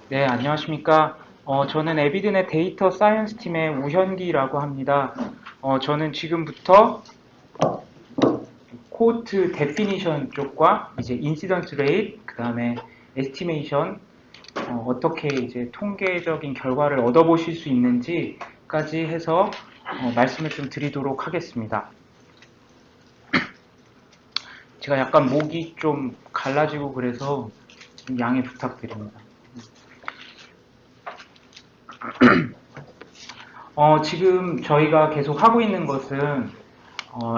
네, 안녕하십니까. 저는 에비든의 데이터 사이언스 팀의 우현기라고 합니다. 저는 지금부터 코호트 데피니션 쪽과 이제 인시던스 레이트, 그 다음에 에스티메이션, 어떻게 이제 통계적인 결과를 얻어보실 수 있는지까지 해서 말씀을 좀 드리도록 하겠습니다. 제가 약간 목이 좀 갈라지고 그래서 좀 양해 부탁드립니다. 지금 저희가 계속 하고 있는 것은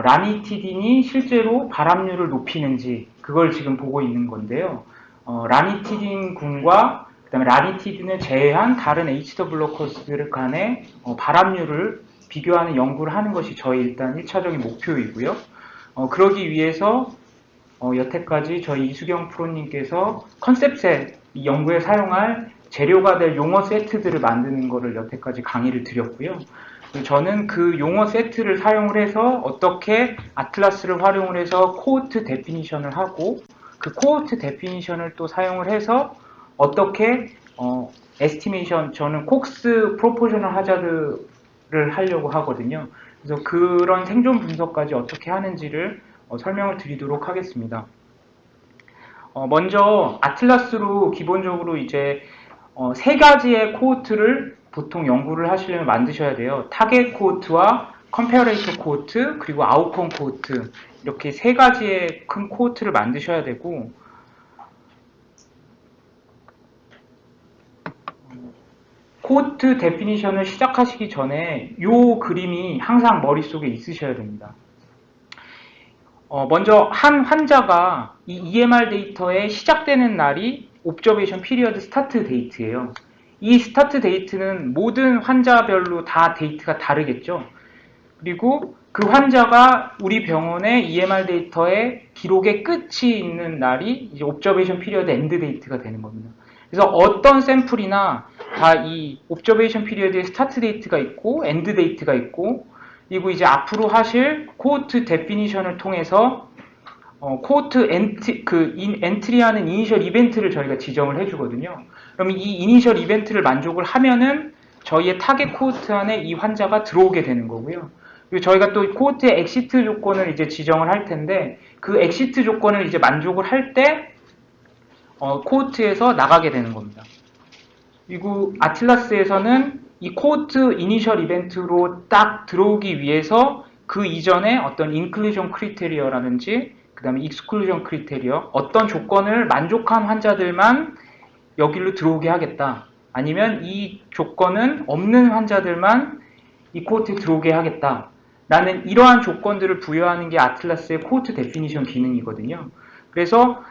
라니티딘이 실제로 발암률을 높이는지 그걸 지금 보고 있는 건데요. 라니티딘 군과 그다음에 라니티딘을 제외한 다른 H2 블로커스 간의 발암률을 비교하는 연구를 하는 것이 저희 일단 1차적인 목표이고요. 그러기 위해서 여태까지 저희 이수경 프로님께서 컨셉셋 이 연구에 사용할 재료가 될 용어 세트들을 만드는 것을 여태까지 강의를 드렸고요. 저는 그 용어 세트를 사용을 해서 어떻게 아틀라스를 활용을 해서 코호트 데피니션을 하고 그 코호트 데피니션을 또 사용을 해서 어떻게 에스티메이션 저는 콕스 프로포셔널 하자드를 하려고 하거든요. 그래서 그런 생존 분석까지 어떻게 하는지를 설명을 드리도록 하겠습니다. 먼저 아틀라스로 기본적으로 이제 세 가지의 코호트를 보통 연구를 하시려면 만드셔야 돼요. 타겟 코호트와 컴페어레이터 코호트 그리고 아웃컴 코호트 이렇게 세 가지의 큰 코호트를 만드셔야 되고 코호트 데피니션을 시작하시기 전에 이 그림이 항상 머릿속에 있으셔야 됩니다. 먼저 한 환자가 이 EMR 데이터에 시작되는 날이 옵저베이션 피리어드 스타트 데이트예요. 이 스타트 데이트는 모든 환자별로 다 데이트가 다르겠죠. 그리고 그 환자가 우리 병원의 EMR 데이터의 기록의 끝이 있는 날이 이제 옵저베이션 피리어드 엔드 데이트가 되는 겁니다. 그래서 어떤 샘플이나 다 이 옵저베이션 피리어드의 스타트 데이트가 있고 엔드 데이트가 있고 그리고 이제 앞으로 하실 코호트 데피니션을 통해서 코호트 엔트리하는 이니셜 이벤트를 저희가 지정을 해주거든요. 그러면 이 이니셜 이벤트를 만족을 하면은 저희의 타겟 코호트 안에 이 환자가 들어오게 되는 거고요. 그리고 저희가 또 코호트의 엑시트 조건을 이제 지정을 할 텐데 그 엑시트 조건을 이제 만족을 할 때 코호트에서 나가게 되는 겁니다. 그리고 아틀라스에서는 이 코호트 이니셜 이벤트로 딱 들어오기 위해서 그 이전에 어떤 인클루전 크리테리어라든지 그 다음에 익스클루전 크리테리어 어떤 조건을 만족한 환자들만 여기로 들어오게 하겠다. 아니면 이 조건은 없는 환자들만 이 코호트에 들어오게 하겠다. 라는 이러한 조건들을 부여하는 게 아틀라스의 코호트 데피니션 기능이거든요. 그래서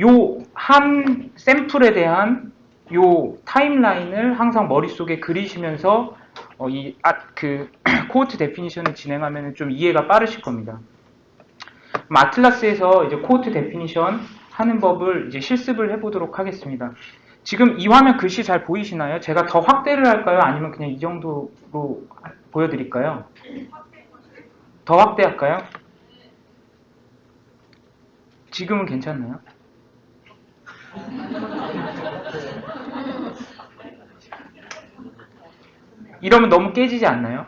요 한 샘플에 대한 요 타임라인을 항상 머릿속에 그리시면서 코호트 데피니션을 진행하면 좀 이해가 빠르실 겁니다. 아틀라스에서 이제 코호트 데피니션 하는 법을 이제 실습을 해보도록 하겠습니다. 지금 이 화면 글씨 잘 보이시나요? 제가 더 확대를 할까요? 아니면 그냥 이 정도로 보여드릴까요? 더 확대할까요? 지금은 괜찮나요? 이러면 너무 깨지지 않나요?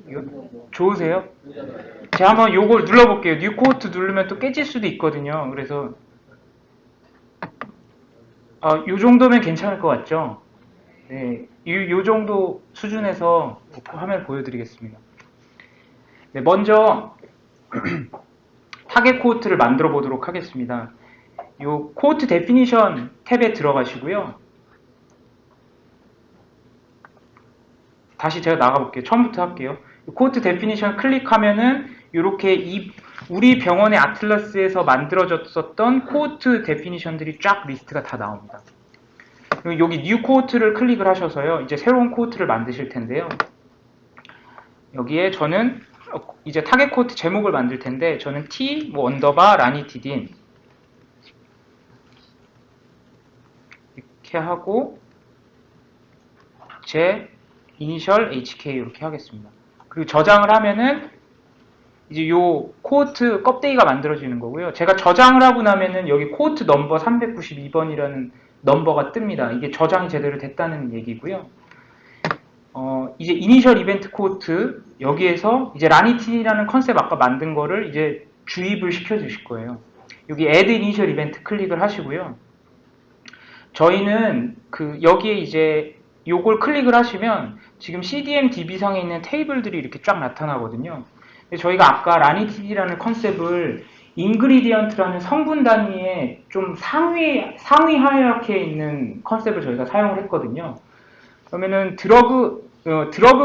이거 좋으세요? 제가 한번 요걸 눌러볼게요. 뉴 코호트 누르면 또 깨질 수도 있거든요. 그래서 요 정도면 괜찮을 것 같죠? 네, 요 정도 수준에서 화면 보여드리겠습니다. 네, 먼저 타겟 코호트를 만들어 보도록 하겠습니다. 요 코호트 데피니션 탭에 들어가시고요. 다시 제가 나가볼게요. 처음부터 할게요. 코호트 데피니션 클릭하면은 이렇게 우리 병원의 아틀라스에서 만들어졌었던 코호트 데피니션들이 쫙 리스트가 다 나옵니다. 그리고 여기 뉴 코호트를 클릭을 하셔서요. 이제 새로운 코호트를 만드실 텐데요. 여기에 저는 이제 타겟 코호트 제목을 만들 텐데 저는 T 뭐 언더바 라니티딘 이렇게 하고 제 이니셜 HK 이렇게 하겠습니다. 그리고 저장을 하면은 이제 요 코호트 껍데기가 만들어지는 거고요. 제가 저장을 하고 나면은 여기 코호트 넘버 392번이라는 넘버가 뜹니다. 이게 저장이 제대로 됐다는 얘기고요. 이제 이니셜 이벤트 코호트 여기에서 이제 라니틴이라는 컨셉 아까 만든 거를 이제 주입을 시켜 주실 거예요. 여기 add initial event 클릭을 하시고요. 저희는 여기에 이제 요걸 클릭을 하시면 지금 CDM DB상에 있는 테이블들이 이렇게 쫙 나타나거든요. 근데 저희가 아까 라니티디라는 컨셉을 인그리디언트라는 성분 단위의 좀 상위 하이어키에 있는 컨셉을 저희가 사용을 했거든요. 그러면은 드러그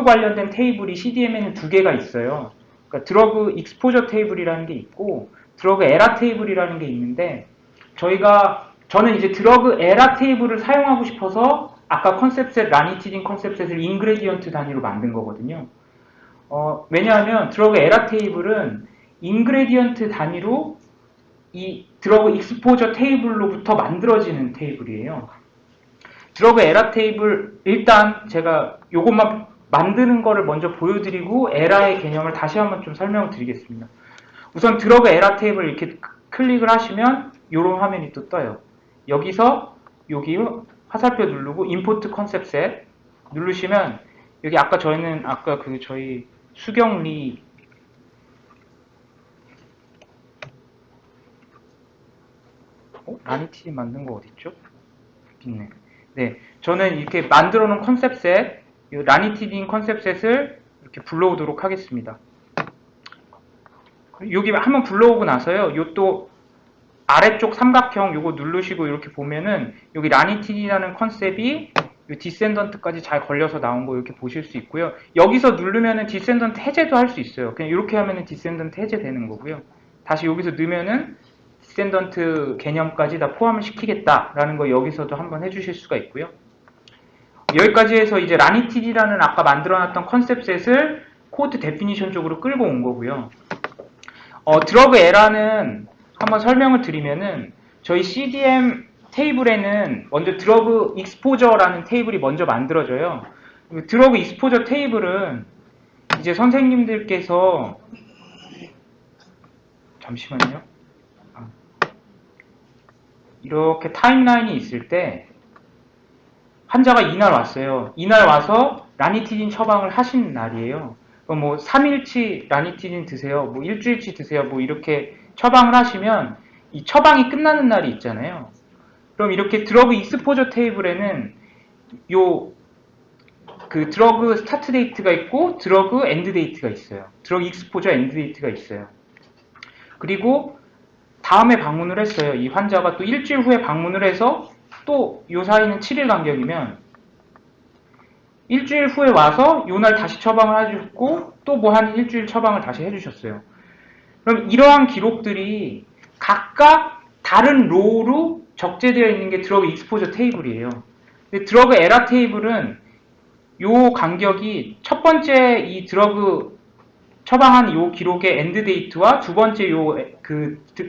관련된 테이블이 CDM에는 두 개가 있어요. 그러니까 드러그 익스포저 테이블이라는 게 있고 드러그 에라 테이블이라는 게 있는데 저는 이제 드러그 에라 테이블을 사용하고 싶어서 아까 컨셉셋 라니티딘 컨셉셋을 인그레디언트 단위로 만든 거거든요. 왜냐하면 드러그 에라 테이블은 인그레디언트 단위로 이 드러그 익스포저 테이블로부터 만들어지는 테이블이에요. 드러그 에라 테이블 일단 제가 요것만 만드는 거를 먼저 보여드리고 에라의 개념을 다시 한번 좀 설명을 드리겠습니다. 우선 드러그 에라 테이블 이렇게 클릭을 하시면 이런 화면이 또 떠요. 여기서 여기 화살표 누르고 임포트 컨셉셋 누르시면 여기 저희는 저희 수경리 라니티 만든 거 어딨죠? 있네. 네, 저는 이렇게 만들어 놓은 컨셉셋, 라니티딘 컨셉셋을 이렇게 불러오도록 하겠습니다. 여기 한번 불러오고 나서요, 요 또 아래쪽 삼각형 요거 누르시고 이렇게 보면은 여기 라니티딘이라는 컨셉이 요 디센던트까지 잘 걸려서 나온 거 이렇게 보실 수 있고요. 여기서 누르면은 디센던트 해제도 할 수 있어요. 그냥 이렇게 하면은 디센던트 해제되는 거고요. 다시 여기서 넣으면은 디센던트 개념까지 다 포함을 시키겠다라는 거 여기서도 한번 해주실 수가 있고요. 여기까지 해서 이제 라니티디라는 아까 만들어놨던 컨셉셋을 코드 데피니션 쪽으로 끌고 온 거고요. 드러그 에라는 한번 설명을 드리면은 저희 CDM 테이블에는 먼저 드러그 익스포저라는 테이블이 먼저 만들어져요. 드러그 익스포저 테이블은 이제 선생님들께서 잠시만요. 이렇게 타임라인이 있을 때 환자가 이날 왔어요. 이날 와서 라니티딘 처방을 하신 날이에요. 뭐 3일치 라니티딘 드세요. 뭐 일주일치 드세요. 뭐 이렇게 처방을 하시면 이 처방이 끝나는 날이 있잖아요. 그럼 이렇게 드러그 익스포저 테이블에는 드러그 스타트 데이트가 있고 드러그 엔드 데이트가 있어요. 드러그 익스포저 엔드 데이트가 있어요. 그리고 다음에 방문을 했어요. 이 환자가 또 일주일 후에 방문을 해서 또 요 사이는 7일 간격이면 일주일 후에 와서 요 날 다시 처방을 해주셨고 또 뭐 한 일주일 처방을 다시 해주셨어요. 그럼 이러한 기록들이 각각 다른 로우로 적재되어 있는 게 드러그 익스포저 테이블이에요. 근데 드러그 에라 테이블은 요 간격이 첫 번째 이 드러그 처방한 요 기록의 엔드 데이트와 두 번째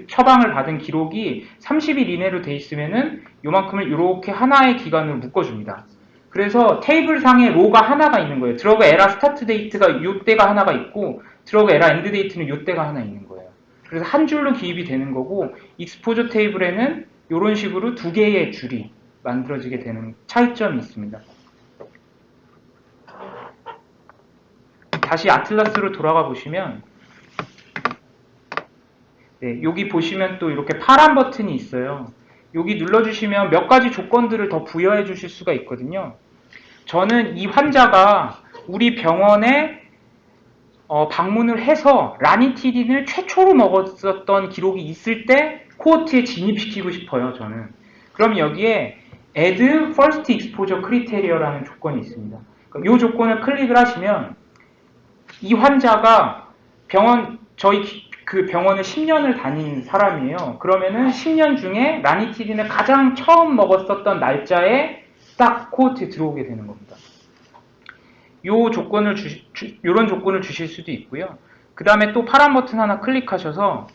처방을 받은 기록이 30일 이내로 돼 있으면은 요만큼을 이렇게 하나의 기간으로 묶어줍니다. 그래서 테이블상에 로가 하나가 있는 거예요. 드러그 에라 스타트 데이트가 요때가 하나가 있고 드러그 에라 엔드 데이트는 요때가 하나 있는 거예요. 그래서 한 줄로 기입이 되는 거고 익스포저 테이블에는 이런 식으로 두 개의 줄이 만들어지게 되는 차이점이 있습니다. 다시 아틀라스로 돌아가 보시면 네, 여기 보시면 또 이렇게 파란 버튼이 있어요. 여기 눌러주시면 몇 가지 조건들을 더 부여해 주실 수가 있거든요. 저는 이 환자가 우리 병원에 방문을 해서 라니티딘을 최초로 먹었었던 기록이 있을 때 코호트에 진입시키고 싶어요. 저는. 그럼 여기에 add first exposure criteria라는 조건이 있습니다. 이 조건을 클릭을 하시면 이 환자가 저희 그 병원에 10년을 다닌 사람이에요. 그러면은 10년 중에 라니티딘을 가장 처음 먹었었던 날짜에 딱 코호트에 들어오게 되는 겁니다. 이런 조건을 주실 수도 있고요. 그 다음에 또 파란 버튼 하나 클릭하셔서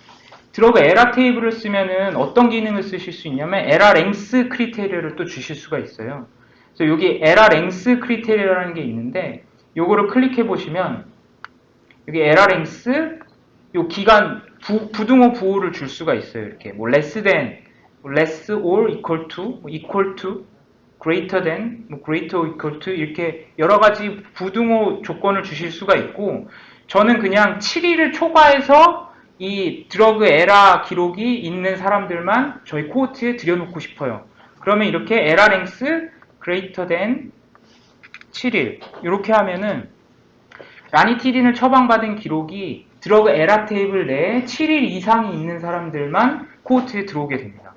드러그 에라 테이블을 쓰면은 어떤 기능을 쓰실 수 있냐면 에라 랭스 크리테리어를 또 주실 수가 있어요. 그래서 여기 에라 랭스 크리테리어라는 게 있는데 요거를 클릭해 보시면 여기 에라 랭스 요 기간 부등호 부호를 줄 수가 있어요. 이렇게 뭐 less than, 뭐 less or equal to, 뭐 equal to, greater than, 뭐 greater or equal to 이렇게 여러 가지 부등호 조건을 주실 수가 있고 저는 그냥 7일을 초과해서 이 드러그 에라 기록이 있는 사람들만 저희 코호트에 들여놓고 싶어요. 그러면 이렇게 에라 랭스 greater than 7일 이렇게 하면은 라니티딘을 처방받은 기록이 드러그 에라 테이블 내에 7일 이상이 있는 사람들만 코호트에 들어오게 됩니다.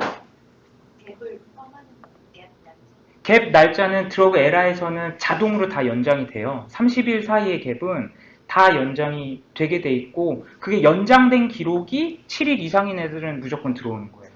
갭 날짜는 드러그 에라에서는 자동으로 다 연장이 돼요. 30일 사이의 갭은 다 연장이 되게 돼 있고 그게 연장된 기록이 7일 이상인 애들은 무조건 들어오는 거예요.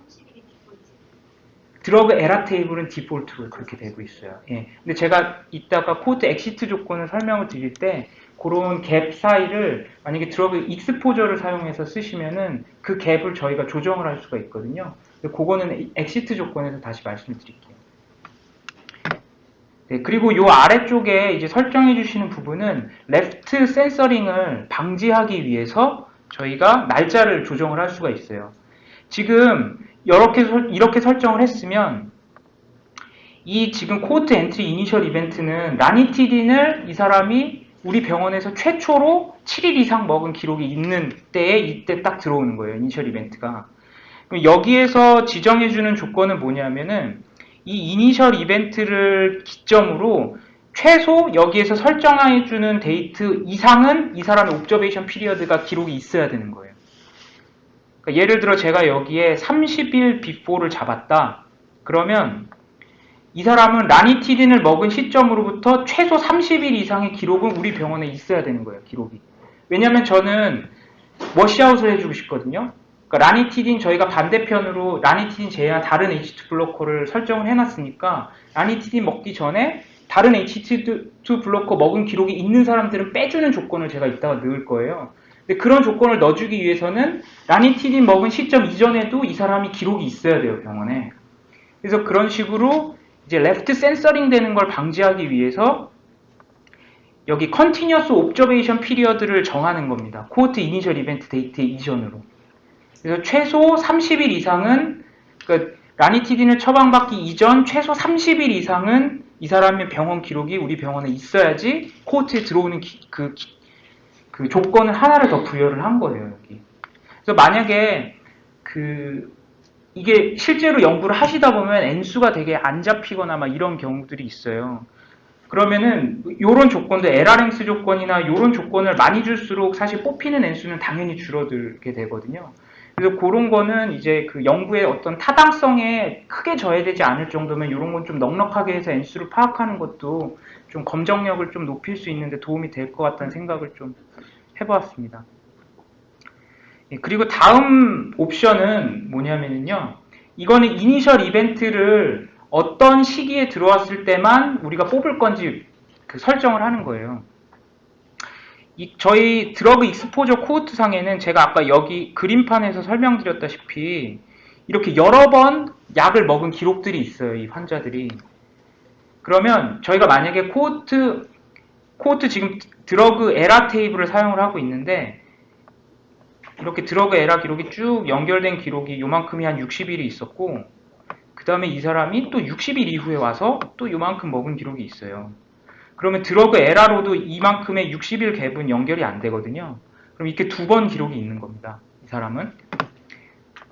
드러그 에라 테이블은 디폴트로 그렇게 되고 있어요. 예. 근데 제가 이따가 코호트 엑시트 조건을 설명을 드릴 때 그런 갭 사이를 만약에 드러그 익스포저를 사용해서 쓰시면은 그 갭을 저희가 조정을 할 수가 있거든요. 그거는 엑시트 조건에서 다시 말씀을 드릴게요. 네, 그리고 요 아래쪽에 이제 설정해 주시는 부분은 레프트 센서링을 방지하기 위해서 저희가 날짜를 조정을 할 수가 있어요. 지금 이렇게 설정을 했으면 이 지금 코호트 엔트리 이니셜 이벤트는 라니티딘을 이 사람이 우리 병원에서 최초로 7일 이상 먹은 기록이 있는 때에 이때 딱 들어오는 거예요. 이니셜 이벤트가. 그럼 여기에서 지정해주는 조건은 뭐냐면은 이 이니셜 이벤트를 기점으로 최소 여기에서 설정해주는 데이트 이상은 이 사람의 옵저베이션 피리어드가 기록이 있어야 되는 거예요. 그러니까 예를 들어 제가 여기에 30일 비포를 잡았다. 그러면 이 사람은 라니티딘을 먹은 시점으로부터 최소 30일 이상의 기록은 우리 병원에 있어야 되는 거예요. 기록이. 왜냐하면 저는 워시아웃을 해주고 싶거든요. 그러니까 라니티딘 저희가 반대편으로 라니티딘 제외한 다른 H2 블로커를 설정을 해놨으니까 라니티딘 먹기 전에 다른 H2 블로커 먹은 기록이 있는 사람들은 빼주는 조건을 제가 이따가 넣을 거예요. 근데 그런 조건을 넣어주기 위해서는 라니티딘 먹은 시점 이전에도 이 사람이 기록이 있어야 돼요, 병원에. 그래서 그런 식으로 이제 레프트 센서링 되는 걸 방지하기 위해서 여기 컨티뉴어스 옵저베이션 피리어드를 정하는 겁니다. 코호트 이니셜 이벤트 데이트 이전으로. 그래서 최소 30일 이상은 그러니까 라니티딘을 처방받기 이전 최소 30일 이상은 이 사람의 병원 기록이 우리 병원에 있어야지 코호트에 들어오는 그 조건을 하나를 더 부여를 한 거예요. 여기. 그래서 만약에 이게 실제로 연구를 하시다 보면 N수가 되게 안 잡히거나 막 이런 경우들이 있어요. 그러면은 요런 조건도 LRMS 조건이나 요런 조건을 많이 줄수록 사실 뽑히는 N수는 당연히 줄어들게 되거든요. 그래서 그런 거는 이제 그 연구의 어떤 타당성에 크게 저해되지 않을 정도면 이런 건 좀 넉넉하게 해서 N수를 파악하는 것도 좀 검정력을 좀 높일 수 있는데 도움이 될 것 같다는 생각을 좀 해보았습니다. 그리고 다음 옵션은 뭐냐면요. 이거는 이니셜 이벤트를 어떤 시기에 들어왔을 때만 우리가 뽑을 건지 설정을 하는 거예요. 저희 드러그 익스포저 코호트 상에는 제가 아까 여기 그림판에서 설명드렸다시피 이렇게 여러 번 약을 먹은 기록들이 있어요. 이 환자들이. 그러면 저희가 만약에 코호트 지금 드러그 에라 테이블을 사용을 하고 있는데 이렇게 드러그 에라 기록이 쭉 연결된 기록이 요만큼이 한 60일이 있었고 그 다음에 이 사람이 또 60일 이후에 와서 또 요만큼 먹은 기록이 있어요. 그러면 드러그 에라로도 이만큼의 60일 갭은 연결이 안 되거든요. 그럼 이렇게 두 번 기록이 있는 겁니다. 이 사람은.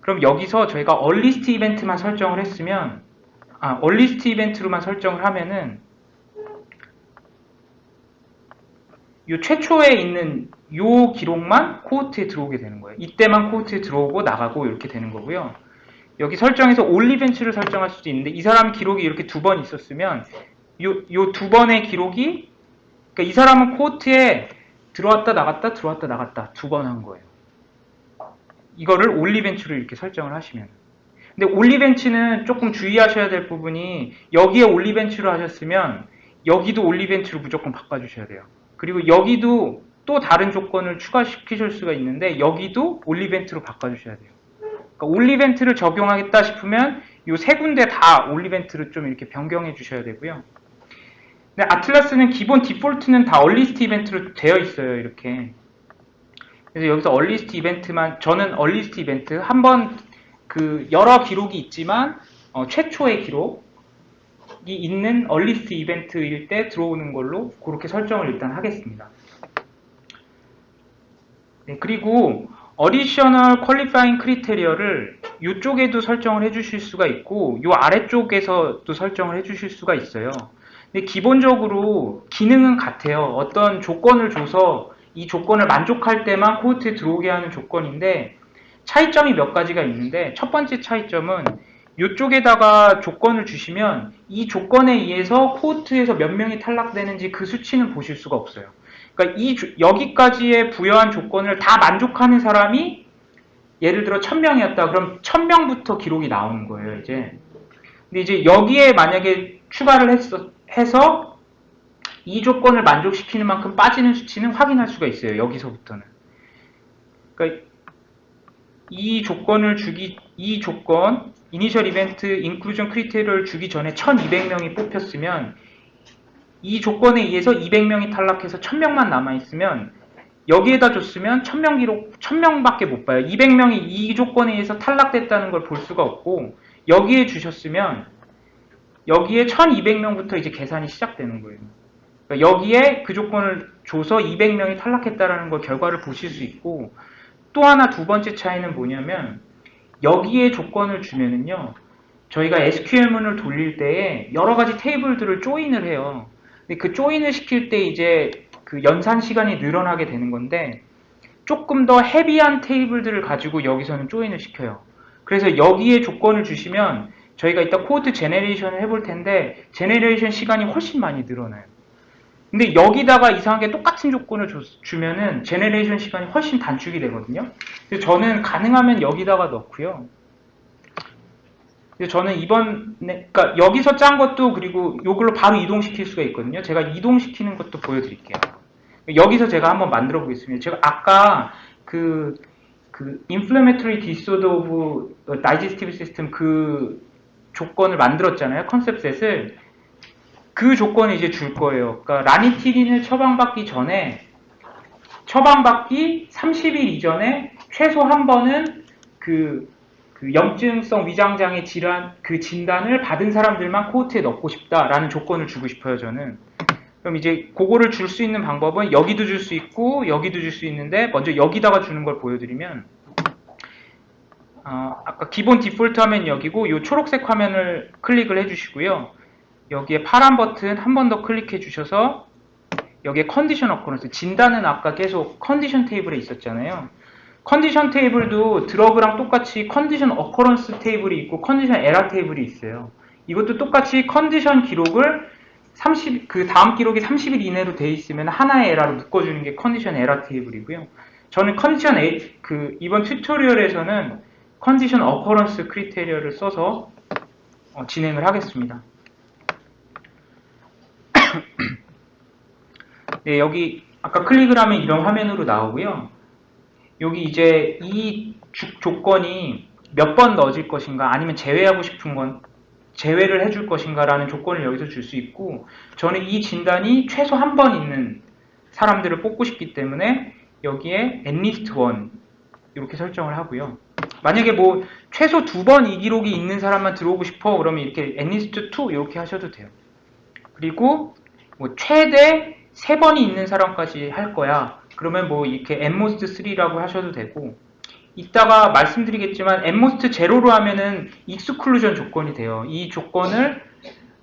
그럼 여기서 저희가 얼리스트 이벤트만 설정을 했으면 얼리스트 이벤트로만 설정을 하면은 요 최초에 있는 요 기록만 코호트에 들어오게 되는 거예요. 이때만 코호트에 들어오고 나가고 이렇게 되는 거고요. 여기 설정에서 올리 벤치를 설정할 수도 있는데 이 사람 기록이 이렇게 두 번 있었으면 요 두 번의 기록이 그러니까 이 사람은 코호트에 들어왔다 나갔다 들어왔다 나갔다 두 번 한 거예요. 이거를 올리 벤치로 이렇게 설정을 하시면. 근데 올리 벤치는 조금 주의하셔야 될 부분이 여기에 올리 벤치로 하셨으면 여기도 올리 벤치로 무조건 바꿔주셔야 돼요. 그리고 여기도 또 다른 조건을 추가시키실 수가 있는데 여기도 올리벤트로 바꿔주셔야 돼요. 그러니까 올리벤트를 적용하겠다 싶으면 이 세 군데 다 올리벤트를 좀 이렇게 변경해 주셔야 되고요. 근데 아틀라스는 기본 디폴트는 다 얼리스트 이벤트로 되어 있어요. 이렇게. 그래서 여기서 얼리스트 이벤트만, 저는 얼리스트 이벤트 한번 그 여러 기록이 있지만 최초의 기록이 있는 얼리스트 이벤트일 때 들어오는 걸로 그렇게 설정을 일단 하겠습니다. 네, 그리고 어디셔널 퀄리파잉 크리테리어를 이쪽에도 설정을 해주실 수가 있고 이 아래쪽에서도 설정을 해주실 수가 있어요. 근데 기본적으로 기능은 같아요. 어떤 조건을 줘서 이 조건을 만족할 때만 코호트에 들어오게 하는 조건인데 차이점이 몇 가지가 있는데 첫 번째 차이점은 이쪽에다가 조건을 주시면 이 조건에 의해서 코호트에서 몇 명이 탈락되는지 그 수치는 보실 수가 없어요. 그러니까 여기까지의 부여한 조건을 다 만족하는 사람이 예를 들어 1000명이었다. 그럼 1000명부터 기록이 나오는 거예요, 이제. 근데 이제 여기에 만약에 추가를 해서 이 조건을 만족시키는 만큼 빠지는 수치는 확인할 수가 있어요, 여기서부터는. 그러니까 이 조건, 이니셜 이벤트 인클루전 크리테리어를 주기 전에 1200명이 뽑혔으면 이 조건에 의해서 200명이 탈락해서 1000명만 남아있으면 여기에다 줬으면 1000명 기록, 1000명밖에 못 봐요. 200명이 이 조건에 의해서 탈락됐다는 걸 볼 수가 없고 여기에 주셨으면 여기에 1200명부터 이제 계산이 시작되는 거예요. 그러니까 여기에 그 조건을 줘서 200명이 탈락했다는 걸 결과를 보실 수 있고 또 하나 두 번째 차이는 뭐냐면 여기에 조건을 주면은요 저희가 SQL문을 돌릴 때에 여러 가지 테이블들을 조인을 해요. 근데 그 조인을 시킬 때 이제 그 연산 시간이 늘어나게 되는 건데 조금 더 헤비한 테이블들을 가지고 여기서는 조인을 시켜요. 그래서 여기에 조건을 주시면 저희가 이따 코드 제네레이션을 해볼 텐데 제네레이션 시간이 훨씬 많이 늘어나요. 근데 여기다가 이상하게 똑같은 조건을 주면은 제네레이션 시간이 훨씬 단축이 되거든요. 그래서 저는 가능하면 여기다가 넣고요. 저는 이번에, 그러니까 여기서 짠 것도 그리고 이걸로 바로 이동시킬 수가 있거든요. 제가 이동시키는 것도 보여드릴게요. 여기서 제가 한번 만들어 보겠습니다. 제가 아까 그 inflammatory disorder of digestive system 그 조건을 만들었잖아요. 컨셉셋을. 그 조건을 이제 줄 거예요. 그러니까 라니티딘을 처방받기 전에 처방받기 30일 이전에 최소 한 번은 그 염증성 위장장애 질환 그 진단을 받은 사람들만 코호트에 넣고 싶다라는 조건을 주고 싶어요, 저는. 그럼 이제 그거를 줄 수 있는 방법은 여기도 줄 수 있고 여기도 줄 수 있는데 먼저 여기다가 주는 걸 보여드리면 아까 기본 디폴트 화면 여기고 이 초록색 화면을 클릭을 해주시고요. 여기에 파란 버튼 한 번 더 클릭해 주셔서 여기에 컨디션 어커런스 진단은 아까 계속 컨디션 테이블에 있었잖아요. 컨디션 테이블도 드러그랑 똑같이 컨디션 어커런스 테이블이 있고 컨디션 에러 테이블이 있어요. 이것도 똑같이 컨디션 기록을 그 다음 기록이 30일 이내로 돼 있으면 하나의 에러로 묶어주는 게 컨디션 에러 테이블이고요. 저는 컨디션 이번 튜토리얼에서는 컨디션 어커런스 크리테리어를 써서 진행을 하겠습니다. 네, 여기 아까 클릭을 하면 이런 화면으로 나오고요. 여기 이제 이 조건이 몇 번 넣어질 것인가 아니면 제외하고 싶은 건 제외를 해줄 것인가 라는 조건을 여기서 줄 수 있고 저는 이 진단이 최소 한 번 있는 사람들을 뽑고 싶기 때문에 여기에 enlist 1 이렇게 설정을 하고요. 만약에 뭐 최소 2번 이 기록이 있는 사람만 들어오고 싶어 그러면 이렇게 enlist 2 이렇게 하셔도 돼요. 그리고 뭐 최대 3번이 있는 사람까지 할 거야. 그러면 뭐 이렇게 enmost 3라고 하셔도 되고 이따가 말씀드리겠지만 enmost 0로 하면은 exclusion 조건이 돼요. 이 조건을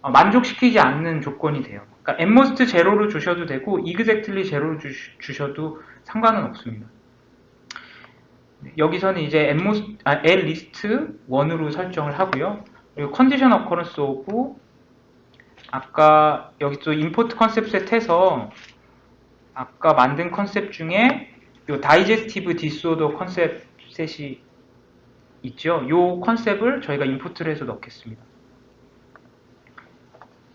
만족시키지 않는 조건이 돼요. 그러니까 enmost 0로 주셔도 되고 exactly 0로 주셔도 상관은 없습니다. 여기서는 이제 enlist 1으로 설정을 하고요. 그리고 condition occurrence of 아까 여기 또 import 컨셉셋 해서 아까 만든 컨셉 중에 요 digestive disorder 컨셉셋이 있죠. 요 컨셉을 저희가 임포트를 해서 넣겠습니다.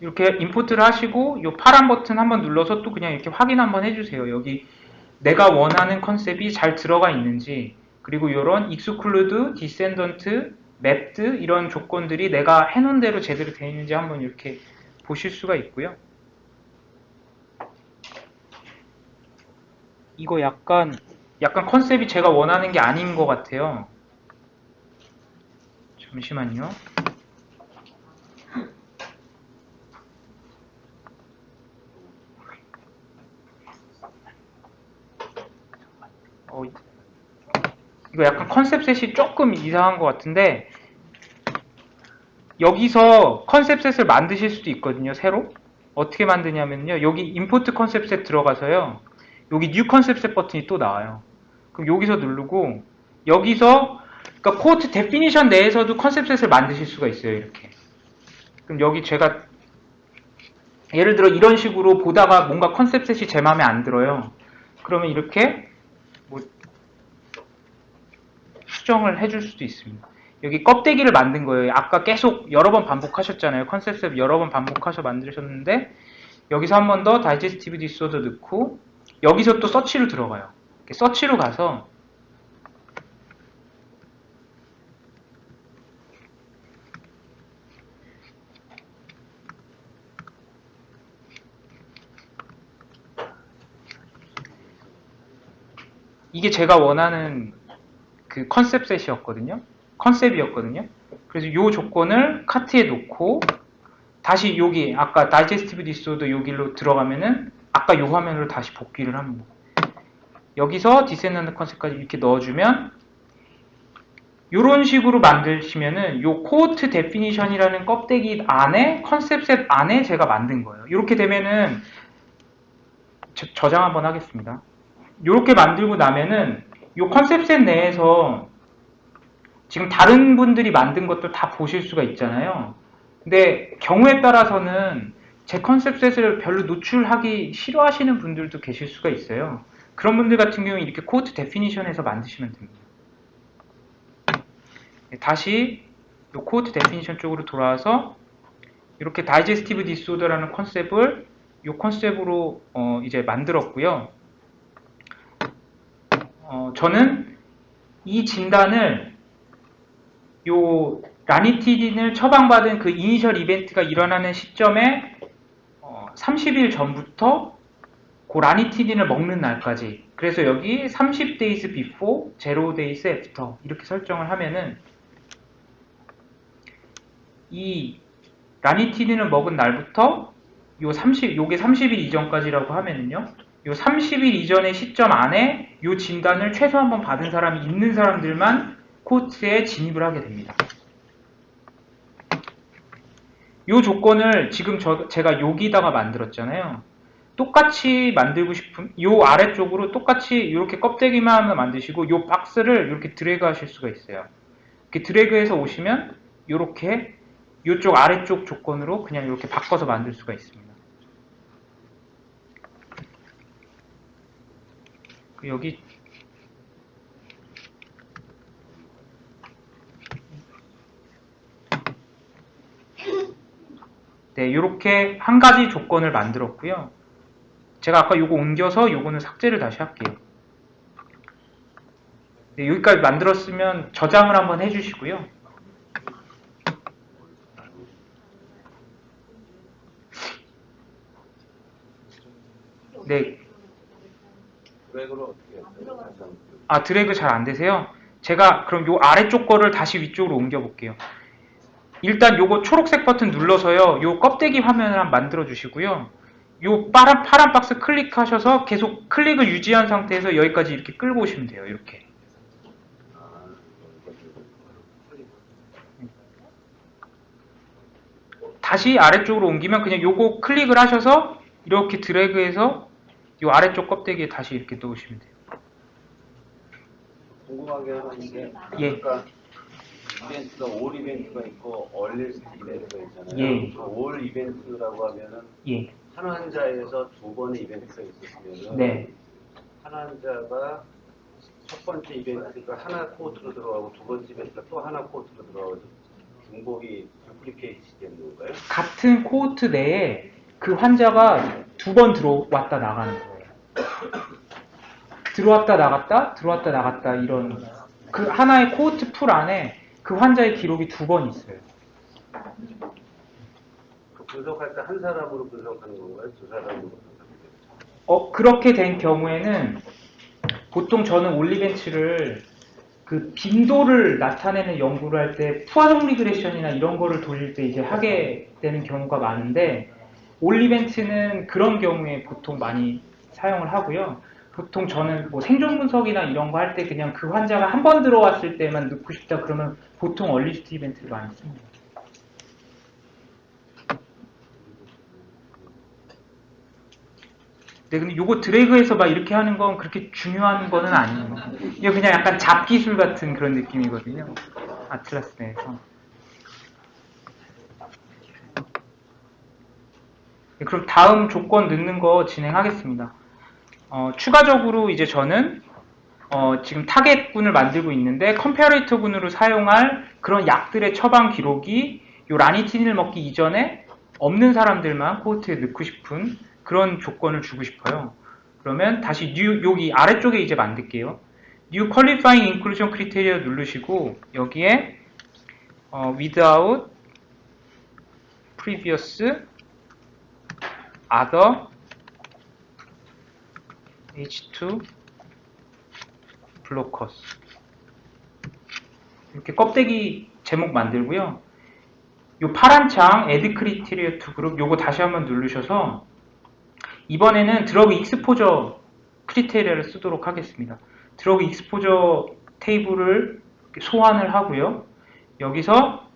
이렇게 임포트를 하시고 요 파란 버튼 한번 눌러서 또 그냥 이렇게 확인 한번 해주세요. 여기 내가 원하는 컨셉이 잘 들어가 있는지 그리고 이런 exclude, descendant, mapped 이런 조건들이 내가 해놓은 대로 제대로 되어 있는지 한번 이렇게 보실 수가 있고요. 이거 약간 약간 컨셉이 제가 원하는 게 아닌 것 같아요. 잠시만요. 이거 약간 컨셉셋이 조금 이상한 것 같은데, 여기서 컨셉셋을 만드실 수도 있거든요, 새로. 어떻게 만드냐면요, 여기 임포트 컨셉셋 들어가서요, 여기 뉴 컨셉셋 버튼이 또 나와요. 그럼 여기서 누르고, 여기서, 그러니까 코트 데피니션 내에서도 컨셉셋을 만드실 수가 있어요, 이렇게. 그럼 여기 제가, 예를 들어 이런 식으로 보다가 뭔가 컨셉셋이 제 마음에 안 들어요. 그러면 이렇게, 뭐 수정을 해줄 수도 있습니다. 여기 껍데기를 만든 거예요. 아까 계속 여러 번 반복하셨잖아요. 컨셉 여러 번 반복하셔 만드셨는데, 여기서 한 번 더 다이제스티브 디소더 넣고, 여기서 또 서치로 들어가요. 서치로 가서 이게 제가 원하는 그 컨셉셋이었거든요. 컨셉이었거든요. 그래서 이 조건을 카트에 놓고 다시 여기 아까 다이제스티브 디소더 여기로 들어가면은 아까 이 화면으로 다시 복귀를 합니다. 여기서 디센던트 컨셉까지 이렇게 넣어주면 이런 식으로 만드시면은 요 코트 데피니션이라는 껍데기 안에 컨셉셋 안에 제가 만든 거예요. 이렇게 되면은 저장 한번 하겠습니다. 이렇게 만들고 나면은 요 컨셉셋 내에서 지금 다른 분들이 만든 것도 다 보실 수가 있잖아요. 근데 경우에 따라서는 제 컨셉셋을 별로 노출하기 싫어하시는 분들도 계실 수가 있어요. 그런 분들 같은 경우에 이렇게 코트 데피니션에서 만드시면 됩니다. 다시 이 코드 데피니션 쪽으로 돌아와서 이렇게 다이제스티브 디스오더라는 컨셉을 이 컨셉으로 이제 만들었고요. 저는 이 진단을 요 라니티딘을 처방받은 그 이니셜 이벤트가 일어나는 시점에 30일 전부터 그 라니티딘을 먹는 날까지, 그래서 여기 30days before, 0days after 이렇게 설정을 하면은 이 라니티딘을 먹은 날부터 요게 30일 이전까지라고 하면은요, 요 30일 이전의 시점 안에 요 진단을 최소 한 번 받은 사람이 있는 사람들만 코트에 진입을 하게 됩니다. 요 조건을 지금 제가 여기다가 만들었잖아요. 똑같이 만들고 싶은 요 아래쪽으로 똑같이 이렇게 껍데기만 만드시고 요 박스를 이렇게 드래그 하실 수가 있어요. 이렇게 드래그해서 오시면 이렇게 이쪽 아래쪽 조건으로 그냥 이렇게 바꿔서 만들 수가 있습니다. 여기 네, 이렇게 한 가지 조건을 만들었고요. 제가 아까 요거 옮겨서 요거는 삭제를 다시 할게요. 네, 여기까지 만들었으면 저장을 한번 해주시고요. 네. 드래그 잘 안 되세요? 제가 그럼 요 아래쪽 거를 다시 위쪽으로 옮겨 볼게요. 일단 요거 초록색 버튼 눌러서요, 요 껍데기 화면을 한번 만들어 주시고요. 요 파란 박스 클릭하셔서 계속 클릭을 유지한 상태에서 여기까지 이렇게 끌고 오시면 돼요. 이렇게. 다시 아래쪽으로 옮기면 그냥 요거 클릭을 하셔서 이렇게 드래그해서 요 아래쪽 껍데기에 다시 이렇게 넣으시면 돼요. 궁금한 게 하나 있는데, 예. 그러니까 이벤트가 올 이벤트가 있고 얼리스트 이벤트가 있잖아요. 예. 그 올 이벤트라고 하면은 예. 한 환자에서 두 번의 이벤트가 있었으면은 네. 한 환자가 첫 번째 이벤트가 하나 코트로 들어가고 두 번째 이벤트가 또 하나 코트로 들어가고 중복이 듀플리케이트 되는 건가요? 같은 코호트 내에 그 환자가 두 번 들어왔다 나가는 거예요. 들어왔다 나갔다, 들어왔다 나갔다 이런 그 하나의 코호트 풀 안에 그 환자의 기록이 두 번 있어요. 그 분석할 때 한 사람으로 분석하는 건가요? 두 사람으로 분석하는 건가요? 그렇게 된 경우에는 보통 저는 올리벤치를 그 빈도를 나타내는 연구를 할 때 푸아송 리그레션이나 이런 거를 돌릴 때 이제 하게 되는 경우가 많은데, 올리벤치는 그런 경우에 보통 많이 사용을 하고요. 보통 저는 뭐 생존 분석이나 이런 거 할 때 그냥 그 환자가 한 번 들어왔을 때만 넣고 싶다 그러면 보통 얼리스트 이벤트를 많이 씁니다. 네, 근데 요거 드래그해서 막 이렇게 하는 건 그렇게 중요한 거는 아니에요. 이거 그냥 약간 잡기술 같은 그런 느낌이거든요. 아틀라스 내에서. 네, 그럼 다음 조건 넣는 거 진행하겠습니다. 추가적으로 이제 저는 지금 타겟군을 만들고 있는데 컴페어레이터군으로 사용할 그런 약들의 처방 기록이 요 라니틴을 먹기 이전에 없는 사람들만 코호트에 넣고 싶은 그런 조건을 주고 싶어요. 그러면 다시 여기 아래쪽에 이제 만들게요. New Qualifying Inclusion Criteria 누르시고 여기에 without previous other H2 blockers 이렇게 껍데기 제목 만들고요. 요 파란 창 Add Criteria to Group 요거 다시 한번 누르셔서 이번에는 드러그 익스포저 크리테리아를 쓰도록 하겠습니다. 드러그 익스포저 테이블을 소환을 하고요. 여기서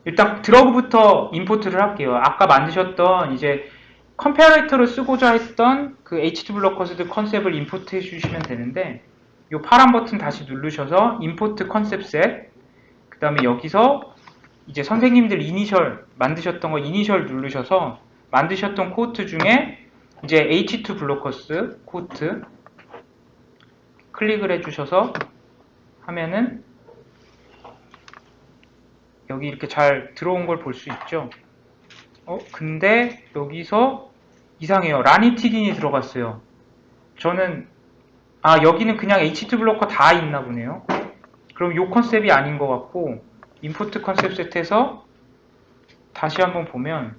일단 드러그부터 임포트를 할게요. 아까 만드셨던 이제 컴페어레이터를 쓰고자 했던 그 H2 블로커스드 컨셉을 임포트 해주시면 되는데 이 파란 버튼 다시 누르셔서 임포트 컨셉 셋 그 다음에 여기서 이제 선생님들 이니셜 만드셨던 거 이니셜 누르셔서 만드셨던 코트 중에 이제 H2 블로커스 코트 클릭을 해주셔서 하면은 여기 이렇게 잘 들어온 걸 볼 수 있죠. 근데 여기서 이상해요. 라니티딘이 들어갔어요. 저는 여기는 그냥 H2 블로커 다 있나 보네요. 그럼 이 컨셉이 아닌 것 같고 임포트 컨셉 셋에서 다시 한번 보면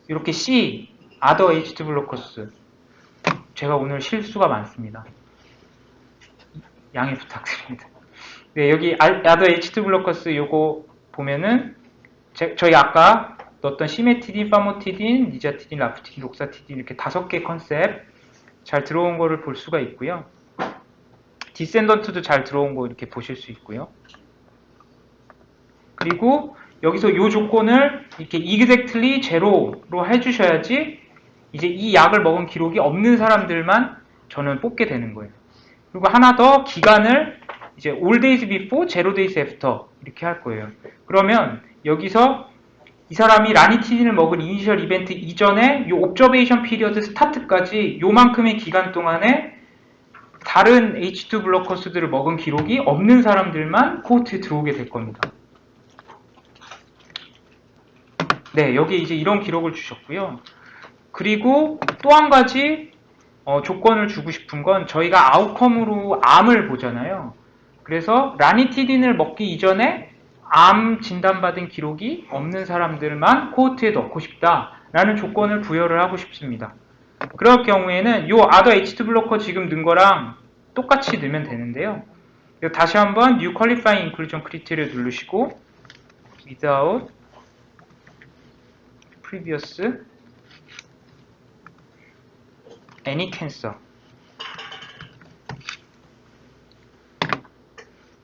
이렇게 C, Other H2 블로커스 제가 오늘 실수가 많습니다. 양해 부탁드립니다. 네, 여기 Other H2 블로커스 요거 보면은 저희 아까 넣었던 시메티딘, 파모티딘, 니자티딘, 라프티딘, 록사티딘 이렇게 5개 컨셉 잘 들어온 거를 볼 수가 있고요. 디센던트도 잘 들어온 거 이렇게 보실 수 있고요. 그리고 여기서 이 조건을 이렇게 exactly 제로로 해주셔야지 이제 이 약을 먹은 기록이 없는 사람들만 저는 뽑게 되는 거예요. 그리고 하나 더 기간을 이제 all days before, 0 days after 이렇게 할 거예요. 그러면 여기서 이 사람이 라니티딘을 먹은 이니셜 이벤트 이전에 이 옵저베이션 피리어드 스타트까지 요만큼의 기간 동안에 다른 H2 블로커스들을 먹은 기록이 없는 사람들만 코호트에 들어오게 될 겁니다. 네, 여기 이제 이런 기록을 주셨고요. 그리고 또 한 가지 조건을 주고 싶은 건 저희가 아웃컴으로 암을 보잖아요. 그래서 라니티딘을 먹기 이전에 암 진단받은 기록이 없는 사람들만 코호트에 넣고 싶다라는 조건을 부여를 하고 싶습니다. 그럴 경우에는 이 other H2 블로커 지금 넣은 거랑 똑같이 넣으면 되는데요. 다시 한번 New Qualifying Inclusion Criteria 누르시고 without previous any cancer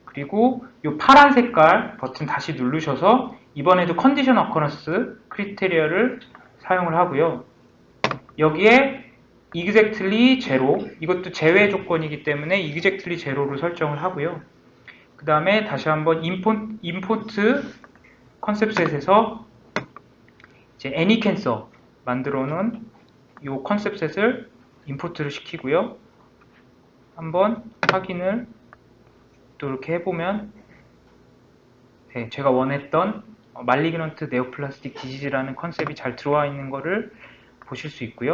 그리고 이 파란 색깔 버튼 다시 누르셔서 이번에도 컨디션 어커런스 크리테리어를 사용을 하고요. 여기에 exactly 0 이것도 제외 조건이기 때문에 exactly 0로 설정을 하고요. 그 다음에 다시 한번 import 컨셉셋에서 이제 any cancer 만들어 놓은 이 컨셉셋을 임포트를 시키고요. 한번 확인을 또 이렇게 해보면 네, 제가 원했던 말리그넌트 네오플라스틱 디지즈라는 컨셉이 잘 들어와 있는 거를 보실 수 있고요.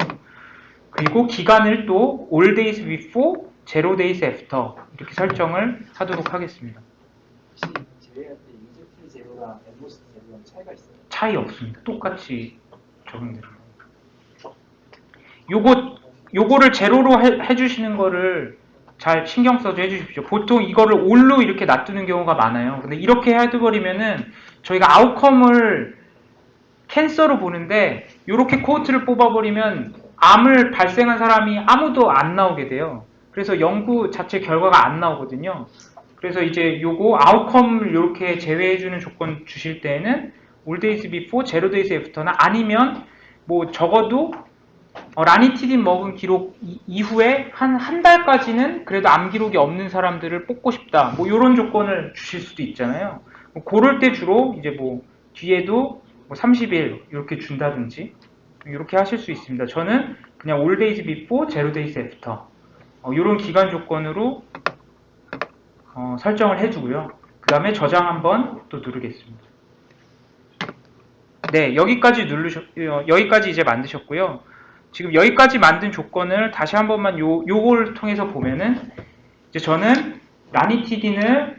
그리고 기간을 또 all days before, 0 days after 이렇게 설정을 하도록 하겠습니다. 혹시 제외할 때 유즈풀 제로랑 엠보스 제로랑 차이가 있어요? 차이 없습니다. 똑같이 적용됩니다. 요거를 제로로 해주시는 거를 잘 신경 써서 해주십시오. 보통 이거를 올로 이렇게 놔두는 경우가 많아요. 근데 이렇게 해둬버리면은 저희가 아웃컴을 캔서로 보는데 이렇게 코호트를 뽑아버리면 암을 발생한 사람이 아무도 안 나오게 돼요. 그래서 연구 자체 결과가 안 나오거든요. 그래서 이제 요거 아웃컴을 이렇게 제외해주는 조건 주실 때에는 올데이즈 비포, 제로데이즈 애프터나 아니면 뭐 적어도 라니티딘 먹은 기록 이후에 한 달까지는 그래도 암 기록이 없는 사람들을 뽑고 싶다. 뭐 이런 조건을 주실 수도 있잖아요. 그럴 때 주로 이제 뭐 뒤에도 뭐 30일 이렇게 준다든지 이렇게 하실 수 있습니다. 저는 그냥 올데이즈 비포, 제로데이즈 애프터 이런 기간 조건으로 설정을 해주고요. 그 다음에 저장 한번 또 누르겠습니다. 네, 여기까지 이제 만드셨고요. 지금 여기까지 만든 조건을 다시 한 번만 요걸 통해서 보면은 이제 저는 라니티딘을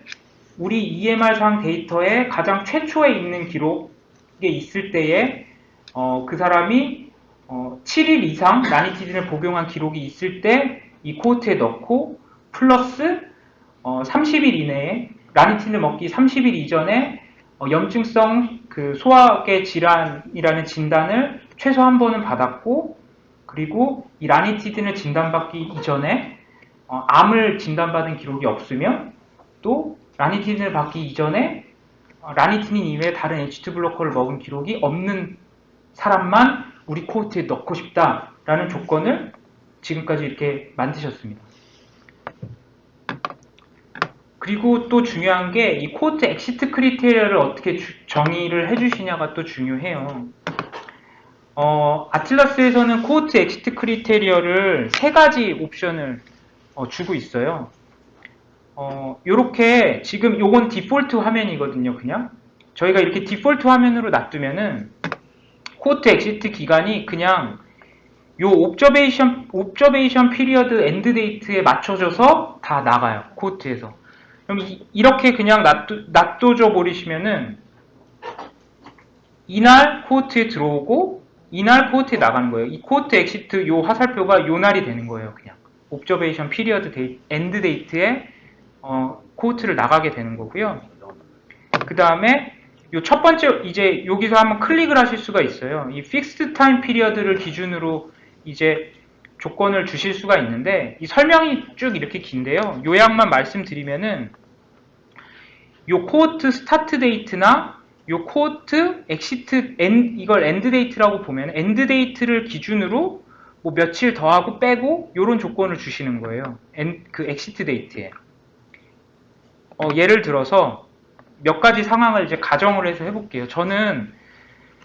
우리 EMR상 데이터에 가장 최초에 있는 기록에 있을 때에 그 사람이 7일 이상 라니티딘을 복용한 기록이 있을 때 이 코호트에 넣고 플러스 30일 이내에 라니티딘을 먹기 30일 이전에 염증성 그 소화계 질환이라는 진단을 최소 한 번은 받았고 그리고 이 라니티딘을 진단받기 이전에 암을 진단받은 기록이 없으면 또 라니티딘을 받기 이전에 라니티딘 이외에 다른 H2 블로커를 먹은 기록이 없는 사람만 우리 코호트에 넣고 싶다라는 조건을 지금까지 이렇게 만드셨습니다. 그리고 또 중요한 게 이 코호트 엑시트 크리테리아를 어떻게 정의를 해주시냐가 또 중요해요. 아틀라스에서는 코호트 엑시트 크리테리아를 3가지 옵션을 주고 있어요. 요렇게 지금 요건 디폴트 화면이거든요. 그냥 저희가 이렇게 디폴트 화면으로 놔두면은 코호트 엑시트 기간이 그냥 요 옵저베이션 피리어드 엔드 데이트에 맞춰져서 다 나가요. 코호트에서. 그럼 이렇게 그냥 놔둬줘 버리시면은 이날 코호트에 들어오고 이날 코호트에 나가는 거예요. 이 코호트 엑시트 요 화살표가 요 날이 되는 거예요. 그냥 옵저베이션 피리어드 엔드 데이트에 코호트를 나가게 되는 거고요. 그 다음에 요 첫 번째 이제 여기서 한번 클릭을 하실 수가 있어요. 이 픽스드 타임 피리어드를 기준으로 이제 조건을 주실 수가 있는데 이 설명이 쭉 이렇게 긴데요. 요약만 말씀드리면은 요 코호트 스타트 데이트나 요 코호트 엑시트 이걸 엔드 데이트라고 보면 엔드 데이트를 기준으로 뭐 며칠 더하고 빼고 요런 조건을 주시는 거예요. 그 엑시트 데이트에. 예를 들어서 몇 가지 상황을 이제 가정을 해서 해볼게요. 저는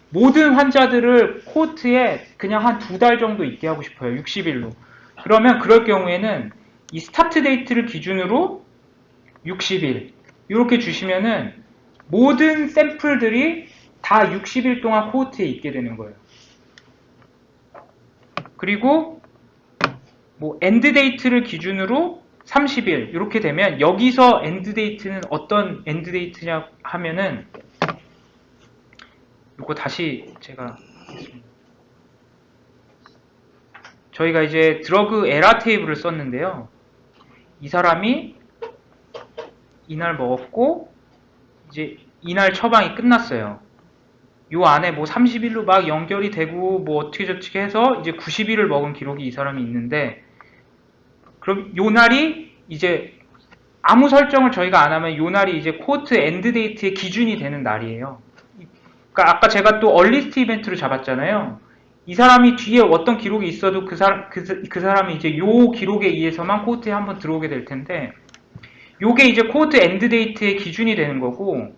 모든 환자들을 코호트에 그냥 한 2달 정도 있게 하고 싶어요. 60일로. 그러면 그럴 경우에는 이 스타트 데이트를 기준으로 60일 이렇게 주시면은 모든 샘플들이 다 60일 동안 코호트에 있게 되는 거예요. 그리고 뭐 엔드 데이트를 기준으로 30일 이렇게 되면 여기서 엔드 데이트는 어떤 엔드 데이트냐 하면은 이거 다시 제가 하겠습니다. 저희가 이제 드러그 에라 테이블을 썼는데요. 이 사람이 이날 먹었고 이제 이날 처방이 끝났어요. 요 안에 뭐 30일로 막 연결이 되고 뭐 어떻게 저떻게 해서 이제 90일을 먹은 기록이 이 사람이 있는데 그럼 요 날이 이제 아무 설정을 저희가 안 하면 요 날이 이제 코호트 엔드 데이트의 기준이 되는 날이에요. 그러니까 아까 제가 또 얼리스트 이벤트로 잡았잖아요. 이 사람이 뒤에 어떤 기록이 있어도 그 사람이 이제 요 기록에 의해서만 코호트에 한번 들어오게 될 텐데 요게 이제 코호트 엔드 데이트의 기준이 되는 거고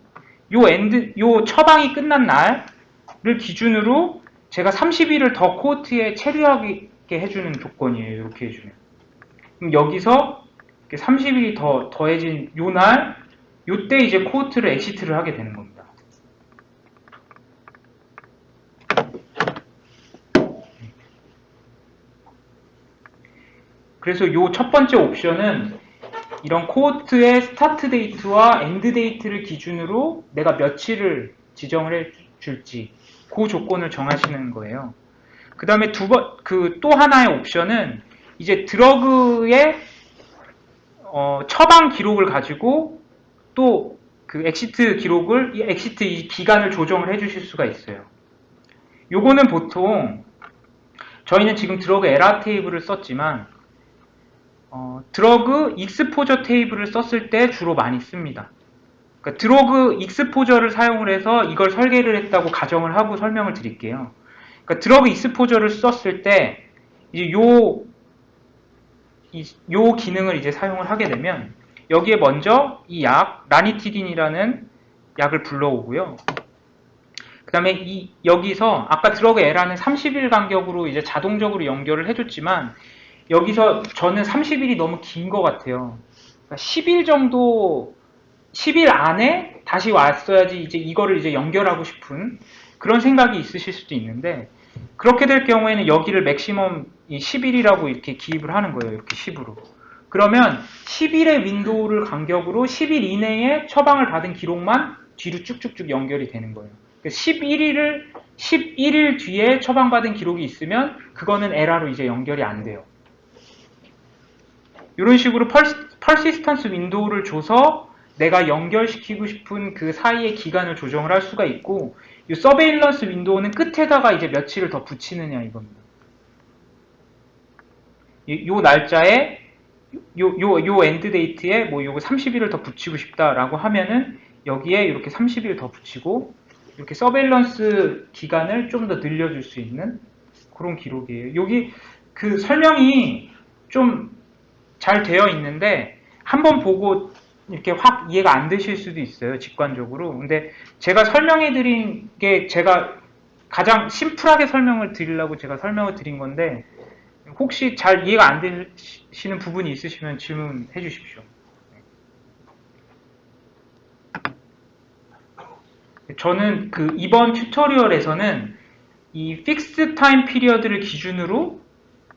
요 처방이 끝난 날을 기준으로 제가 30일을 더 코호트에 체류하게 해주는 조건이에요. 이렇게 해주면. 그럼 여기서 30일이 더해진 요 날, 요때 이제 코호트를 엑시트를 하게 되는 겁니다. 그래서 요 첫 번째 옵션은 이런 코호트의 스타트 데이트와 엔드 데이트를 기준으로 내가 며칠을 지정을 해줄지 그 조건을 정하시는 거예요. 그 다음에 또 하나의 옵션은 이제 드러그의 처방 기록을 가지고 또 그 엑시트 기록을, 이 엑시트 이 기간을 조정을 해주실 수가 있어요. 요거는 보통 저희는 지금 드러그 에라 테이블을 썼지만 드러그 익스포저 테이블을 썼을 때 주로 많이 씁니다. 그러니까 드러그 익스포저를 사용을 해서 이걸 설계를 했다고 가정을 하고 설명을 드릴게요. 그러니까 드러그 익스포저를 썼을 때 이제 요 기능을 이제 사용을 하게 되면 여기에 먼저 이 약 라니티딘이라는 약을 불러오고요. 그 다음에 여기서 아까 드러그 에라는 30일 간격으로 이제 자동적으로 연결을 해줬지만 여기서 저는 30일이 너무 긴 것 같아요. 그러니까 10일 정도, 10일 안에 다시 왔어야지 이제 이거를 이제 연결하고 싶은 그런 생각이 있으실 수도 있는데, 그렇게 될 경우에는 여기를 맥시멈 10일이라고 이렇게 기입을 하는 거예요. 이렇게 10으로. 그러면 10일의 윈도우를 간격으로 10일 이내에 처방을 받은 기록만 뒤로 쭉쭉쭉 연결이 되는 거예요. 11일 뒤에 처방받은 기록이 있으면 그거는 에라로 이제 연결이 안 돼요. 이런 식으로 퍼시스턴스 윈도우를 줘서 내가 연결시키고 싶은 그 사이의 기간을 조정을 할 수가 있고, 이 서베일런스 윈도우는 끝에다가 이제 며칠을 더 붙이느냐 이겁니다. 요 날짜에 요 엔드 데이트에 뭐 요거 30일을 더 붙이고 싶다라고 하면은 여기에 이렇게 30일 더 붙이고 이렇게 서베일런스 기간을 좀 더 늘려줄 수 있는 그런 기록이에요. 여기 그 설명이 좀 잘 되어 있는데 한번 보고 이렇게 확 이해가 안 되실 수도 있어요, 직관적으로. 근데 제가 설명해 드린 게 제가 가장 심플하게 설명을 드리려고 제가 설명을 드린 건데, 혹시 잘 이해가 안 되시는 부분이 있으시면 질문해 주십시오. 저는 그 이번 튜토리얼에서는 이 fixed time period를 기준으로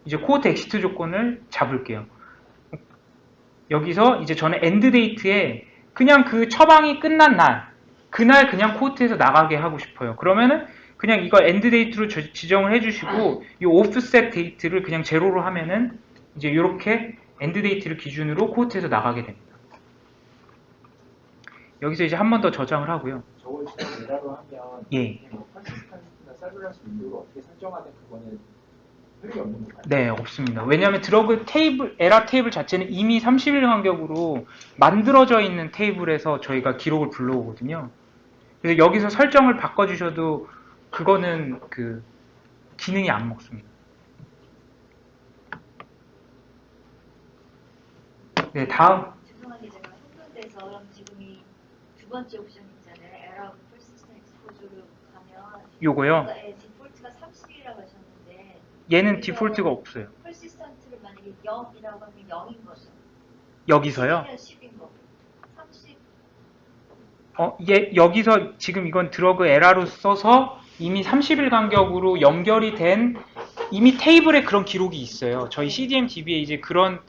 이제 코호트 엑시트 조건을 잡을게요. 여기서 이제 저는 엔드 데이트에 그냥 그 처방이 끝난 날, 그날 그냥 코호트에서 나가게 하고 싶어요. 그러면은 그냥 이걸 엔드 데이트로 지정을 해주시고 이 오프셋 데이트를 그냥 제로로 하면은 이제 이렇게 엔드 데이트를 기준으로 코호트에서 나가게 됩니다. 여기서 이제 한 번 더 저장을 하고요. 저걸 지금 에라로 하면 예. 뭐 컨시스턴스나 서블런스 윈도우를 어떻게 설정하든 그거는 소용이 없는 건가요? 네, 없습니다. 왜냐하면 드러그 테이블, 에라 테이블 자체는 이미 30일 간격으로 만들어져 있는 테이블에서 저희가 기록을 불러오거든요. 그래서 여기서 설정을 바꿔주셔도 그거는 그 기능이 안 먹습니다. 네, 다음. 죄송한데 제가 흥분돼서 지금 이 두 번째 옵션 있잖아요. 에러 퍼시스턴트 익스포저로 가면 요거요. 디폴트가 30이라고 하셨는데 얘는 디폴트가 없어요. 퍼시스턴트를 만약에 0이라고 하면 0인 거죠. 여기서요. 10이면 10인 거고. 30. 여기서 지금 이건 드러그 에라로 써서 이미 30일 간격으로 연결이 된 이미 테이블에 그런 기록이 있어요. 저희 CDM-DB에 이제 그런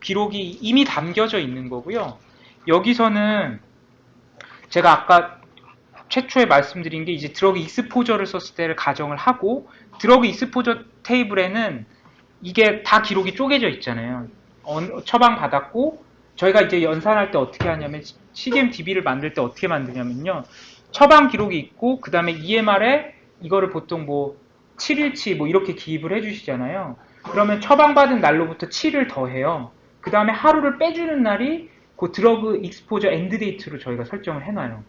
기록이 이미 담겨져 있는 거고요. 여기서는 제가 아까 최초에 말씀드린 게 이제 드러그 익스포저를 썼을 때를 가정을 하고, 드러그 익스포저 테이블에는 이게 다 기록이 쪼개져 있잖아요. 처방 받았고, 저희가 이제 연산할 때 어떻게 하냐면 CDM-DB를 만들 때 어떻게 만드냐면요. 처방 기록이 있고 그 다음에 EMR에 이거를 보통 뭐 7일치 뭐 이렇게 기입을 해주시잖아요. 그러면 처방받은 날로부터 7을 더해요. 그 다음에 하루를 빼주는 날이 그 드러그 익스포저 엔드 데이트로 저희가 설정을 해놔요.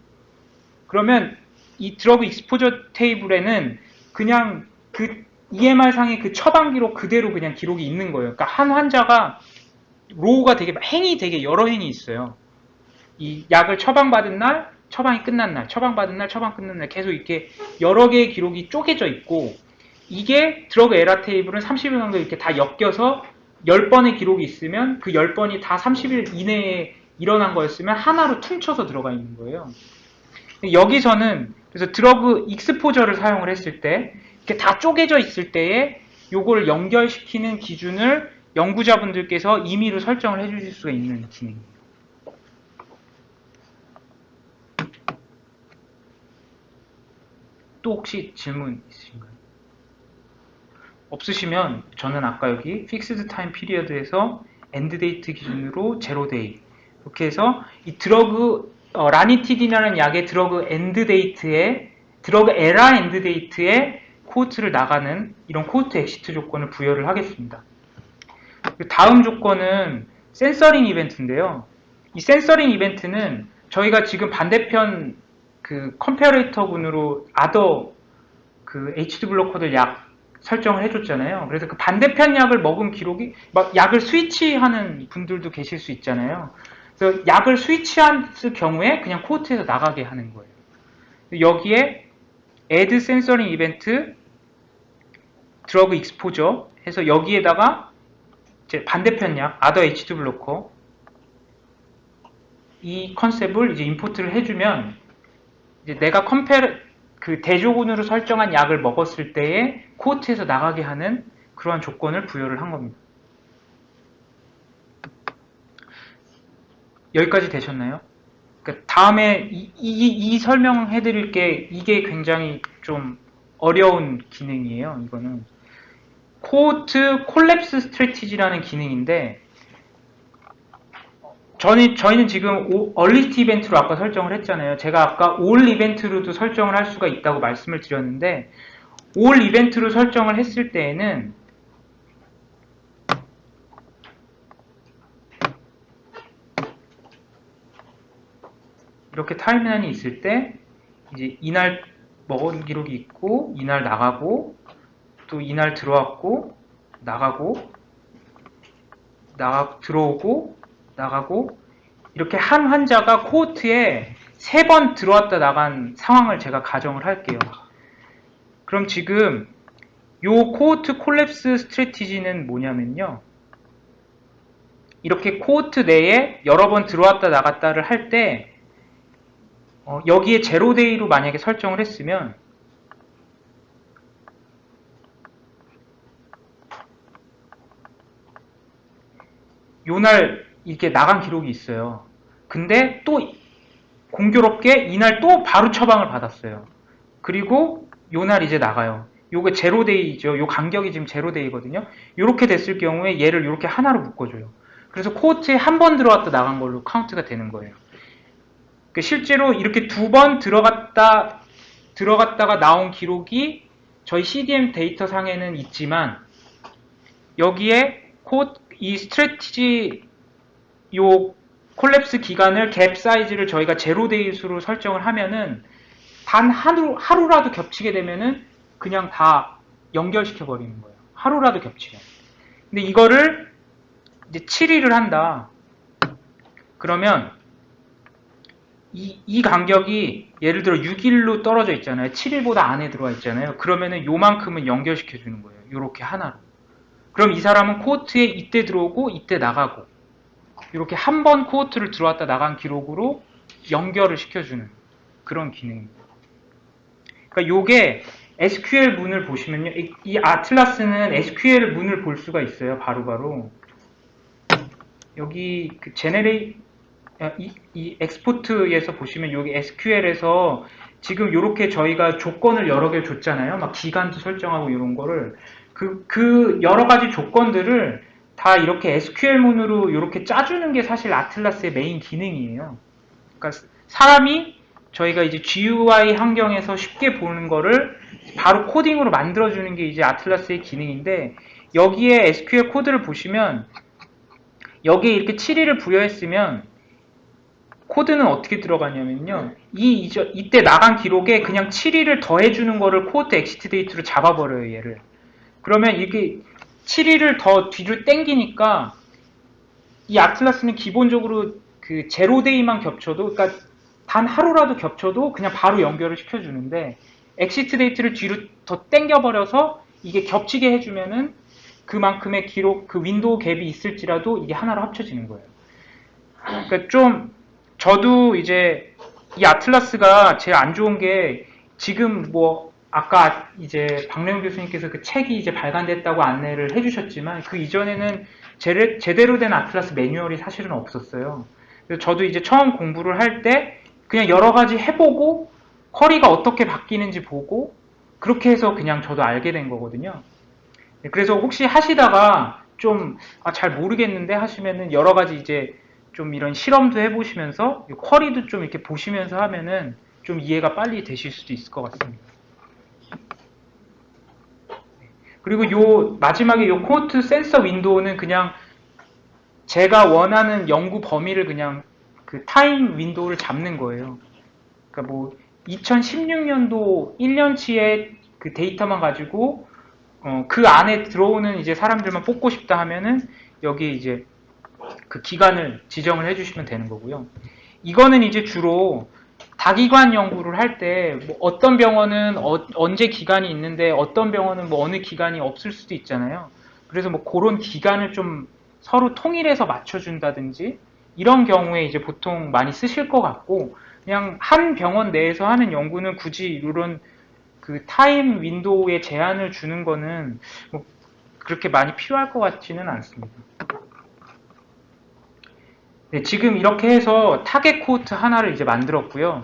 그러면 이 드러그 익스포저 테이블에는 그냥 그 EMR상의 그 처방 기록 그대로 그냥 기록이 있는 거예요. 그러니까 한 환자가 로우가 되게 행이 되게 여러 행이 있어요. 이 약을 처방받은 날, 처방이 끝난 날, 처방받은 날, 처방 끝난 날 계속 이렇게 여러 개의 기록이 쪼개져 있고, 이게 드러그 에라 테이블은 30일 정도 이렇게 다 엮여서 10번의 기록이 있으면 그 10번이 다 30일 이내에 일어난 거였으면 하나로 퉁쳐서 들어가 있는 거예요. 여기서는 그래서 드러그 익스포저를 사용을 했을 때 이렇게 다 쪼개져 있을 때에 요걸 연결시키는 기준을 연구자분들께서 임의로 설정을 해주실 수가 있는 기능이에요. 또 혹시 질문 있으신가요? 없으시면 저는 아까 여기 Fixed Time Period에서 엔드 데이트 기준으로 제로 데이. 이렇게 해서 이 드러그 라니티딘이라는 약의 드러그 엔드 데이트에 드러그 에라 엔드 데이트에 코호트를 나가는 이런 코호트 엑시트 조건을 부여를 하겠습니다. 다음 조건은 센서링 이벤트인데요. 이 센서링 이벤트는 저희가 지금 반대편 그 컴페어레이터군으로 아더 그 H2 블로커들 약 설정을 해줬잖아요. 그래서 그 반대편 약을 먹은 기록이 막 약을 스위치하는 분들도 계실 수 있잖아요. 그래서 약을 스위치할 경우에 그냥 코호트에서 나가게 하는 거예요. 여기에 add sensoring event drug exposure 해서 여기에다가 이제 반대편 약 other H2 블로커 이 컨셉을 이제 임포트를 해주면 이제 내가 그 대조군으로 설정한 약을 먹었을 때에 코호트에서 나가게 하는 그러한 조건을 부여를 한 겁니다. 여기까지 되셨나요? 그러니까 다음에 이 설명해 드릴 게 이게 굉장히 좀 어려운 기능이에요. 이거는 코호트 콜랩스 스트래티지라는 기능인데 저희는 지금 얼리스트 이벤트로 아까 설정을 했잖아요. 제가 아까 올 이벤트로도 설정을 할 수가 있다고 말씀을 드렸는데 올 이벤트로 설정을 했을 때에는 이렇게 타임라인이 있을 때 이제 이날 먹은 기록이 있고 이날 나가고 또 이날 들어왔고 나가고 들어오고 나가고 이렇게 한 환자가 코호트에 3번 들어왔다 나간 상황을 제가 가정을 할게요. 그럼 지금 요 코호트 콜랩스 스트래티지는 뭐냐면요. 이렇게 코호트 내에 여러 번 들어왔다 나갔다를 할 때 여기에 제로데이로 만약에 설정을 했으면 요날 이렇게 나간 기록이 있어요. 근데 또 공교롭게 이날 또 바로 처방을 받았어요. 그리고 요날 이제 나가요. 요게 제로데이죠. 요 간격이 지금 제로데이거든요. 요렇게 됐을 경우에 얘를 요렇게 하나로 묶어줘요. 그래서 코호트에 한 번 들어갔다 나간 걸로 카운트가 되는 거예요. 실제로 이렇게 2번 들어갔다가 나온 기록이 저희 CDM 데이터 상에는 있지만 여기에 이 스트래티지 요 콜랩스 기간을 갭 사이즈를 저희가 제로데이 수로 설정을 하면은 단 하루라도 겹치게 되면은 그냥 다 연결시켜 버리는 거예요. 하루라도 겹치면. 근데 이거를 이제 7일을 한다. 그러면 이 간격이 예를 들어 6일로 떨어져 있잖아요. 7일보다 안에 들어와 있잖아요. 그러면은 요만큼은 연결시켜 주는 거예요. 요렇게 하나로. 그럼 이 사람은 코호트에 이때 들어오고 이때 나가고 이렇게 한 번 코호트를 들어왔다 나간 기록으로 연결을 시켜주는 그런 기능입니다. 그러니까 요게 SQL 문을 보시면요. 이 아틀라스는 SQL 문을 볼 수가 있어요. 바로바로. 여기 그 이 엑스포트에서 보시면 여기 SQL에서 지금 이렇게 저희가 조건을 여러 개 줬잖아요. 막 기간도 설정하고 이런 거를 그 여러 가지 조건들을 다 이렇게 SQL문으로 이렇게 짜주는 게 사실 아틀라스의 메인 기능이에요. 그러니까 사람이 저희가 이제 GUI 환경에서 쉽게 보는 거를 바로 코딩으로 만들어주는 게 이제 아틀라스의 기능인데 여기에 SQL 코드를 보시면 여기에 이렇게 7일을 부여했으면 코드는 어떻게 들어가냐면요. 이때 나간 기록에 그냥 7일을 더해주는 거를 코호트 엑시트 데이트로 잡아버려요, 얘를. 그러면 이렇게 7일을 더 뒤로 땡기니까 이 아틀라스는 기본적으로 그 제로데이만 겹쳐도, 그러니까 단 하루라도 겹쳐도 그냥 바로 연결을 시켜주는데 엑시트 데이트를 뒤로 더 땡겨버려서 이게 겹치게 해주면은 그만큼의 기록, 그 윈도우 갭이 있을지라도 이게 하나로 합쳐지는 거예요. 그러니까 좀 저도 이제 이 아틀라스가 제일 안 좋은 게 지금 뭐 아까 이제 박래훈 교수님께서 그 책이 이제 발간됐다고 안내를 해주셨지만 그 이전에는 제대로 된 아틀라스 매뉴얼이 사실은 없었어요. 그래서 저도 이제 처음 공부를 할 때 그냥 여러 가지 해보고 쿼리가 어떻게 바뀌는지 보고 그렇게 해서 그냥 저도 알게 된 거거든요. 그래서 혹시 하시다가 좀 잘 모르겠는데 하시면은 여러 가지 이제 좀 이런 실험도 해보시면서 쿼리도 좀 이렇게 보시면서 하면은 좀 이해가 빨리 되실 수도 있을 것 같습니다. 그리고 요 마지막에 요 코호트 센서 윈도우는 그냥 제가 원하는 연구 범위를 그냥 그 타임 윈도우를 잡는 거예요. 그러니까 뭐 2016년도 1년치의 그 데이터만 가지고 그 안에 들어오는 이제 사람들만 뽑고 싶다 하면은 여기 이제 그 기간을 지정을 해주시면 되는 거고요. 이거는 이제 주로 다기관 연구를 할 때 뭐 어떤 병원은 언제 기간이 있는데 어떤 병원은 뭐 어느 기간이 없을 수도 있잖아요. 그래서 뭐 그런 기간을 좀 서로 통일해서 맞춰준다든지 이런 경우에 이제 보통 많이 쓰실 것 같고 그냥 한 병원 내에서 하는 연구는 굳이 이런 그 타임 윈도우에 제한을 주는 거는 뭐 그렇게 많이 필요할 것 같지는 않습니다. 네, 지금 이렇게 해서 타겟 코호트 하나를 이제 만들었고요.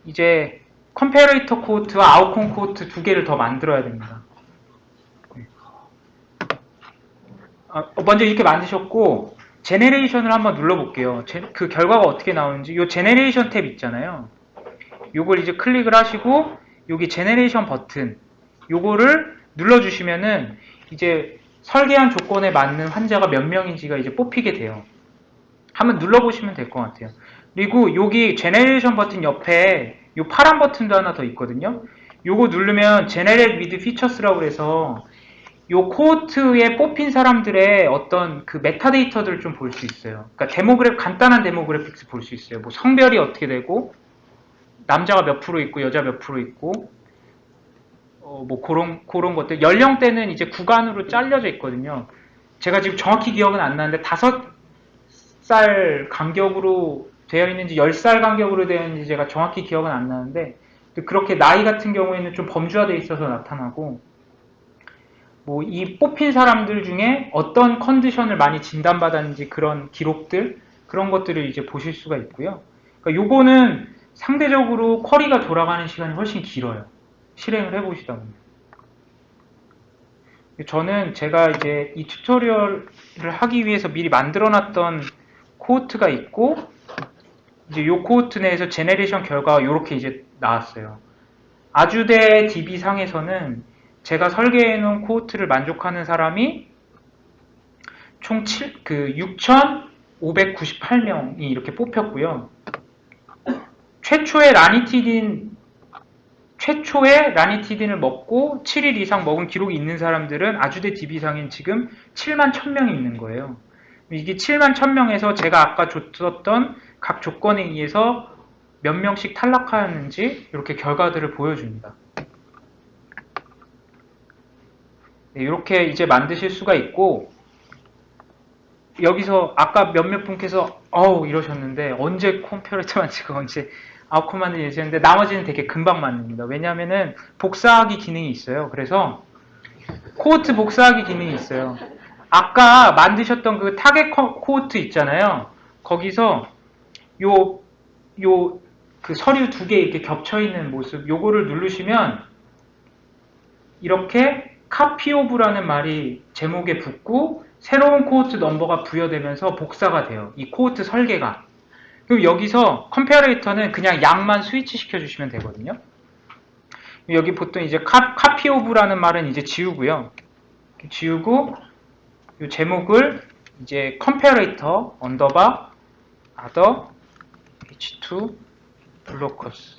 이제 컴패레이터 코호트와 아웃컴 코호트 두 개를 더 만들어야 됩니다. 네. 먼저 이렇게 만드셨고 제네레이션을 한번 눌러볼게요. 그 결과가 어떻게 나오는지 이 제네레이션 탭 있잖아요. 요걸 이제 클릭을 하시고 여기 제네레이션 버튼 요거를 눌러주시면은 이제 설계한 조건에 맞는 환자가 몇 명인지가 이제 뽑히게 돼요. 한번 눌러보시면 될 것 같아요. 그리고 여기 제네레이션 버튼 옆에 요 파란 버튼도 하나 더 있거든요. 요거 누르면 Generate with Features라고 해서 요 코호트에 뽑힌 사람들의 어떤 그 메타데이터들을 좀 볼 수 있어요. 그러니까 간단한 데모그래픽스 볼 수 있어요. 뭐 성별이 어떻게 되고 남자가 몇 프로 있고 여자 몇 프로 있고 뭐 그런 것들. 연령대는 이제 구간으로 잘려져 있거든요. 제가 지금 정확히 기억은 안 나는데 5살 간격으로 되어 있는지 10살 간격으로 되어 있는지 제가 정확히 기억은 안 나는데 그렇게 나이 같은 경우에는 좀 범주화되어 있어서 나타나고 뭐 이 뽑힌 사람들 중에 어떤 컨디션을 많이 진단받았는지 그런 기록들 그런 것들을 이제 보실 수가 있고요. 그러니까 요거는 상대적으로 쿼리가 돌아가는 시간이 훨씬 길어요. 실행을 해보시다 보면. 저는 제가 이제 이 튜토리얼을 하기 위해서 미리 만들어놨던 코호트가 있고 이제 이 코호트 내에서 제네레이션 결과가 이렇게 이제 나왔어요. 아주대 DB 상에서는 제가 설계해 놓은 코호트를 만족하는 사람이 총 6,598명이 이렇게 뽑혔고요. 최초의 라니티딘을 먹고 7일 이상 먹은 기록이 있는 사람들은 아주대 DB상엔 지금 7만 1000명이 있는 거예요. 이게 7만 1000명에서 제가 아까 줬던 각 조건에 의해서 몇 명씩 탈락하였는지 이렇게 결과들을 보여줍니다. 네, 이렇게 이제 만드실 수가 있고 여기서 아까 몇몇 분께서 이러셨는데 언제 컴퓨터 만지고 언제 아웃컴 만들지 했는데 나머지는 되게 금방 만듭니다. 왜냐하면은 복사하기 기능이 있어요. 그래서 코호트 복사하기 기능이 있어요. 아까 만드셨던 그 타겟 코호트 있잖아요. 거기서 그 서류 두 개 이렇게 겹쳐 있는 모습 요거를 누르시면 이렇게 카피 오브라는 말이 제목에 붙고 새로운 코호트 넘버가 부여되면서 복사가 돼요. 이 코호트 설계가. 그리고 여기서 컴패레이터는 그냥 양만 스위치 시켜주시면 되거든요. 여기 보통 이제 카피 오브라는 말은 이제 지우고요. 지우고 이 제목을 이제 컴패레이터 언더바 other h2 블로커스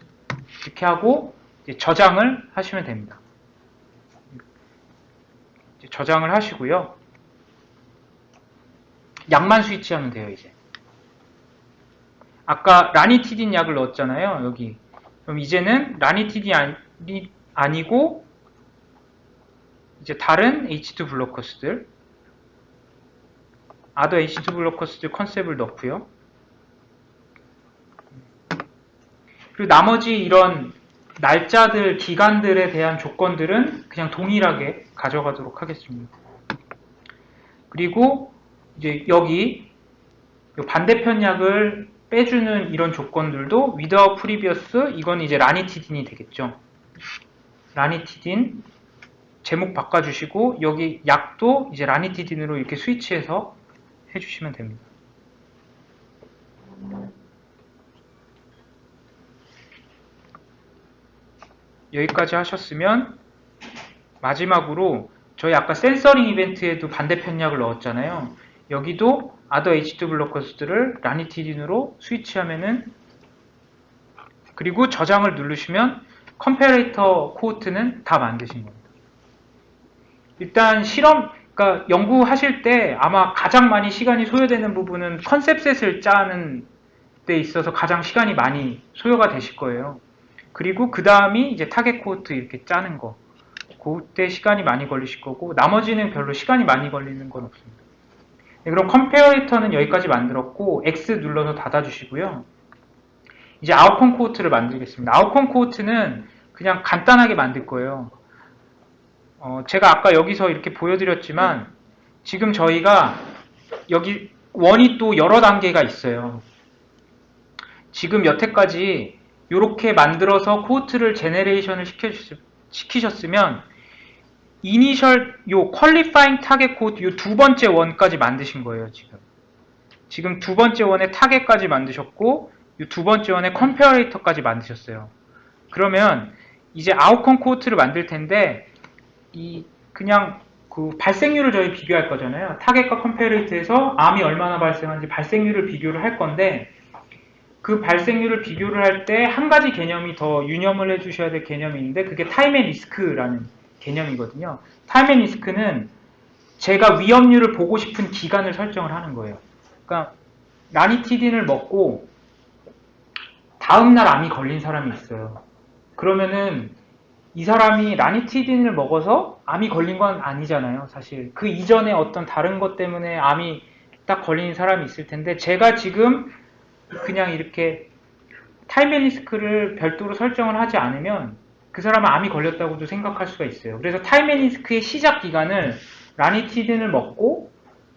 이렇게 하고 이제 저장을 하시면 됩니다. 이제 저장을 하시고요. 약만 스위치하면 돼요. 이제 아까 라니티딘 약을 넣었잖아요. 여기 그럼 이제는 라니티딘이 아니고 이제 다른 H2 블로커스들 other H2 블로커스들 컨셉을 넣고요. 그리고 나머지 이런 날짜들, 기간들에 대한 조건들은 그냥 동일하게 가져가도록 하겠습니다. 그리고 이제 여기 반대편 약을 빼주는 이런 조건들도 without previous 이건 이제 라니티딘이 되겠죠. 라니티딘 제목 바꿔주시고 여기 약도 이제 라니티딘으로 이렇게 스위치해서 해주시면 됩니다. 여기까지 하셨으면 마지막으로 저희 아까 센서링 이벤트에도 반대편 약을 넣었잖아요. 여기도 아더 H2 블로커스들을 라니티딘으로 스위치하면은, 그리고 저장을 누르시면 컴패레이터 코호트는 다 만드신 겁니다. 일단 실험, 그러니까 연구하실 때 아마 가장 많이 시간이 소요되는 부분은 컨셉셋을 짜는 데 있어서 가장 시간이 많이 소요가 되실 거예요. 그리고 그 다음이 이제 타겟 코호트 이렇게 짜는 거. 그때 시간이 많이 걸리실 거고, 나머지는 별로 시간이 많이 걸리는 건 없습니다. 네, 그럼 컴패레이터는 여기까지 만들었고, X 눌러서 닫아주시고요. 이제 아웃컴 코호트를 만들겠습니다. 아웃컴 코호트는 그냥 간단하게 만들 거예요. 제가 아까 여기서 이렇게 보여드렸지만 지금 저희가 여기 원이 또 여러 단계가 있어요. 지금 여태까지 이렇게 만들어서 코호트를 제네레이션을 시키셨으면 이니셜 요 퀄리파잉 타겟 코호트 요 두 번째 원까지 만드신 거예요. 지금 두 번째 원의 타겟까지 만드셨고 요 두 번째 원의 컴패레이터까지 만드셨어요. 그러면 이제 아웃컴 코호트를 만들 텐데 그냥 그 발생률을 저희 비교할 거잖아요. 타겟과 컴패레이터에서 암이 얼마나 발생하는지 발생률을 비교를 할 건데, 그 발생률을 비교를 할 때 한 가지 개념이 더 유념을 해주셔야 될 개념이 있는데, 그게 타임 앤 리스크라는 개념이거든요. 타임 앤 리스크는 제가 위험률을 보고 싶은 기간을 설정을 하는 거예요. 그러니까 라니티딘을 먹고 다음날 암이 걸린 사람이 있어요. 그러면은 이 사람이 라니티딘을 먹어서 암이 걸린 건 아니잖아요. 사실 그 이전에 어떤 다른 것 때문에 암이 딱 걸린 사람이 있을 텐데, 제가 지금 그냥 이렇게 타임 앤 리스크를 별도로 설정을 하지 않으면 그 사람은 암이 걸렸다고도 생각할 수가 있어요. 그래서 타임 앤 리스크의 시작 기간을 라니티딘을 먹고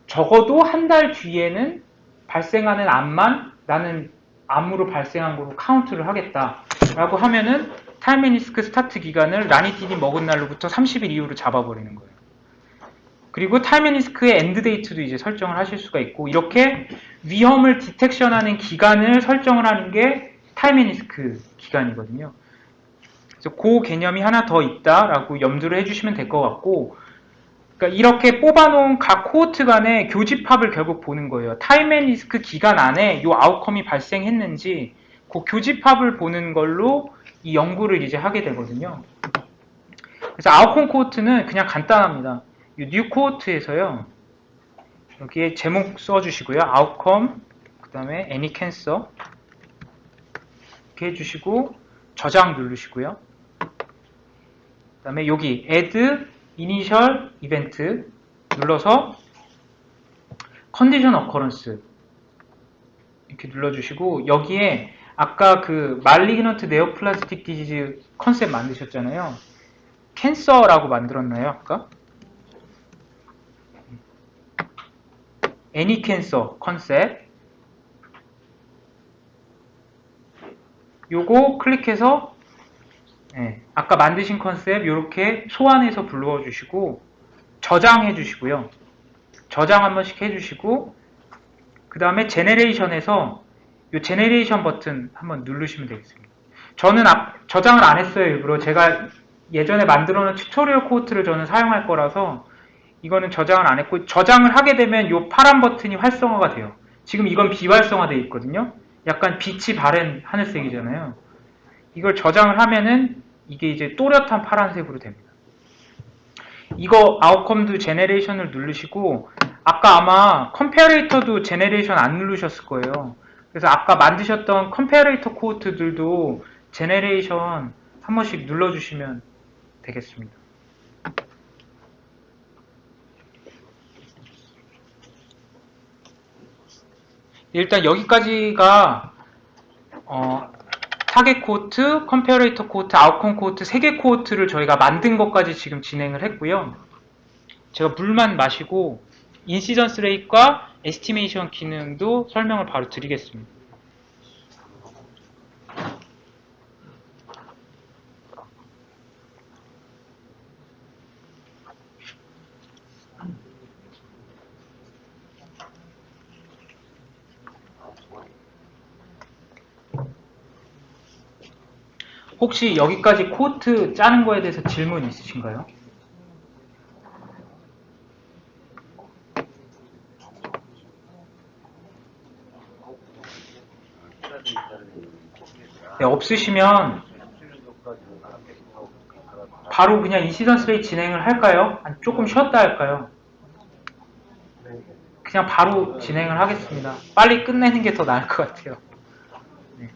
적어도 한 달 뒤에는 발생하는 암만 나는 암으로 발생한 거로 카운트를 하겠다라고 하면은 타임 앤 리스크 스타트 기간을 라니티딘 먹은 날로부터 30일 이후로 잡아버리는 거예요. 그리고 타임 앤 리스크의 엔드 데이트도 이제 설정을 하실 수가 있고, 이렇게 위험을 디텍션하는 기간을 설정을 하는 게 타임 앤 리스크 기간이거든요. 그래서 그 개념이 하나 더 있다라고 염두를 해주시면 될 것 같고, 그러니까 이렇게 뽑아놓은 각 코호트 간의 교집합을 결국 보는 거예요. 타임 앤 리스크 기간 안에 이 아웃컴이 발생했는지 그 교집합을 보는 걸로 이 연구를 이제 하게 되거든요. 그래서 아웃컴 코호트는 그냥 간단합니다. 이 뉴 코호트에서요, 여기에 제목 써주시고요. 아웃컴, 그 다음에 any cancer 이렇게 해주시고 저장 누르시고요. 그 다음에 여기 add initial event 눌러서 condition occurrence 이렇게 눌러주시고, 여기에 아까 그 malignant neoplastic disease 컨셉 만드셨잖아요. 캔서라고 만들었나요, 아까? any cancer 컨셉 요거 클릭해서 아까 만드신 컨셉 이렇게 소환해서 불러와 주시고 저장해 주시고요. 저장 한 번씩 해주시고, 그 다음에 제네레이션에서 이 제네레이션 버튼 한번 누르시면 되겠습니다. 저는 저장을 안 했어요. 일부러 제가 예전에 만들어 놓은 튜토리얼 코호트를 저는 사용할 거라서 이거는 저장을 안 했고, 저장을 하게 되면 이 파란 버튼이 활성화가 돼요. 지금 이건 비활성화되어 있거든요. 약간 빛이 바랜 하늘색이잖아요. 이걸 저장을 하면은 이게 이제 또렷한 파란색으로 됩니다. 이거 아웃컴도 제네레이션을 누르시고, 아까 아마 컴패레이터도 제네레이션 안 누르셨을 거예요. 그래서 아까 만드셨던 컴패레이터 코호트들도 제네레이션 한 번씩 눌러주시면 되겠습니다. 일단 여기까지가 타겟 코호트, 컴패레이터 코호트, 아웃컴 코호트 3개 코호트를 저희가 만든 것까지 지금 진행을 했고요. 제가 물만 마시고 인시던스 레이트과 에스티메이션 기능도 설명을 바로 드리겠습니다. 혹시 여기까지 코트 짜는 거에 대해서 질문 있으신가요? 네, 없으시면 바로 그냥 인시던스 레이트 진행을 할까요? 아니, 조금 쉬었다 할까요? 그냥 바로 진행을 하겠습니다. 빨리 끝내는 게 더 나을 것 같아요. 네,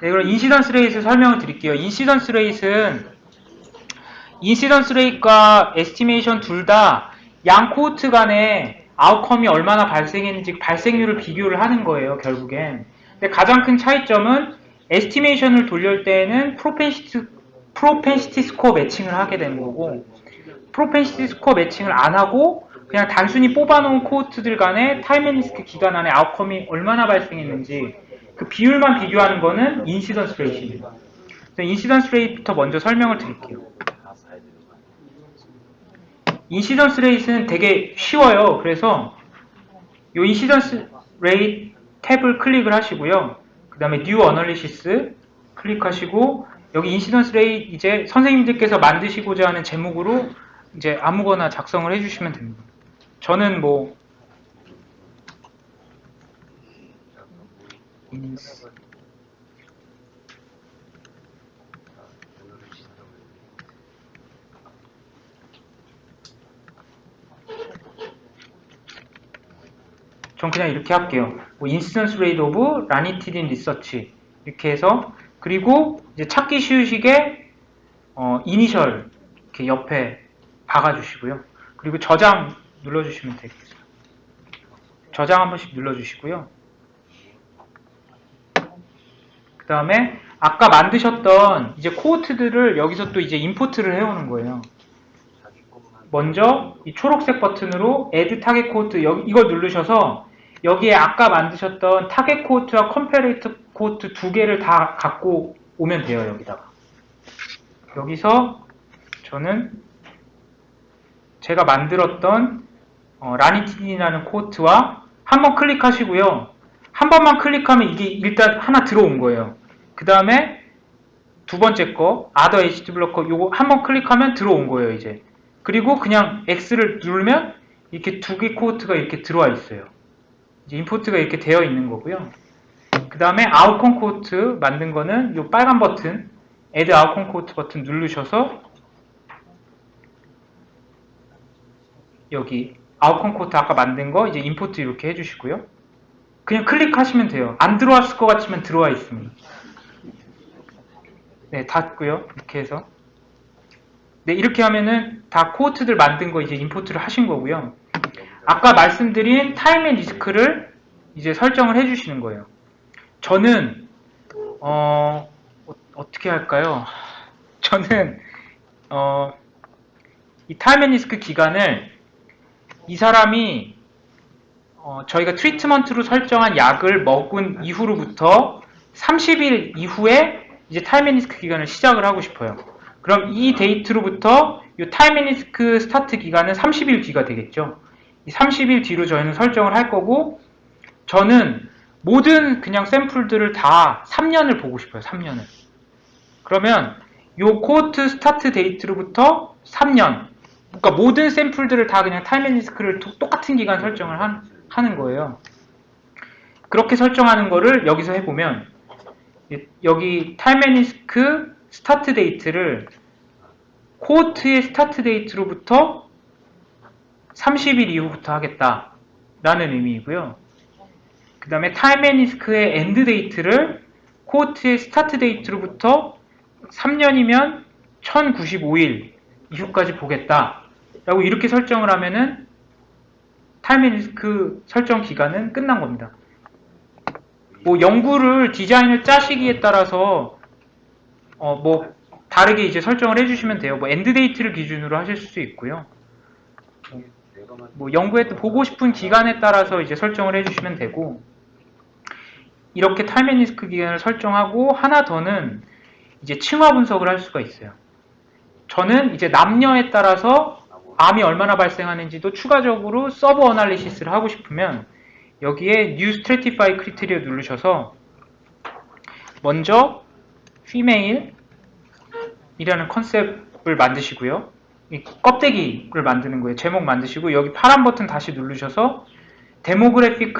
네, 그럼 인시던스 레이트 설명을 드릴게요. 인시던스 레이트는 인시던스 레이트과 에스티메이션 둘 다 양 코호트 간에 아웃컴이 얼마나 발생했는지 발생률을 비교를 하는 거예요, 결국엔. 근데 가장 큰 차이점은 에스티메이션을 돌릴 때에는 프로펜시티 스코어 매칭을 하게 되는 거고, 프로펜시티 스코어 매칭을 안 하고 그냥 단순히 뽑아놓은 코호트들 간에 타임 앤 리스크 기간 안에 아웃컴이 얼마나 발생했는지 그 비율만 비교하는 거는 인시던스 레이트입니다. 인시던스 레이트부터 먼저 설명을 드릴게요. 인시던스 레이트는 되게 쉬워요. 그래서 이 인시던스 레이트 탭을 클릭을 하시고요. 그 다음에 New Analysis 클릭하시고 여기 인시던스 레이트 이제 선생님들께서 만드시고자 하는 제목으로 이제 아무거나 작성을 해주시면 됩니다. 저는 뭐 전 그냥 이렇게 할게요. 뭐 인시던스 레이트 오브 라니티딘 리서치 이렇게 해서 그리고 이제 찾기 쉬우시게 이니셜 이렇게 옆에 박아주시고요. 그리고 저장 눌러주시면 되겠습니다. 저장 한 번씩 눌러주시고요. 그 다음에 아까 만드셨던 이제 코호트들을 여기서 또 이제 임포트를 해오는 거예요. 먼저 이 초록색 버튼으로 Add Target Cohort 이걸 누르셔서 여기에 아까 만드셨던 타겟 코호트와 컴패레이터 코호트 두 개를 다 갖고 오면 돼요. 여기다가 여기서 저는 제가 만들었던 라니티딘이라는 코호트와 한번 클릭하시고요. 한 번만 클릭하면 이게 일단 하나 들어온 거예요. 그 다음에 두 번째 거 Other HD Blocker 요거 한번 클릭하면 들어온 거예요. 이제 그리고 그냥 X를 누르면 이렇게 두 개 코호트가 이렇게 들어와 있어요. 이제 임포트가 이렇게 되어 있는 거고요. 그 다음에 아웃컴 코호트 만든 거는 이 빨간 버튼 Add Outcome Cohort 버튼 누르셔서 여기 아웃컴 코호트 아까 만든 거 이제 임포트 이렇게 해주시고요. 그냥 클릭하시면 돼요. 안 들어왔을 것 같지만 들어와 있습니다. 네, 닫고요. 이렇게 해서 네, 이렇게 하면은 다 코호트들 만든 거 이제 임포트를 하신 거고요. 아까 말씀드린 타임 앤 리스크를 이제 설정을 해주시는 거예요. 저는 어떻게 할까요? 저는 이 타임 앤 리스크 기간을 이 사람이 저희가 트리트먼트로 설정한 약을 먹은 이후로부터 30일 이후에 이제 타임 앤 리스크 기간을 시작을 하고 싶어요. 그럼 이 데이트로부터 이 타임 앤 리스크 스타트 기간은 30일 뒤가 되겠죠. 이 30일 뒤로 저희는 설정을 할 거고, 저는 모든 그냥 샘플들을 다 3년을 보고 싶어요. 3년을. 그러면 이 코호트 스타트 데이트로부터 3년, 그러니까 모든 샘플들을 다 그냥 타임 앤 리스크를 똑같은 기간 설정을 하는 거예요. 그렇게 설정하는 거를 여기서 해보면 여기 타임 앤 리스크 스타트 데이트를 코호트의 스타트 데이트로부터 30일 이후부터 하겠다라는 의미이고요. 그 다음에 타임 앤 리스크의 엔드 데이트를 코호트의 스타트 데이트로부터 3년이면 1095일 이후까지 보겠다라고 이렇게 설정을 하면은 타임 앤 리스크 설정 기간은 끝난 겁니다. 뭐 연구를 디자인을 짜시기에 따라서 뭐 다르게 이제 설정을 해주시면 돼요. 뭐 엔드 데이트를 기준으로 하실 수 있고요. 뭐 연구에 또 보고 싶은 기간에 따라서 이제 설정을 해주시면 되고, 이렇게 타임 앤 리스크 기간을 설정하고 하나 더는 이제 층화 분석을 할 수가 있어요. 저는 이제 남녀에 따라서 암이 얼마나 발생하는지도 추가적으로 서브 어널리시스를 하고 싶으면 여기에 New Stratify Criteria 누르셔서 먼저 female이라는 컨셉을 만드시고요. 이 껍데기를 만드는 거예요. 제목 만드시고 여기 파란 버튼 다시 누르셔서 데모그래픽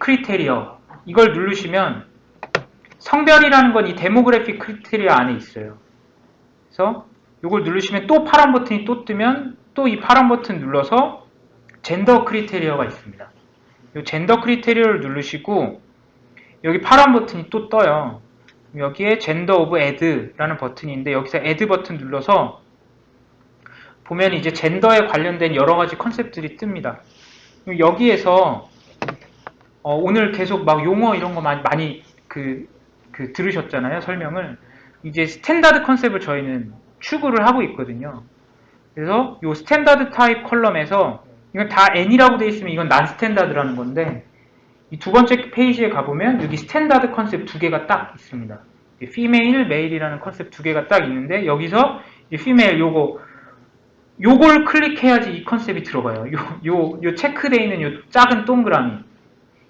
크리테리어 이걸 누르시면 성별이라는 건 이 데모그래픽 크리테리어 안에 있어요. 그래서 이걸 누르시면 또 파란 버튼이 또 뜨면 또 이 파란 버튼 눌러서 젠더 크리테리어가 있습니다. 이 젠더 크리테리어를 누르시고 여기 파란 버튼이 또 떠요. 여기에 젠더 오브 애드라는 버튼인데 여기서 애드 버튼 눌러서 보면 이제 젠더에 관련된 여러 가지 컨셉들이 뜹니다. 여기에서 오늘 계속 막 용어 이런 거 많이 들으셨잖아요. 설명을. 이제 스탠다드 컨셉을 저희는 추구를 하고 있거든요. 그래서 이 스탠다드 타입 컬럼에서 이건 다 N이라고 되어 있으면 이건 난 스탠다드라는 건데 이 두 번째 페이지에 가보면 여기 스탠다드 컨셉 두 개가 딱 있습니다. female, male이라는 컨셉 두 개가 딱 있는데 여기서 이 female 요걸 클릭해야지 이 컨셉이 들어가요. 요 체크되어 있는 요 작은 동그라미.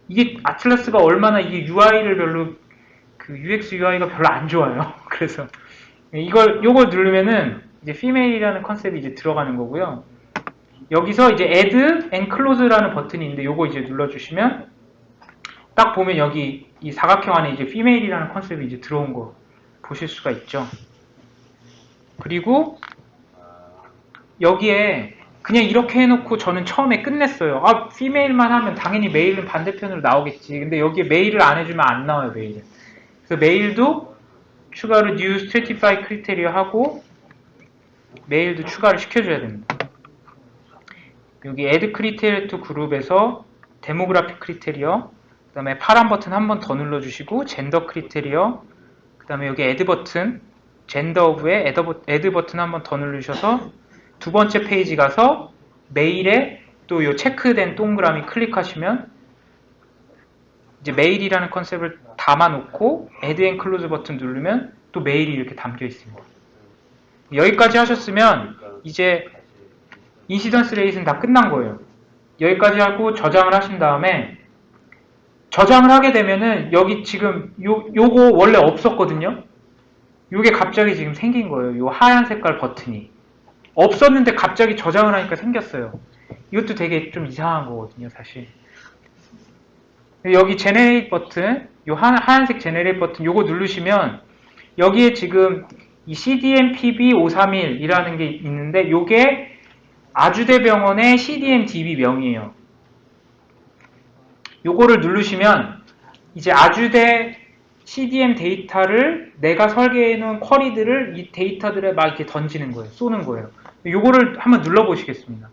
이게 아틀라스가 얼마나 이게 UI를 별로 UX UI가 별로 안 좋아요. 그래서 요걸 누르면은 이제 female이라는 컨셉이 이제 들어가는 거고요. 여기서 이제 add and close라는 버튼이 있는데 요거 이제 눌러주시면 딱 보면 여기 이 사각형 안에 이제 female이라는 컨셉이 이제 들어온 거 보실 수가 있죠. 그리고 여기에 그냥 이렇게 해놓고 저는 처음에 끝냈어요. 아, female만 하면 당연히 male은 반대편으로 나오겠지. 근데 여기에 male을 안 해주면 안 나와요, male은. 그래서 male도 추가로 new stratify criteria 하고 male도 추가를 시켜줘야 됩니다. 여기 add criteria to group에서 demographic criteria 그 다음에 파란 버튼 한 번 더 눌러주시고 gender criteria 그 다음에 여기 add 버튼 gender of에 add 버튼 한 번 더 누르셔서 두 번째 페이지 가서 메일에 또 요 체크된 동그라미 클릭하시면 이제 메일이라는 컨셉을 담아놓고 add and close 버튼 누르면 또 메일이 이렇게 담겨 있습니다. 여기까지 하셨으면 이제 인시던스 레이스는 다 끝난 거예요. 여기까지 하고 저장을 하신 다음에 저장을 하게 되면은 여기 지금 요거 원래 없었거든요. 요게 갑자기 지금 생긴 거예요. 요 하얀 색깔 버튼이. 없었는데 갑자기 저장을 하니까 생겼어요. 이것도 되게 좀 이상한 거거든요, 사실. 여기 제네레이트 버튼, 요 하얀색 제네레이트 버튼 요거 누르시면 여기에 지금 이 CDM-PB531이라는 게 있는데 요게 아주대병원의 CDM-DB 명이에요. 요거를 누르시면 이제 아주대 CDM 데이터를 내가 설계해 놓은 쿼리들을 이 데이터들에 막 이렇게 던지는 거예요. 쏘는 거예요. 요거를 한번 눌러보시겠습니다.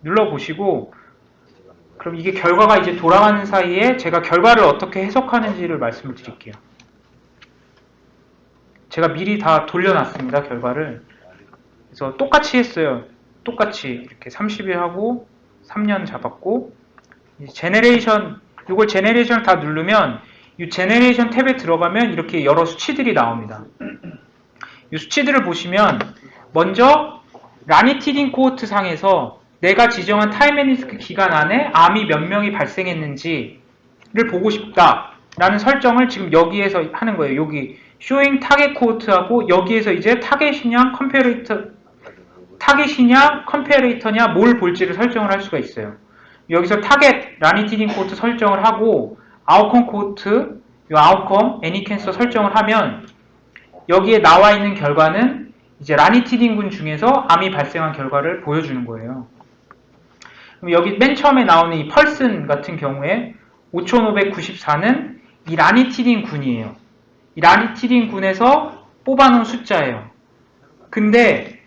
눌러보시고 그럼 이게 결과가 이제 돌아가는 사이에 제가 결과를 어떻게 해석하는지를 말씀을 드릴게요. 제가 미리 다 돌려놨습니다. 결과를. 그래서 똑같이 했어요. 똑같이 이렇게 30일 하고 3년 잡았고 제네레이션 이걸 제네레이션 다 누르면 이 제네레이션 탭에 들어가면 이렇게 여러 수치들이 나옵니다. 이 수치들을 보시면 먼저 라니티딘 코호트 상에서 내가 지정한 타임 앤 리스크 기간 안에 암이 몇 명이 발생했는지를 보고 싶다라는 설정을 지금 여기에서 하는 거예요. 여기 showing 타겟 코호트하고 여기에서 이제 타겟이냐 컴페어레이터냐 뭘 볼지를 설정을 할 수가 있어요. 여기서 타겟 라니티딘 코호트 설정을 하고 아웃컴 코호트 이 아웃컴 애니캔서 설정을 하면 여기에 나와 있는 결과는 이제 라니티딘군 중에서 암이 발생한 결과를 보여주는 거예요. 그럼 여기 맨 처음에 나오는 이 펄슨 같은 경우에 5594는 이 라니티딘 군이에요. 이 라니티딘 군에서 뽑아놓은 숫자예요. 근데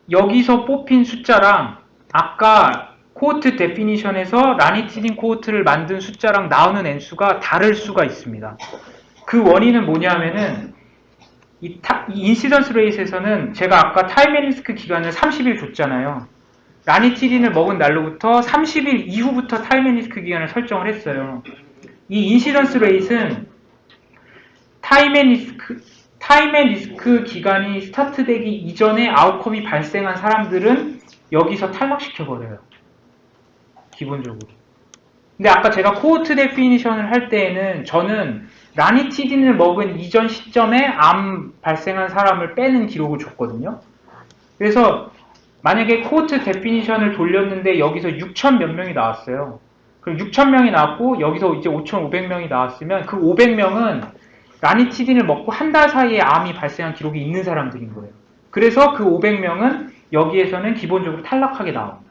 여기서 뽑힌 숫자랑 아까 코호트 데피니션에서 라니티딘 코호트를 만든 숫자랑 나오는 N수가 다를 수가 있습니다. 그 원인은 뭐냐면은 이 인시던스 레이스에서는 제가 아까 타임 앤 리스크 기간을 30일 줬잖아요. 라니티딘을 먹은 날로부터 30일 이후부터 타임 앤 리스크 기간을 설정을 했어요. 이 인시던스 레이스는 타임 앤 리스크 기간이 스타트되기 이전에 아웃컴이 발생한 사람들은 여기서 탈락시켜버려요. 기본적으로. 근데 아까 제가 코호트 데피니션을 할 때에는 저는 라니티딘을 먹은 이전 시점에 암 발생한 사람을 빼는 기록을 줬거든요. 그래서 만약에 코호트 데피니션을 돌렸는데 여기서 6천 몇 명이 나왔어요. 그럼 6천 명이 나왔고 여기서 이제 5,500명이 나왔으면 그 500명은 라니티딘을 먹고 한 달 사이에 암이 발생한 기록이 있는 사람들인 거예요. 그래서 그 500명은 여기에서는 기본적으로 탈락하게 나옵니다.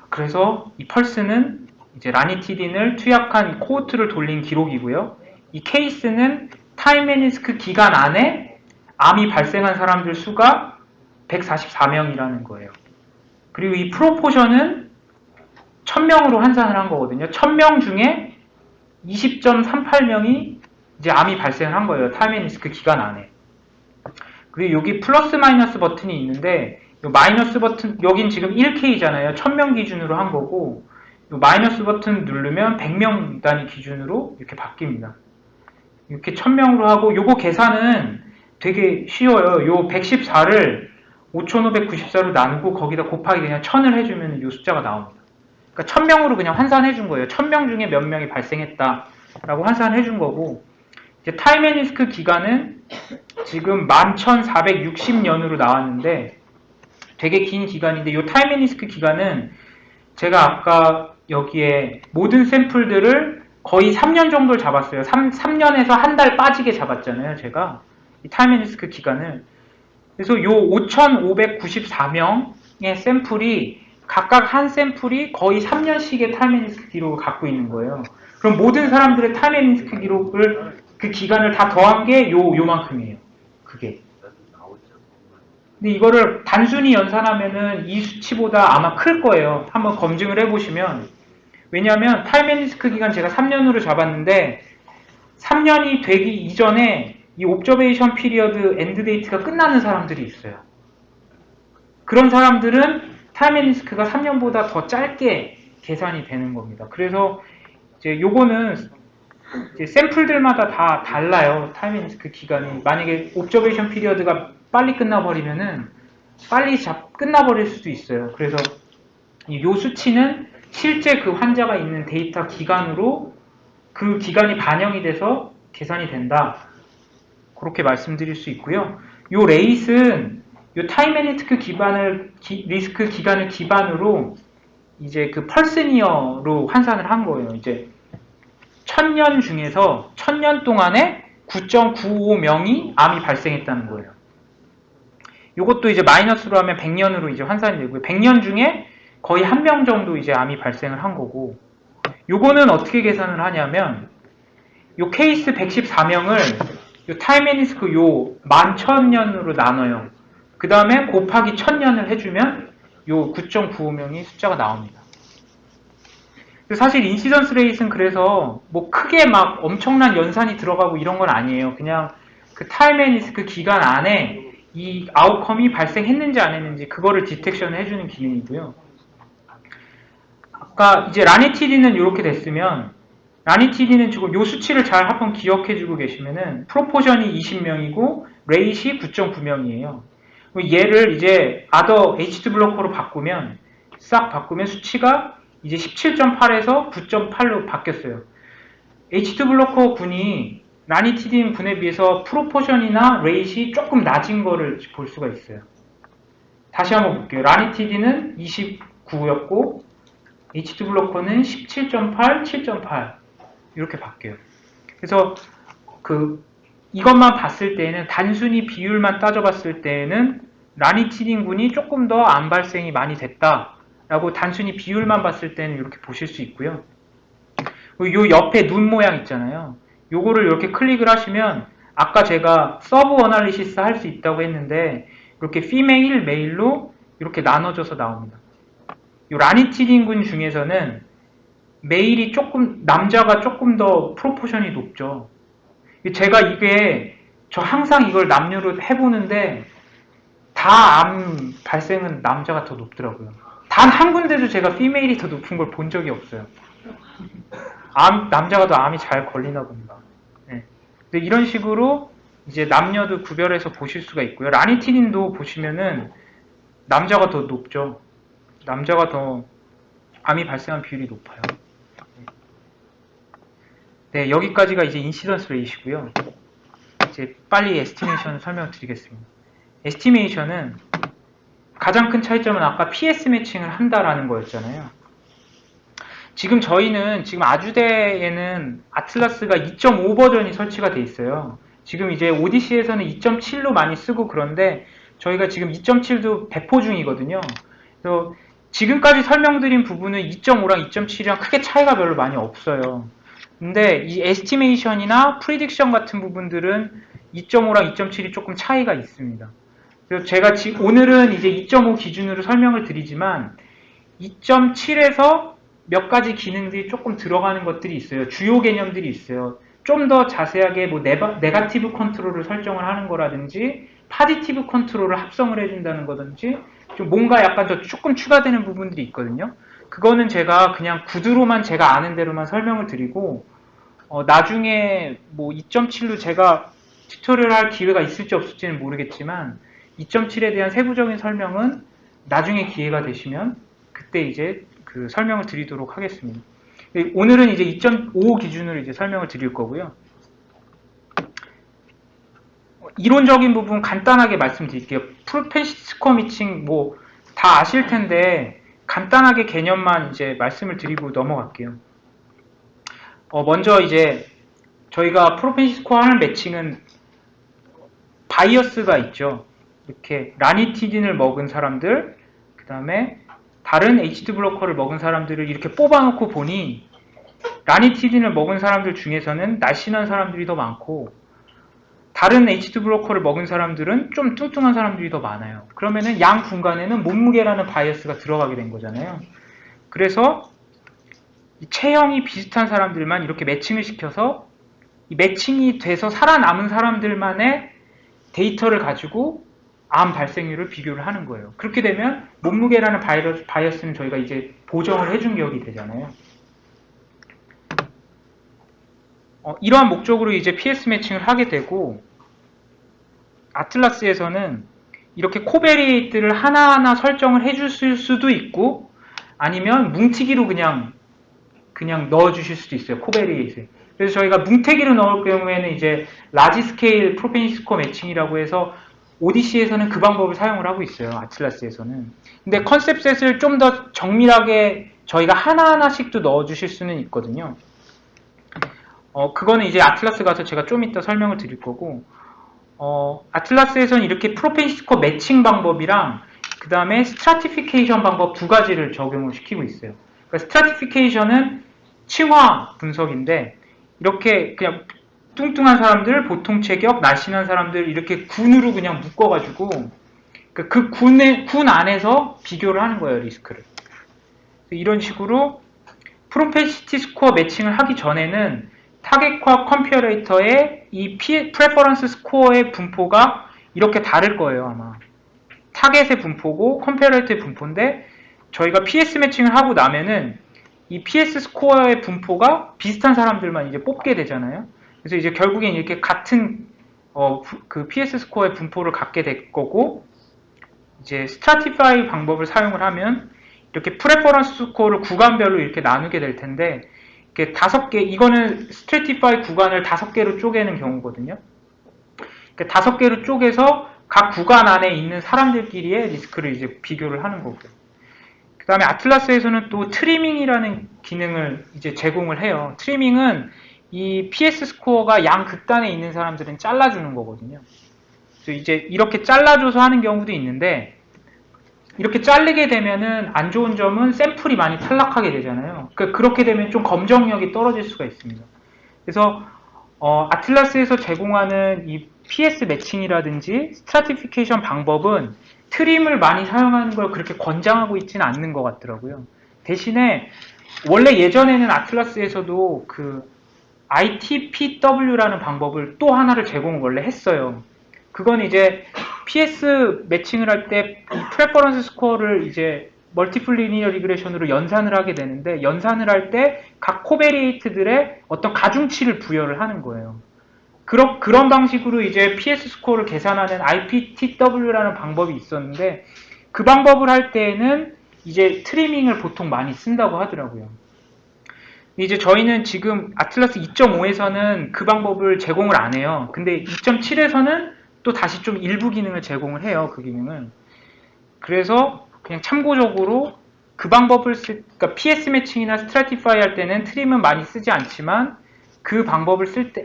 그래서 이 펄스는 이제 라니티딘을 투약한 이 코호트를 돌린 기록이고요. 이 케이스는 타임 앤 리스크 기간 안에 암이 발생한 사람들 수가 144명이라는 거예요. 그리고 이 프로포션은 1000명으로 환산을 한 거거든요. 1000명 중에 20.38명이 이제 암이 발생을 한 거예요. 타임 앤 리스크 기간 안에. 그리고 여기 플러스 마이너스 버튼이 있는데 요 마이너스 버튼, 여긴 지금 1K잖아요. 1000명 기준으로 한 거고 요 마이너스 버튼 누르면 100명 단위 기준으로 이렇게 바뀝니다. 이렇게 1000명으로 하고 요거 계산은 되게 쉬워요. 요 114를 5594로 나누고 거기다 곱하기 그냥 1000을 해주면 요 숫자가 나옵니다. 그러니까 1000명으로 그냥 환산해 준 거예요. 1000명 중에 몇 명이 발생했다라고 환산해 준 거고 이제 타임 앤 리스크 기간은 지금 11,460년으로 나왔는데 되게 긴 기간인데 이 타임 앤 리스크 기간은 제가 아까 여기에 모든 샘플들을 거의 3년 정도를 잡았어요. 3년에서 한 달 빠지게 잡았잖아요. 제가 이 타임 앤 리스크 기간을. 그래서 요 5,594명의 샘플이 각각 한 샘플이 거의 3년씩의 타임 앤 리스크 기록을 갖고 있는 거예요. 그럼 모든 사람들의 타임 앤 리스크 기록을 그 기간을 다 더한 게 요만큼이에요. 그게. 근데 이거를 단순히 연산하면은 이 수치보다 아마 클 거예요. 한번 검증을 해보시면. 왜냐하면 타임 앤 리스크 기간 제가 3년으로 잡았는데 3년이 되기 이전에 이 옵저베이션 피리어드 엔드 데이트가 끝나는 사람들이 있어요. 그런 사람들은 타임 앤 리스크가 3년보다 더 짧게 계산이 되는 겁니다. 그래서 이제 요거는 이제 샘플들마다 다 달라요. 타임 앤 리스크 기간이. 만약에 옵저베이션 피리어드가 빨리 끝나버리면은 빨리 끝나버릴 수도 있어요. 그래서 이 수치는 실제 그 환자가 있는 데이터 기간으로 그 기간이 반영이 돼서 계산이 된다. 그렇게 말씀드릴 수 있고요. 요 레이스는 요 타임 앤 리스크 기간을 기반으로 이제 그 펄스니어로 환산을 한 거예요. 이제 1000년 중에서 1000년 동안에 9.95명이 암이 발생했다는 거예요. 요것도 이제 마이너스로 하면 100년으로 이제 환산이 되고요. 100년 중에 거의 1명 정도 이제 암이 발생을 한 거고, 요거는 어떻게 계산을 하냐면, 요 케이스 114명을 요 타임 앤 리스크 요 11,000년으로 나눠요. 그 다음에 곱하기 1000년을 해주면 요 9.95명이 숫자가 나옵니다. 사실 인시던스 레이트는 그래서 뭐 크게 막 엄청난 연산이 들어가고 이런 건 아니에요. 그냥 그 타임 앤 리스크 기간 안에 이 아웃컴이 발생했는지 안 했는지 그거를 디텍션을 해주는 기능이고요. 아까 이제 라니티딘은 이렇게 됐으면 라니티딘은 지금 요 수치를 잘 한번 기억해주고 계시면은 프로포션이 20명이고 레이시 9.9명이에요. 얘를 이제 아더 H2 블로커로 바꾸면 싹 바꾸면 수치가 이제 17.8에서 9.8로 바뀌었어요. H2 블로커 군이 라니티딘 군에 비해서 프로포션이나 레이시 조금 낮은 거를 볼 수가 있어요. 다시 한번 볼게요. 라니티딘은 29였고 H2 블로커는 17.8, 7.8 이렇게 바뀌어요. 그래서 이것만 봤을 때는 단순히 비율만 따져봤을 때는 라니티딘 군이 조금 더 암 발생이 많이 됐다라고 단순히 비율만 봤을 때는 이렇게 보실 수 있고요. 요 옆에 눈 모양 있잖아요. 요거를 이렇게 클릭을 하시면 아까 제가 서브 어널리시스 할 수 있다고 했는데 이렇게 피메일, 메일로 이렇게 나눠져서 나옵니다. 요 라니티딘 군 중에서는 메일이 남자가 조금 더 프로포션이 높죠. 제가 저 항상 이걸 남녀로 해보는데 다 암 발생은 남자가 더 높더라고요. 단 한 군데도 제가 피메일이 더 높은 걸 본 적이 없어요. 남자가 더 암이 잘 걸리나 봅니다. 네. 근데 이런 식으로 이제 남녀도 구별해서 보실 수가 있고요. 라니티딘도 보시면은 남자가 더 높죠. 남자가 더 암이 발생한 비율이 높아요. 네, 여기까지가 이제 인시던스 레이시고요. 이제 빨리 에스티메이션을 설명드리겠습니다. 에스티메이션은 가장 큰 차이점은 아까 PS 매칭을 한다라는 거였잖아요. 지금 저희는 지금 아주대에는 아틀라스가 2.5 버전이 설치가 돼 있어요. 지금 이제 오디시에서는 2.7로 많이 쓰고 그런데 저희가 지금 2.7도 배포 중이거든요. 그래서 지금까지 설명드린 부분은 2.5랑 2.7이랑 크게 차이가 별로 많이 없어요. 근데 이 에스티메이션이나 프리딕션 같은 부분들은 2.5랑 2.7이 조금 차이가 있습니다. 그래서 제가 오늘은 이제 2.5 기준으로 설명을 드리지만 2.7에서 몇 가지 기능들이 조금 들어가는 것들이 있어요. 주요 개념들이 있어요. 좀 더 자세하게 뭐 네가티브 컨트롤을 설정을 하는 거라든지 파지티브 컨트롤을 합성을 해준다는 거든지 좀 뭔가 약간 더 조금 추가되는 부분들이 있거든요. 그거는 제가 그냥 구두로만 제가 아는 대로만 설명을 드리고 나중에 뭐 2.7로 제가 튜토리얼 할 기회가 있을지 없을지는 모르겠지만 2.7에 대한 세부적인 설명은 나중에 기회가 되시면 그때 이제 그 설명을 드리도록 하겠습니다. 오늘은 이제 2.5 기준으로 이제 설명을 드릴 거고요. 이론적인 부분 간단하게 말씀드릴게요. 프로펜시티 스코어 매칭 뭐 다 아실 텐데 간단하게 개념만 이제 말씀을 드리고 넘어갈게요. 먼저 이제 저희가 프로펜시티 스코어 하는 매칭은 바이어스가 있죠. 이렇게 라니티딘을 먹은 사람들, 그 다음에 다른 HD 블로커를 먹은 사람들을 이렇게 뽑아놓고 보니 라니티딘을 먹은 사람들 중에서는 날씬한 사람들이 더 많고 다른 HD 블로커를 먹은 사람들은 좀 뚱뚱한 사람들이 더 많아요. 그러면은 양 분간에는 몸무게라는 바이어스가 들어가게 된 거잖아요. 그래서 이 체형이 비슷한 사람들만 이렇게 매칭을 시켜서 이 매칭이 돼서 살아남은 사람들만의 데이터를 가지고 암 발생률을 비교를 하는 거예요. 그렇게 되면 몸무게라는 바이어스는 저희가 이제 보정을 해준 격이 되잖아요. 이러한 목적으로 이제 PS 매칭을 하게 되고 아틀라스에서는 이렇게 코베리에이트를 하나하나 설정을 해주실 수도 있고 아니면 뭉티기로 그냥 넣어주실 수도 있어요. 코베리에이트. 그래서 저희가 뭉태기로 넣을 경우에는 이제 라지 스케일 프로펜시티 스코어 매칭이라고 해서 오디시에서는 그 방법을 사용을 하고 있어요. 아틀라스에서는. 근데 컨셉셋을 좀 더 정밀하게 저희가 하나하나씩도 넣어주실 수는 있거든요. 그거는 이제 아틀라스 가서 제가 좀 이따 설명을 드릴 거고, 아틀라스에서는 이렇게 프로펜시티 스코어 매칭 방법이랑 그 다음에 스트라티피케이션 방법 두 가지를 적용을 시키고 있어요. 그러니까 스트라티피케이션은 층화 분석인데 이렇게 그냥 뚱뚱한 사람들, 보통 체격, 날씬한 사람들 이렇게 군으로 그냥 묶어가지고 그 군 안에서 비교를 하는 거예요, 리스크를. 이런 식으로 프로펜시티 스코어 매칭을 하기 전에는 타겟과 컴퓨레이터의 이 프레퍼런스 스코어의 분포가 이렇게 다를 거예요, 아마. 타겟의 분포고 컴퓨레이터의 분포인데 저희가 PS 매칭을 하고 나면은 이 PS 스코어의 분포가 비슷한 사람들만 이제 뽑게 되잖아요. 그래서 이제 결국엔 이렇게 같은 그 PS 스코어의 분포를 갖게 될 거고 이제 스트라티파이 방법을 사용을 하면 이렇게 프레퍼런스 스코어를 구간별로 이렇게 나누게 될 텐데 이렇게 5개 이거는 스트라티파이 구간을 5개로 쪼개는 경우거든요. 그러니까 5개로 쪼개서 각 구간 안에 있는 사람들끼리의 리스크를 이제 비교를 하는 거고요. 그 다음에 아틀라스에서는 또 트리밍이라는 기능을 이제 제공을 해요. 트리밍은 이 PS 스코어가 양극단에 있는 사람들은 잘라주는 거거든요. 그래서 이제 이렇게 잘라줘서 하는 경우도 있는데 이렇게 자르게 되면은 안 좋은 점은 샘플이 많이 탈락하게 되잖아요. 그러니까 그렇게 되면 좀 검정력이 떨어질 수가 있습니다. 그래서 아틀라스에서 제공하는 이 PS 매칭이라든지 스트라티피케이션 방법은 트림을 많이 사용하는 걸 그렇게 권장하고 있지는 않는 것 같더라고요. 대신에 원래 예전에는 아틀라스에서도 그 ITPW라는 방법을 또 하나를 제공을 원래 했어요. 그건 이제 PS 매칭을 할 때 이 프레퍼런스 스코어를 이제 멀티플 리니어 리그레션으로 연산을 하게 되는데 연산을 할 때 각 코베리에이트들의 어떤 가중치를 부여를 하는 거예요. 그런 방식으로 이제 PS 스코어를 계산하는 IPTW라는 방법이 있었는데 그 방법을 할 때에는 이제 트리밍을 보통 많이 쓴다고 하더라고요. 이제 저희는 지금 아틀라스 2.5에서는 그 방법을 제공을 안 해요. 근데 2.7에서는 또 다시 좀 일부 기능을 제공을 해요. 그 기능을. 그래서 그냥 참고적으로 그 방법을 그러니까 PS 매칭이나 스트라티파이 할 때는 트림은 많이 쓰지 않지만 그 방법을 쓸 때,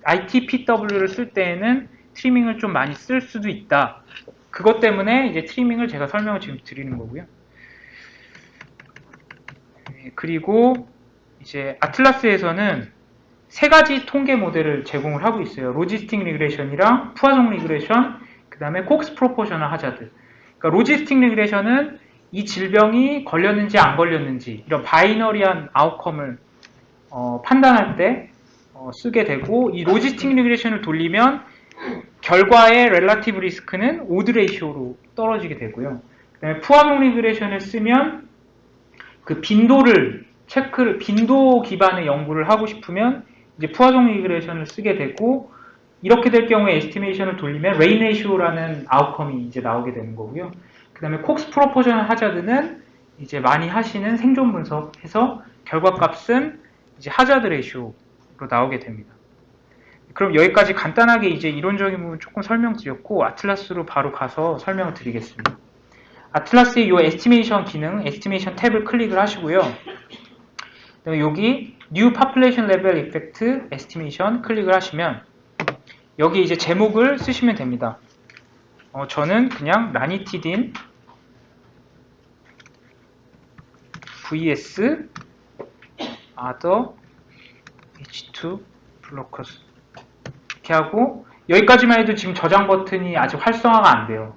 ITPW를 쓸 때에는 트리밍을 좀 많이 쓸 수도 있다. 그것 때문에 이제 트리밍을 제가 설명을 지금 드리는 거고요. 그리고 이제 아틀라스에서는 세 가지 통계 모델을 제공을 하고 있어요. 로지스틱 리그레션이랑 푸아송 리그레션, 그 다음에 콕스 프로포셔널 하자드. 그러니까 로지스틱 리그레션은 이 질병이 걸렸는지 안 걸렸는지 이런 바이너리한 아웃컴을 판단할 때 쓰게 되고, 이 로지스틱 리그레션을 돌리면 결과의 렐라티브 리스크는 오드 레이쇼로 떨어지게 되고요. 그 다음에 푸아송 리그레션을 쓰면 그 빈도를 빈도 기반의 연구를 하고 싶으면 이제 푸아송 리그레션을 쓰게 되고, 이렇게 될 경우에 에스티메이션을 돌리면 레인 레이쇼라는 아웃컴이 이제 나오게 되는 거고요. 그 다음에 콕스 프로포셔널 하자드는 이제 많이 하시는 생존 분석해서 결과값은 이제 하자드 레이쇼로 나오게 됩니다. 그럼 여기까지 간단하게 이제 이론적인 부분 조금 설명드렸고, 아틀라스로 바로 가서 설명을 드리겠습니다. 아틀라스의 이 에스티메이션 기능, 에스티메이션 탭을 클릭을 하시고요. 여기 New Population Level Effect Estimation 클릭을 하시면 여기 이제 제목을 쓰시면 됩니다. 저는 그냥 라니티딘 vs other H2 blockers 이렇게 하고, 여기까지만 해도 지금 저장 버튼이 아직 활성화가 안 돼요.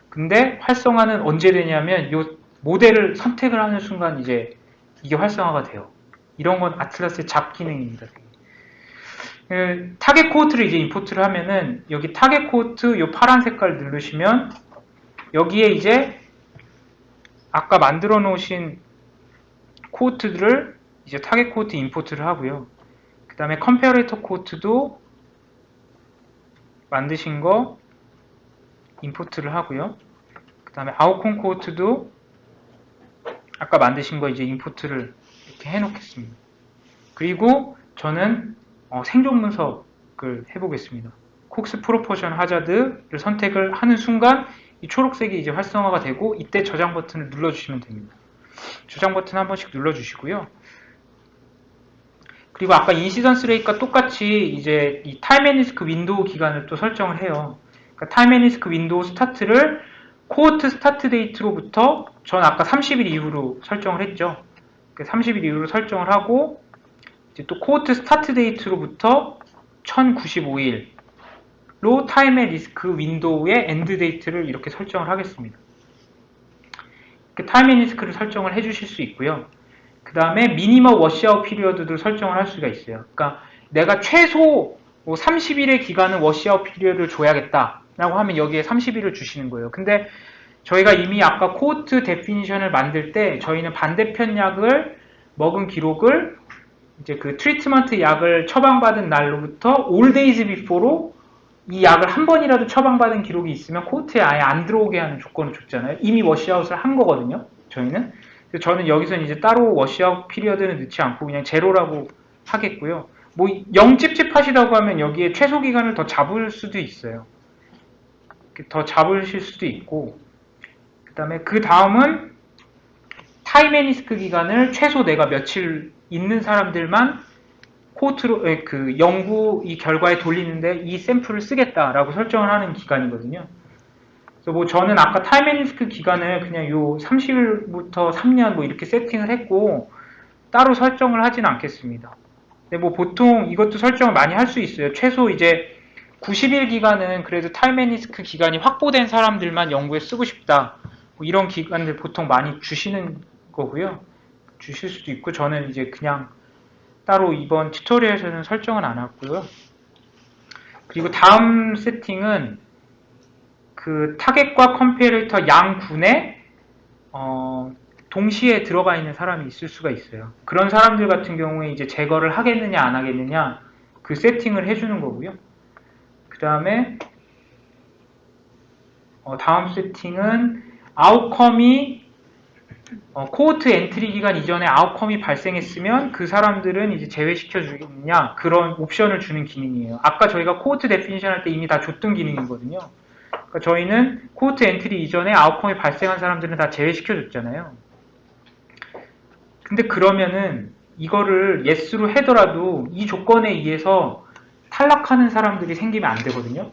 근데 활성화는 언제 되냐면 이 모델을 선택을 하는 순간 이제 이게 활성화가 돼요. 이런 건 아틀라스의 잡 기능입니다. 타겟 코호트를 이제 임포트를 하면은 여기 타겟 코호트 요 파란 색깔 누르시면 여기에 이제 아까 만들어 놓으신 코호트들을 이제 타겟 코호트 임포트를 하고요. 그 다음에 컴페어레이터 코호트도 만드신 거 임포트를 하고요. 그 다음에 아웃컴 코호트도 아까 만드신 거 이제 임포트를 이렇게 해놓겠습니다. 그리고 저는 생존 분석을 해보겠습니다. 콕스 프로포션 하자드를 선택을 하는 순간 이 초록색이 이제 활성화가 되고, 이때 저장 버튼을 눌러주시면 됩니다. 저장 버튼 한 번씩 눌러주시고요. 그리고 아까 인시던스 레이트가 똑같이 이제 이 타임 앤 리스크 윈도우 기간을 또 설정을 해요. 그러니까 타임 앤 리스크 윈도우 스타트를 코호트 스타트 데이트로부터 전 아까 30일 이후로 설정을 했죠. 30일 이후로 설정을 하고, 이제 또 코호트 스타트 데이트로부터 1095일로 타임 앤 리스크 윈도우의 엔드 데이트를 이렇게 설정을 하겠습니다. 타임 앤 리스크를 설정을 해주실 수 있고요. 그 다음에 미니멈 워시아웃 피리어드도 설정을 할 수가 있어요. 그러니까 내가 최소 30일의 기간은 워시아웃 피리어드를 줘야겠다 라고 하면 여기에 30일을 주시는 거예요. 근데 저희가 이미 아까 코호트 데피니션을 만들 때 저희는 반대편 약을 먹은 기록을 이제 그 트리트먼트 약을 처방받은 날로부터 all days before로 이 약을 한 번이라도 처방받은 기록이 있으면 코호트에 아예 안 들어오게 하는 조건을 줬잖아요. 이미 워시아웃을 한 거거든요. 저희는. 저는 여기서는 이제 따로 워시아웃 피리어드는 넣지 않고 그냥 제로라고 하겠고요. 뭐 0 찝찝하시다고 하면 여기에 최소 기간을 더 잡을 수도 있어요. 더 잡으실 수도 있고, 그 다음에 그 다음은 타임 앤 리스크 기간을 최소 내가 며칠 있는 사람들만 코호트로 그 연구 이 결과에 돌리는데 이 샘플을 쓰겠다라고 설정을 하는 기간이거든요. 그래서 뭐 저는 아까 타임 앤 리스크 기간을 그냥 요 30일부터 3년 뭐 이렇게 세팅을 했고 따로 설정을 하진 않겠습니다. 근데 뭐 보통 이것도 설정을 많이 할 수 있어요. 최소 이제 90일 기간은 그래도 타임 앤 리스크 기간이 확보된 사람들만 연구에 쓰고 싶다. 뭐 이런 기간들 보통 많이 주시는 거고요. 주실 수도 있고, 저는 이제 그냥 따로 이번 튜토리얼에서는 설정은 안 했고요. 그리고 다음 세팅은 그 타겟과 컴페어레이터 양군에 동시에 들어가 있는 사람이 있을 수가 있어요. 그런 사람들 같은 경우에 이제 제거를 하겠느냐 안 하겠느냐 그 세팅을 해주는 거고요. 그 다음에 다음 세팅은 아웃컴이 코호트 엔트리 기간 이전에 아웃컴이 발생했으면 그 사람들은 이제 제외시켜 주겠느냐 그런 옵션을 주는 기능이에요. 아까 저희가 코호트 데피니션 할 때 이미 다 줬던 기능이거든요. 그러니까 저희는 코호트 엔트리 이전에 아웃컴이 발생한 사람들은 다 제외시켜 줬잖아요. 근데 그러면은 이거를 yes로 하더라도 이 조건에 의해서 탈락하는 사람들이 생기면 안 되거든요.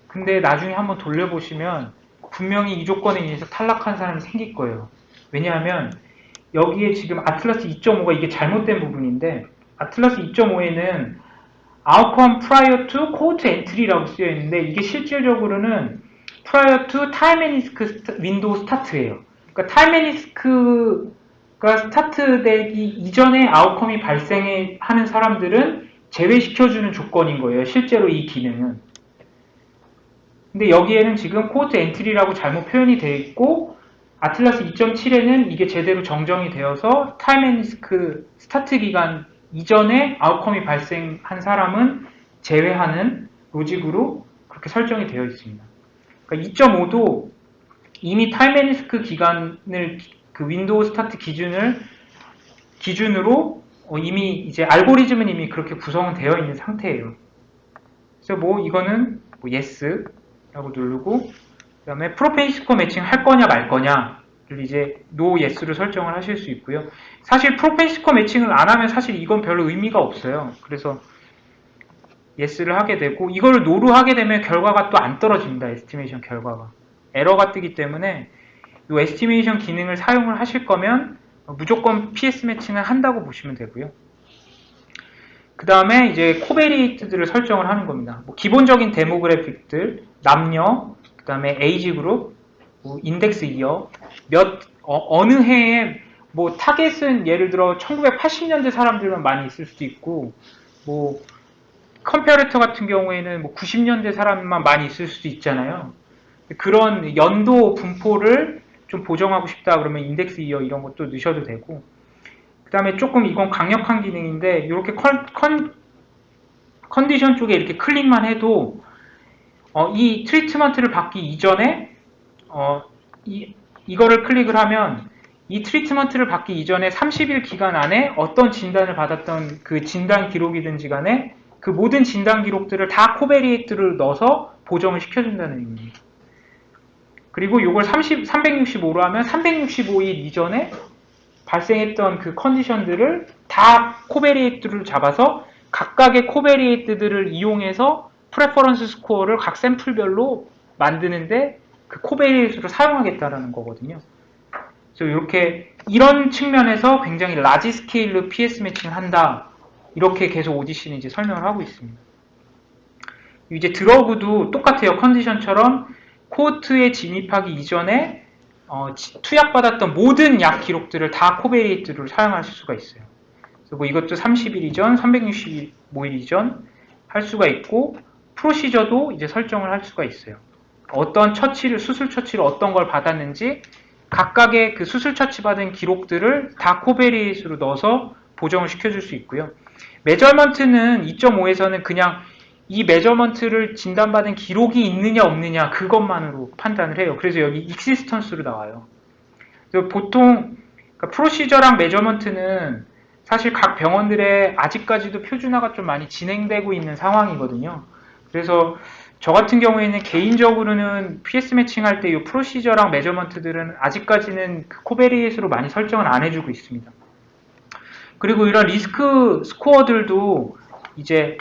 근데 나중에 한번 돌려보시면 분명히 이 조건에 의해서 탈락한 사람이 생길 거예요. 왜냐하면 여기에 지금 아틀라스 2.5가 이게 잘못된 부분인데 아틀라스 2.5에는 outcome prior to cohort entry라고 쓰여 있는데 이게 실질적으로는 prior to time and risk window start예요. 그러니까 time and risk가 스타트되기 이전에 아웃컴이 발생하는 사람들은 제외시켜주는 조건인 거예요. 실제로 이 기능은. 근데 여기에는 지금 코호트 엔트리라고 잘못 표현이 되어 있고 아틀라스 2.7에는 이게 제대로 정정이 되어서 타임 앤 리스크 스타트 기간 이전에 아웃컴이 발생한 사람은 제외하는 로직으로 그렇게 설정이 되어 있습니다. 그러니까 2.5도 이미 타임 앤 리스크 기간을 그 윈도우 스타트 기준으로 이미 이제 알고리즘은 이미 그렇게 구성은 되어 있는 상태예요. 그래서 뭐 이거는 뭐 yes 라고 누르고 그 다음에 프로펜시스코 매칭 할 거냐 말 거냐를 이제 no yes로 설정을 하실 수 있고요. 사실 프로펜시스코 매칭을 안 하면 사실 이건 별로 의미가 없어요. 그래서 yes를 하게 되고 이거를 no로 하게 되면 결과가 또 안 떨어집니다. 에스티메이션 결과가. 에러가 뜨기 때문에 이 에스티메이션 기능을 사용을 하실 거면 무조건 PS 매칭을 한다고 보시면 되고요. 그 다음에 이제 코베리에이트들을 설정을 하는 겁니다. 뭐 기본적인 데모그래픽들, 남녀, 그 다음에 에이지 그룹, 뭐 인덱스 이어, 어느 해에 뭐 타겟은 예를 들어 1980년대 사람들만 많이 있을 수도 있고, 뭐 컴페어레터 같은 경우에는 뭐 90년대 사람만 많이 있을 수도 있잖아요. 그런 연도 분포를 좀 보정하고 싶다 그러면 인덱스 이어 이런 것도 넣으셔도 되고, 그 다음에 조금 이건 강력한 기능인데 이렇게 컨디션 쪽에 이렇게 클릭만 해도 이 트리트먼트를 받기 이전에 이거를 클릭을 하면 이 트리트먼트를 받기 이전에 30일 기간 안에 어떤 진단을 받았던 그 진단 기록이든지 간에 그 모든 진단 기록들을 다 코베리에이트를 넣어서 보정을 시켜준다는 의미입니다. 그리고 이걸 365로 하면 365일 이전에 발생했던 그 컨디션들을 다 코베리에이트를 잡아서 각각의 코베리에이트들을 이용해서 프레퍼런스 스코어를 각 샘플별로 만드는데 그 코베리에이트를 사용하겠다라는 거거든요. 그래서 이렇게 이런 측면에서 굉장히 라지 스케일로 PS 매칭을 한다. 이렇게 계속 오디시는 이제 설명을 하고 있습니다. 이제 드러그도 똑같아요. 컨디션처럼 코호트에 진입하기 이전에 투약받았던 모든 약 기록들을 다 코베리에이트를 사용하실 수가 있어요. 그래서 뭐 이것도 30일 이전, 365일 이전 할 수가 있고 프로시저도 이제 설정을 할 수가 있어요. 어떤 수술 처치를 어떤 걸 받았는지 각각의 그 수술 처치 받은 기록들을 다 코베리에이트로 넣어서 보정을 시켜줄 수 있고요. 메저먼트는 2.5에서는 그냥 이 메저먼트를 진단받은 기록이 있느냐 없느냐 그것만으로 판단을 해요. 그래서 여기 익시스턴스로 나와요. 그래서 보통 그러니까 프로시저랑 메저먼트는 사실 각 병원들의 아직까지도 표준화가 좀 많이 진행되고 있는 상황이거든요. 그래서 저 같은 경우에는 개인적으로는 PS 매칭할 때 이 프로시저랑 메저먼트들은 아직까지는 그 코베리에이트로 많이 설정을 안 해주고 있습니다. 그리고 이런 리스크 스코어들도 이제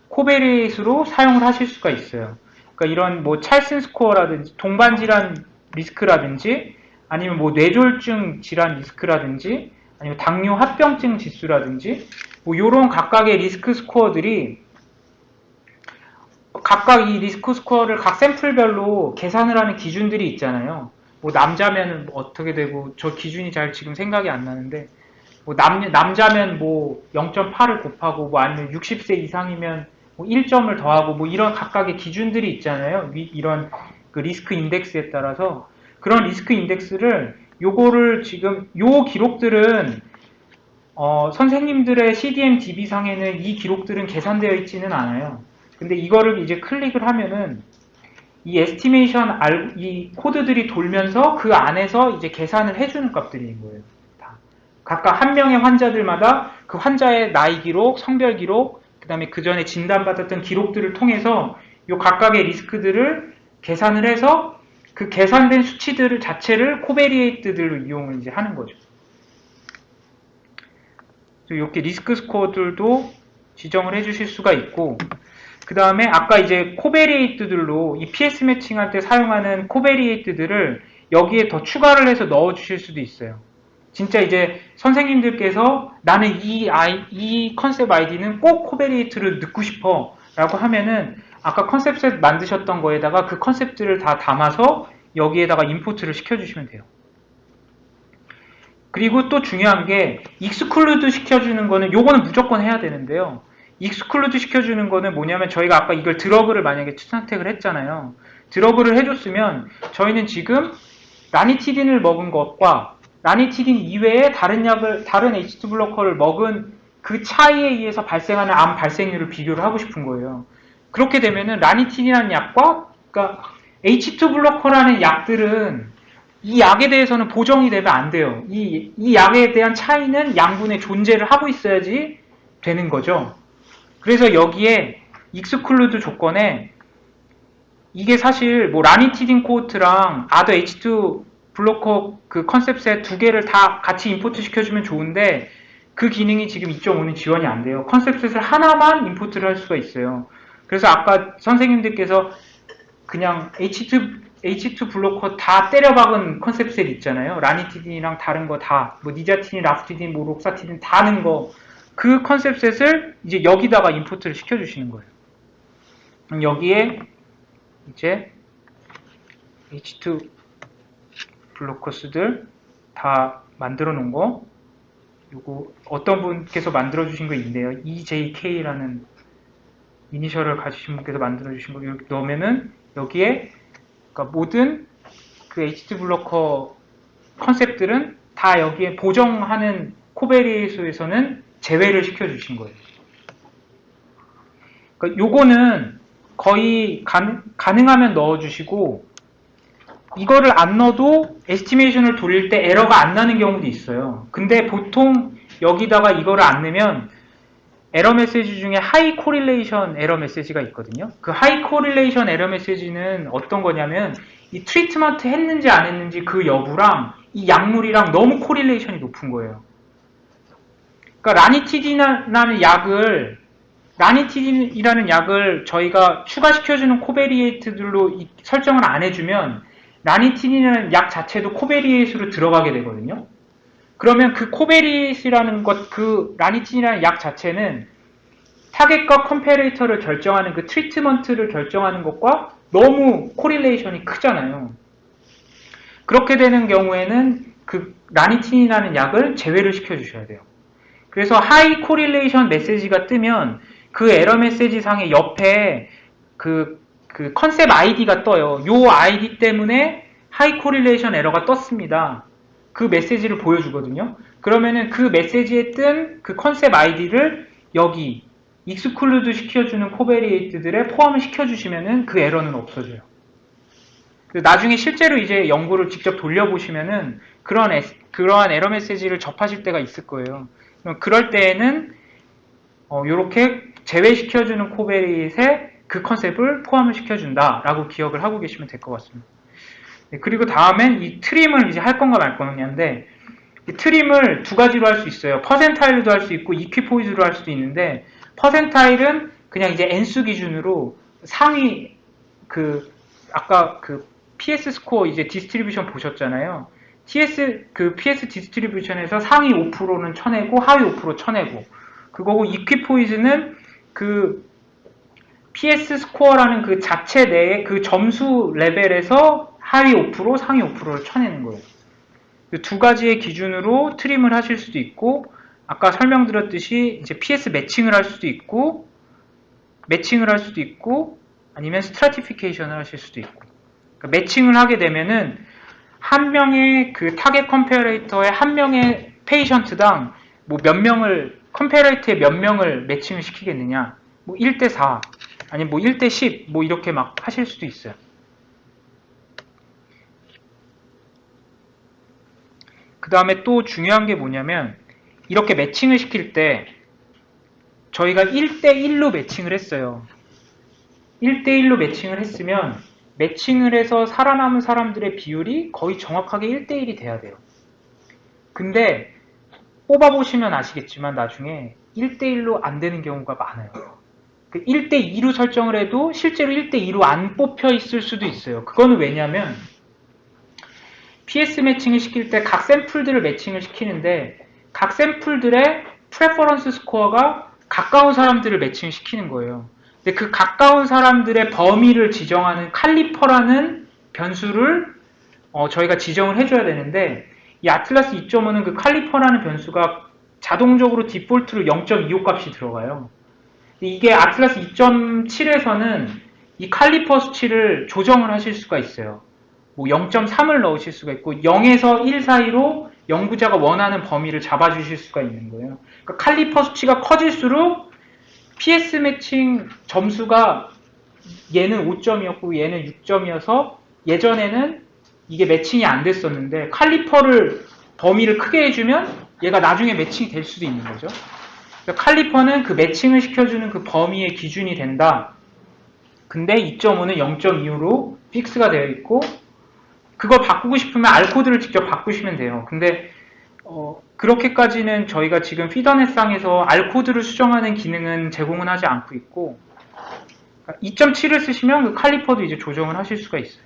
코베리에이트로 사용을 하실 수가 있어요. 그러니까 이런 뭐 찰슨 스코어라든지 동반 질환 리스크라든지 아니면 뭐 뇌졸중 질환 리스크라든지 아니면 당뇨 합병증 지수라든지 뭐 이런 각각의 리스크 스코어들이 각각 이 리스크 스코어를 각 샘플별로 계산을 하는 기준들이 있잖아요. 뭐 남자면 어떻게 되고 저 기준이 잘 지금 생각이 안 나는데 뭐 남자면 뭐 0.8을 곱하고 뭐 아니면 60세 이상이면 뭐 1점을 더하고 뭐 이런 각각의 기준들이 있잖아요. 이런 그 리스크 인덱스에 따라서 그런 리스크 인덱스를 요거를 지금 요 기록들은 선생님들의 CDM DB상에는 이 기록들은 계산되어 있지는 않아요. 근데 이거를 이제 클릭을 하면은 이 에스티메이션 이 코드들이 돌면서 그 안에서 이제 계산을 해주는 값들인 거예요. 다. 각각 한 명의 환자들마다 그 환자의 나이 기록, 성별 기록, 그 다음에 그 전에 진단받았던 기록들을 통해서 요 각각의 리스크들을 계산을 해서 그 계산된 수치들을 자체를 코베리에이트들로 이용을 이제 하는 거죠. 이렇게 리스크 스코어들도 지정을 해주실 수가 있고, 그 다음에 아까 이제 코베리에이트들로 이 PS 매칭할 때 사용하는 코베리에이트들을 여기에 더 추가를 해서 넣어 주실 수도 있어요. 진짜 이제 선생님들께서 나는 이 컨셉 아이디는 꼭 코베리에이트를 넣고 싶어 라고 하면은 아까 컨셉셋 만드셨던 거에다가 그 컨셉들을 다 담아서 여기에다가 임포트를 시켜주시면 돼요. 그리고 또 중요한 게 익스클루드 시켜주는 거는 요거는 무조건 해야 되는데요. 익스클루드 시켜주는 거는 뭐냐면 저희가 아까 이걸 드러그를 만약에 선택을 했잖아요. 드러그를 해줬으면 저희는 지금 라니티딘을 먹은 것과 라니티딘 이외에 다른 H2 블로커를 먹은 그 차이에 의해서 발생하는 암 발생률을 비교를 하고 싶은 거예요. 그렇게 되면은 라니티딘이라는 약과 그러니까 H2 블로커라는 약들은 이 약에 대해서는 보정이 되면 안 돼요. 이 약에 대한 차이는 양분의 존재를 하고 있어야지 되는 거죠. 그래서 여기에 익스클루드 조건에 이게 사실 뭐 라니티딘 코호트랑 아더 H2 블로커 그 컨셉셋 두 개를 다 같이 임포트 시켜주면 좋은데 그 기능이 지금 2.5는 지원이 안 돼요. 컨셉셋을 하나만 임포트를 할 수가 있어요. 그래서 아까 선생님들께서 그냥 H2 블로커 다 때려박은 컨셉셋 있잖아요. 라니티딘이랑 다른 거 다, 뭐 니자틴, 라프티딘, 뭐 록사티딘 다 하는 거, 그 컨셉셋을 이제 여기다가 임포트를 시켜주시는 거예요. 여기에 이제 H2 블로커스들 다 만들어 놓은 거, 요거 어떤 분께서 만들어 주신 거 있네요. EJK라는 이니셜을 가지신 분께서 만들어 주신 거 이렇게 넣으면은 여기에 그러니까 모든 그 H2 블로커 컨셉들은 다 여기에 보정하는 코베리에이트에서는 제외를 시켜주신 거예요. 그러니까 요거는 거의 가능하면 넣어주시고 이거를 안 넣어도 에스티메이션을 돌릴 때 에러가 안 나는 경우도 있어요. 근데 보통 여기다가 이거를 안 넣으면 에러 메시지 중에 하이 코릴레이션 에러 메시지가 있거든요. 그 하이 코릴레이션 에러 메시지는 어떤 거냐면 이 트리트먼트 했는지 안 했는지 그 여부랑 이 약물이랑 너무 코릴레이션이 높은 거예요. 그러니까 라니티딘이라는 약을 저희가 추가시켜주는 코베리에이트들로 설정을 안 해주면 라니티딘이라는 약 자체도 코베리에이트로 들어가게 되거든요. 그러면 그 코베리에이트라는 것, 그 라니티딘이라는 약 자체는 타겟과 컴페레이터를 결정하는 그 트리트먼트를 결정하는 것과 너무 코릴레이션이 크잖아요. 그렇게 되는 경우에는 그 라니틴이라는 약을 제외를 시켜주셔야 돼요. 그래서 하이 코릴레이션 메시지가 뜨면 그 에러 메시지 상의 옆에 그 컨셉 아이디가 떠요. 요 아이디 때문에 하이 코릴레이션 에러가 떴습니다. 그 메시지를 보여주거든요. 그러면은 그 메시지에 뜬 그 컨셉 아이디를 여기 익스클루드 시켜주는 코베리에이트들에 포함을 시켜주시면은 그 에러는 없어져요. 나중에 실제로 이제 연구를 직접 돌려보시면은 그러한 에러 메시지를 접하실 때가 있을 거예요. 그럴 때에는 이렇게 제외시켜주는 코베리에이트에 그 컨셉을 포함을 시켜준다라고 기억을 하고 계시면 될 것 같습니다. 네, 그리고 다음엔 이 트림을 이제 할 건가 말 거냐인데 이 트림을 두 가지로 할 수 있어요. 퍼센타일로도 할 수 있고 이퀴포이즈로 할 수도 있는데 퍼센타일은 그냥 이제 N수 기준으로 상위 아까 PS 스코어 이제 디스트리뷰션 보셨잖아요. PS 디스트리뷰션에서 상위 5%는 쳐내고 하위 5% 쳐내고 그거고 이퀴포이즈는 그 PS 스코어라는 그 자체 내에 그 점수 레벨에서 하위 5%, 상위 5%를 쳐내는 거예요. 두 가지의 기준으로 트림을 하실 수도 있고 아까 설명드렸듯이 이제 PS 매칭을 할 수도 있고 아니면 스트라티피케이션을 하실 수도 있고 그러니까 매칭을 하게 되면은 한 명의 그 타겟 컴페레이터의 한 명의 페이션트당 뭐 몇 명을 컴페레이터에 몇 명을 매칭을 시키겠느냐 뭐 1대4 아니면 뭐 1대10 뭐 이렇게 막 하실 수도 있어요. 그 다음에 또 중요한 게 뭐냐면 이렇게 매칭을 시킬 때 저희가 1대1로 매칭을 했어요. 1대1로 매칭을 했으면 매칭을 해서 살아남은 사람들의 비율이 거의 정확하게 1대1이 돼야 돼요. 근데 뽑아보시면 아시겠지만 나중에 1대1로 안 되는 경우가 많아요. 1대2로 설정을 해도 실제로 1대2로 안 뽑혀 있을 수도 있어요. 그거는 왜냐면 PS 매칭을 시킬 때 각 샘플들을 매칭을 시키는데 각 샘플들의 프레퍼런스 스코어가 가까운 사람들을 매칭시키는 거예요. 근데 그 가까운 사람들의 범위를 지정하는 칼리퍼라는 변수를 저희가 지정을 해줘야 되는데 이 아틀라스 2.5는 그 칼리퍼라는 변수가 자동적으로 디폴트로 0.25 값이 들어가요. 이게 아틀라스 2.7에서는 이 칼리퍼 수치를 조정을 하실 수가 있어요. 뭐 0.3을 넣으실 수가 있고 0에서 1 사이로 연구자가 원하는 범위를 잡아주실 수가 있는 거예요. 그러니까 칼리퍼 수치가 커질수록 PS 매칭 점수가 얘는 5점이었고 얘는 6점이어서 예전에는 이게 매칭이 안 됐었는데 칼리퍼를 범위를 크게 해주면 얘가 나중에 매칭이 될 수도 있는 거죠. 그러니까 칼리퍼는 그 매칭을 시켜주는 그 범위의 기준이 된다. 근데 2.5는 0.25로 픽스가 되어 있고 그걸 바꾸고 싶으면 R 코드를 직접 바꾸시면 돼요. 근데 그렇게까지는 저희가 지금 피더넷상에서 R 코드를 수정하는 기능은 제공은 하지 않고 있고 2.7을 쓰시면 그 칼리퍼도 이제 조정을 하실 수가 있어요.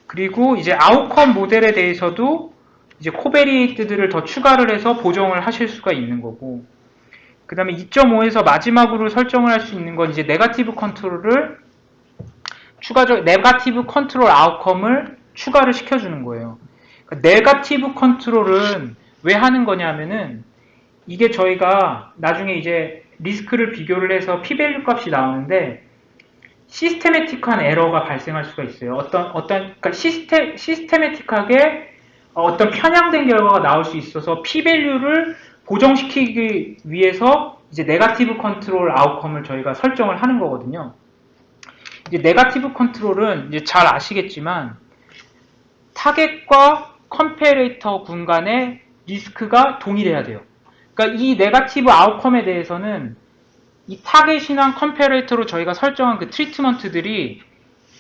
그리고 이제 아웃컴 모델에 대해서도 이제 코베리에이트들을 더 추가를 해서 보정을 하실 수가 있는 거고 그 다음에 2.5에서 마지막으로 설정을 할 수 있는 건 이제 네거티브 컨트롤을 추가적 네거티브 컨트롤 아웃컴을 추가를 시켜주는 거예요. 그러니까 네거티브 컨트롤은 왜 하는 거냐면은 이게 저희가 나중에 이제 리스크를 비교를 해서 p-밸류 값이 나오는데 시스테매틱한 에러가 발생할 수가 있어요. 그러니까 시스테매틱하게 어떤 편향된 결과가 나올 수 있어서 p-밸류를 보정시키기 위해서 이제 네거티브 컨트롤 아웃컴을 저희가 설정을 하는 거거든요. 이제 네거티브 컨트롤은 이제 잘 아시겠지만 타겟과 컴패레이터 군간의 리스크가 동일해야 돼요. 그러니까 이 네거티브 아웃컴에 대해서는 이 타겟이나 컴패레이터로 저희가 설정한 그 트리트먼트들이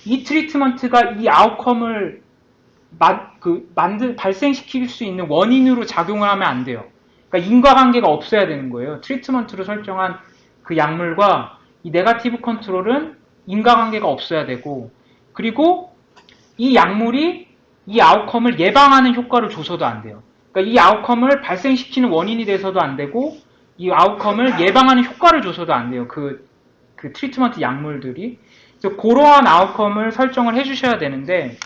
이 트리트먼트가 이 아웃컴을 발생시킬 수 있는 원인으로 작용을 하면 안 돼요. 그러니까 인과관계가 없어야 되는 거예요. 트리트먼트로 설정한 그 약물과 이 네거티브 컨트롤은 인과관계가 없어야 되고 그리고 이 약물이 이 아웃컴을 예방하는 효과를 줘서도 안 돼요. 그러니까 이 아웃컴을 발생시키는 원인이 돼서도 안 되고 이 아웃컴을 예방하는 효과를 줘서도 안 돼요. 그 트리트먼트 약물들이. 그래서 그러한 아웃컴을 설정을 해주셔야 되는데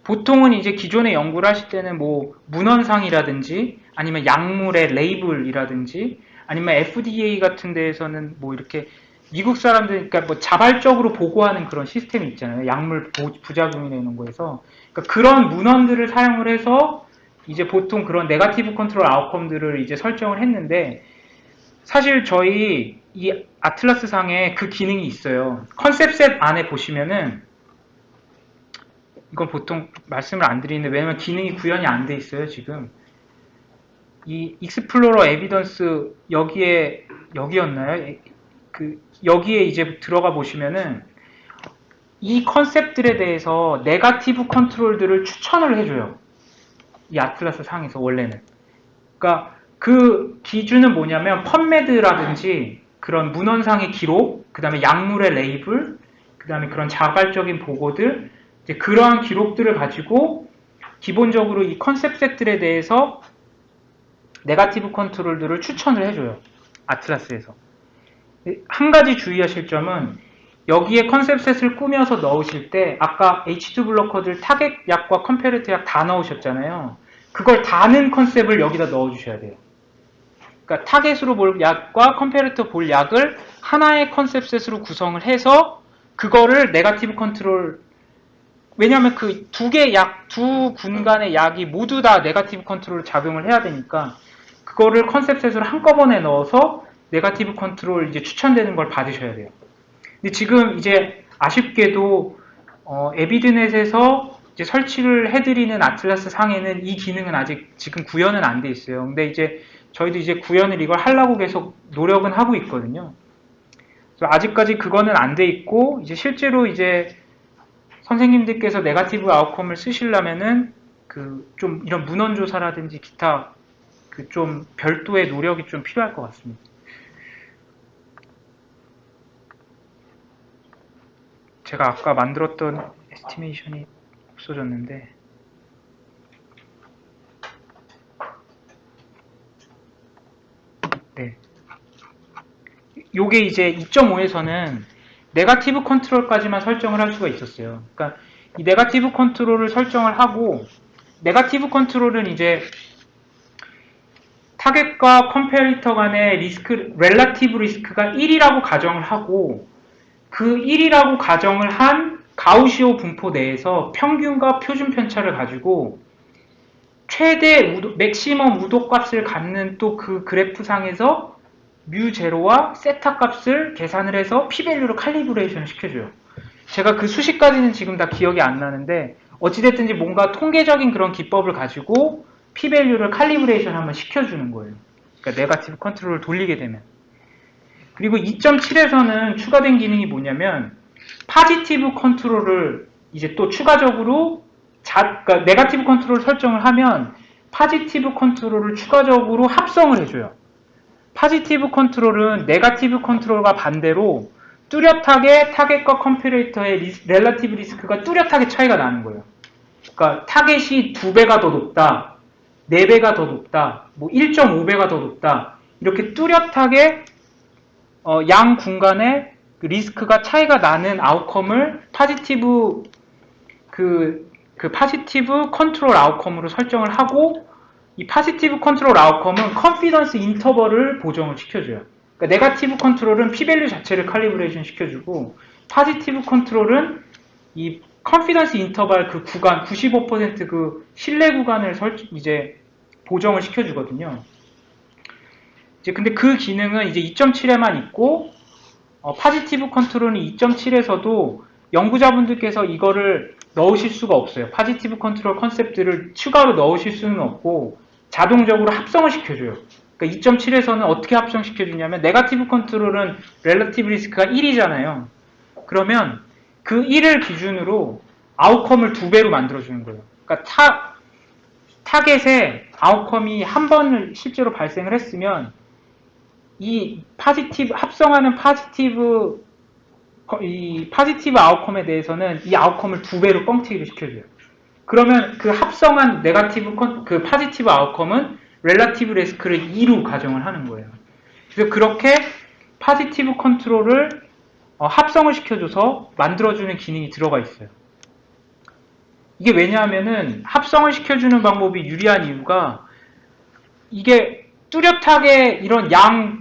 보통은 이제 기존에 연구를 하실 때는 뭐 문헌상이라든지 아니면 약물의 레이블이라든지 아니면 FDA 같은 데에서는 뭐 이렇게 미국 사람들, 그러니까 뭐 자발적으로 보고하는 그런 시스템이 있잖아요. 약물 부작용이나 이런 거에서. 그러니까 그런 문헌들을 사용을 해서 이제 보통 그런 네거티브 컨트롤 아웃컴들을 이제 설정을 했는데 사실 저희 이 아틀라스 상에 그 기능이 있어요. 컨셉셋 안에 보시면은 이건 보통 말씀을 안 드리는데 왜냐면 기능이 구현이 안 돼 있어요, 지금. 이 익스플로러 에비던스 여기였나요? 여기에 이제 들어가 보시면은 이 컨셉들에 대해서 네거티브 컨트롤들을 추천을 해줘요. 이 아틀라스 상에서 원래는. 그러니까 그 기준은 뭐냐면 펀메드라든지 그런 문헌상의 기록, 그 다음에 약물의 레이블, 그 다음에 그런 자발적인 보고들, 이제 그러한 기록들을 가지고 기본적으로 이 컨셉셋들에 대해서 네거티브 컨트롤들을 추천을 해줘요. 아틀라스에서. 한 가지 주의하실 점은 여기에 컨셉셋을 꾸며서 넣으실 때 아까 H2 블로커들 타겟 약과 컴패레이터 약 다 넣으셨잖아요. 그걸 다 넣은 컨셉을 여기다 넣어주셔야 돼요. 그러니까 타겟으로 볼 약과 컴패레이터 볼 약을 하나의 컨셉셋으로 구성을 해서 그거를 네거티브 컨트롤 왜냐하면 그 두 군간의 약이 모두 다 네거티브 컨트롤 작용을 해야 되니까 그거를 컨셉셋으로 한꺼번에 넣어서 네거티브 컨트롤 이제 추천되는 걸 받으셔야 돼요. 근데 지금 이제 아쉽게도 에비드넷에서 이제 설치를 해드리는 아틀라스 상에는 이 기능은 아직 지금 구현은 안 돼 있어요. 근데 이제 저희도 이제 구현을 이걸 하려고 계속 노력은 하고 있거든요. 그래서 아직까지 그거는 안 돼 있고, 이제 실제로 이제 선생님들께서 네거티브 아웃컴을 쓰시려면은 그 좀 이런 문헌 조사라든지 기타 그 좀 별도의 노력이 좀 필요할 것 같습니다. 제가 아까 만들었던 에스티메이션이 없어졌는데, 네. 요게 이제 2.5에서는 네거티브 컨트롤까지만 설정을 할 수가 있었어요. 그러니까 이 네거티브 컨트롤을 설정을 하고, 네거티브 컨트롤은 이제 타겟과 컴페리터 간의 리스크, 렐라티브 리스크가 1이라고 가정을 하고, 그 1이라고 가정을 한 가우시오 분포 내에서 평균과 표준 편차를 가지고 최대 맥시멈 우도 값을 갖는 또 그 그래프상에서 뮤0와 세타 값을 계산을 해서 p-밸류로 칼리브레이션 시켜줘요. 제가 그 수식까지는 지금 다 기억이 안 나는데 어찌됐든지 뭔가 통계적인 그런 기법을 가지고 p-밸류를 칼리브레이션 한번 시켜주는 거예요. 그러니까 네거티브 컨트롤을 돌리게 되면. 그리고 2.7에서는 추가된 기능이 뭐냐면 파지티브 컨트롤을 이제 또 추가적으로 그러니까 네거티브 컨트롤 설정을 하면 파지티브 컨트롤을 추가적으로 합성을 해줘요. 파지티브 컨트롤은 네거티브 컨트롤과 반대로 뚜렷하게 타겟과 컴페레이터의 렐라티브 리스크가 뚜렷하게 차이가 나는 거예요. 그러니까 타겟이 2배가 더 높다, 4배가 더 높다, 뭐 1.5배가 더 높다, 이렇게 뚜렷하게 양 군간에 그 리스크가 차이가 나는 아웃컴을 파지티브 파지티브 컨트롤 아웃컴으로 설정을 하고, 이 파지티브 컨트롤 아웃컴은 컨피던스 인터벌을 보정을 시켜줘요. 그러니까 네거티브 컨트롤은 p-밸류 자체를 칼리브레이션 시켜주고, 파지티브 컨트롤은 이 컨피던스 인터벌 그 구간 95% 그 신뢰 구간을 이제 보정을 시켜주거든요. 이제 근데 그 기능은 이제 2.7에만 있고, 파지티브 컨트롤은 2.7에서도 연구자분들께서 이거를 넣으실 수가 없어요. 파지티브 컨트롤 컨셉들을 추가로 넣으실 수는 없고 자동적으로 합성을 시켜줘요. 그러니까 2.7에서는 어떻게 합성시켜주냐면 네거티브 컨트롤은 렐러티브 리스크가 1이잖아요. 그러면 그 1을 기준으로 아웃컴을 2배로 만들어주는 거예요. 그러니까 타겟에 아웃컴이 한 번을 실제로 발생을 했으면 이 합성하는 이 파지티브 아웃컴에 대해서는 이 아웃컴을 2배로 뻥튀기를 시켜줘요. 그러면 그 합성한 그 파지티브 아웃컴은 렐라티브 리스크를 2로 가정을 하는 거예요. 그래서 그렇게 파지티브 컨트롤을 합성을 시켜줘서 만들어주는 기능이 들어가 있어요. 이게 왜냐하면은 합성을 시켜주는 방법이 유리한 이유가 이게 뚜렷하게 이런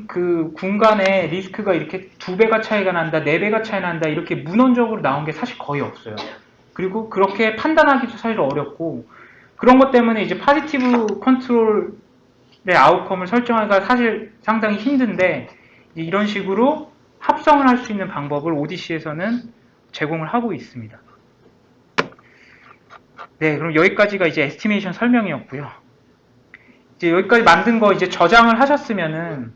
그 군간의 리스크가 이렇게 2배가 차이가 난다, 4배가 차이 난다, 이렇게 문헌적으로 나온 게 사실 거의 없어요. 그리고 그렇게 판단하기도 사실 어렵고, 그런 것 때문에 이제 파지티브 컨트롤의 아웃컴을 설정하기가 사실 상당히 힘든데, 이런 식으로 합성을 할 수 있는 방법을 오디시에서는 제공을 하고 있습니다. 네, 그럼 여기까지가 이제 에스티메이션 설명이었고요. 이제 여기까지 만든 거 이제 저장을 하셨으면은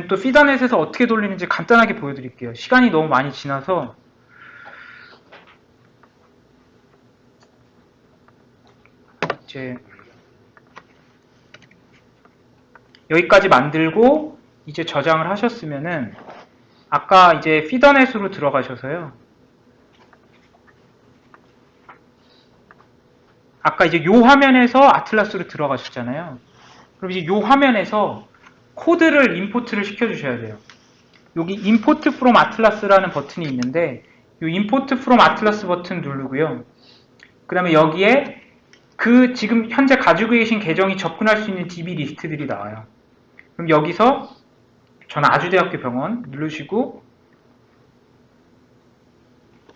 또 피더넷에서 어떻게 돌리는지 간단하게 보여드릴게요. 시간이 너무 많이 지나서 이제 여기까지 만들고 이제 저장을 하셨으면은 아까 이제 피더넷으로 들어가셔서요. 아까 이제 요 화면에서 아틀라스로 들어가셨잖아요. 그럼 이제 요 화면에서 코드를 임포트를 시켜주셔야 돼요. 여기 import from atlas라는 버튼이 있는데 이 import from atlas 버튼 누르고요. 그 다음에 여기에 그 지금 현재 가지고 계신 계정이 접근할 수 있는 DB 리스트들이 나와요. 그럼 여기서 저는 아주대학교 병원 누르시고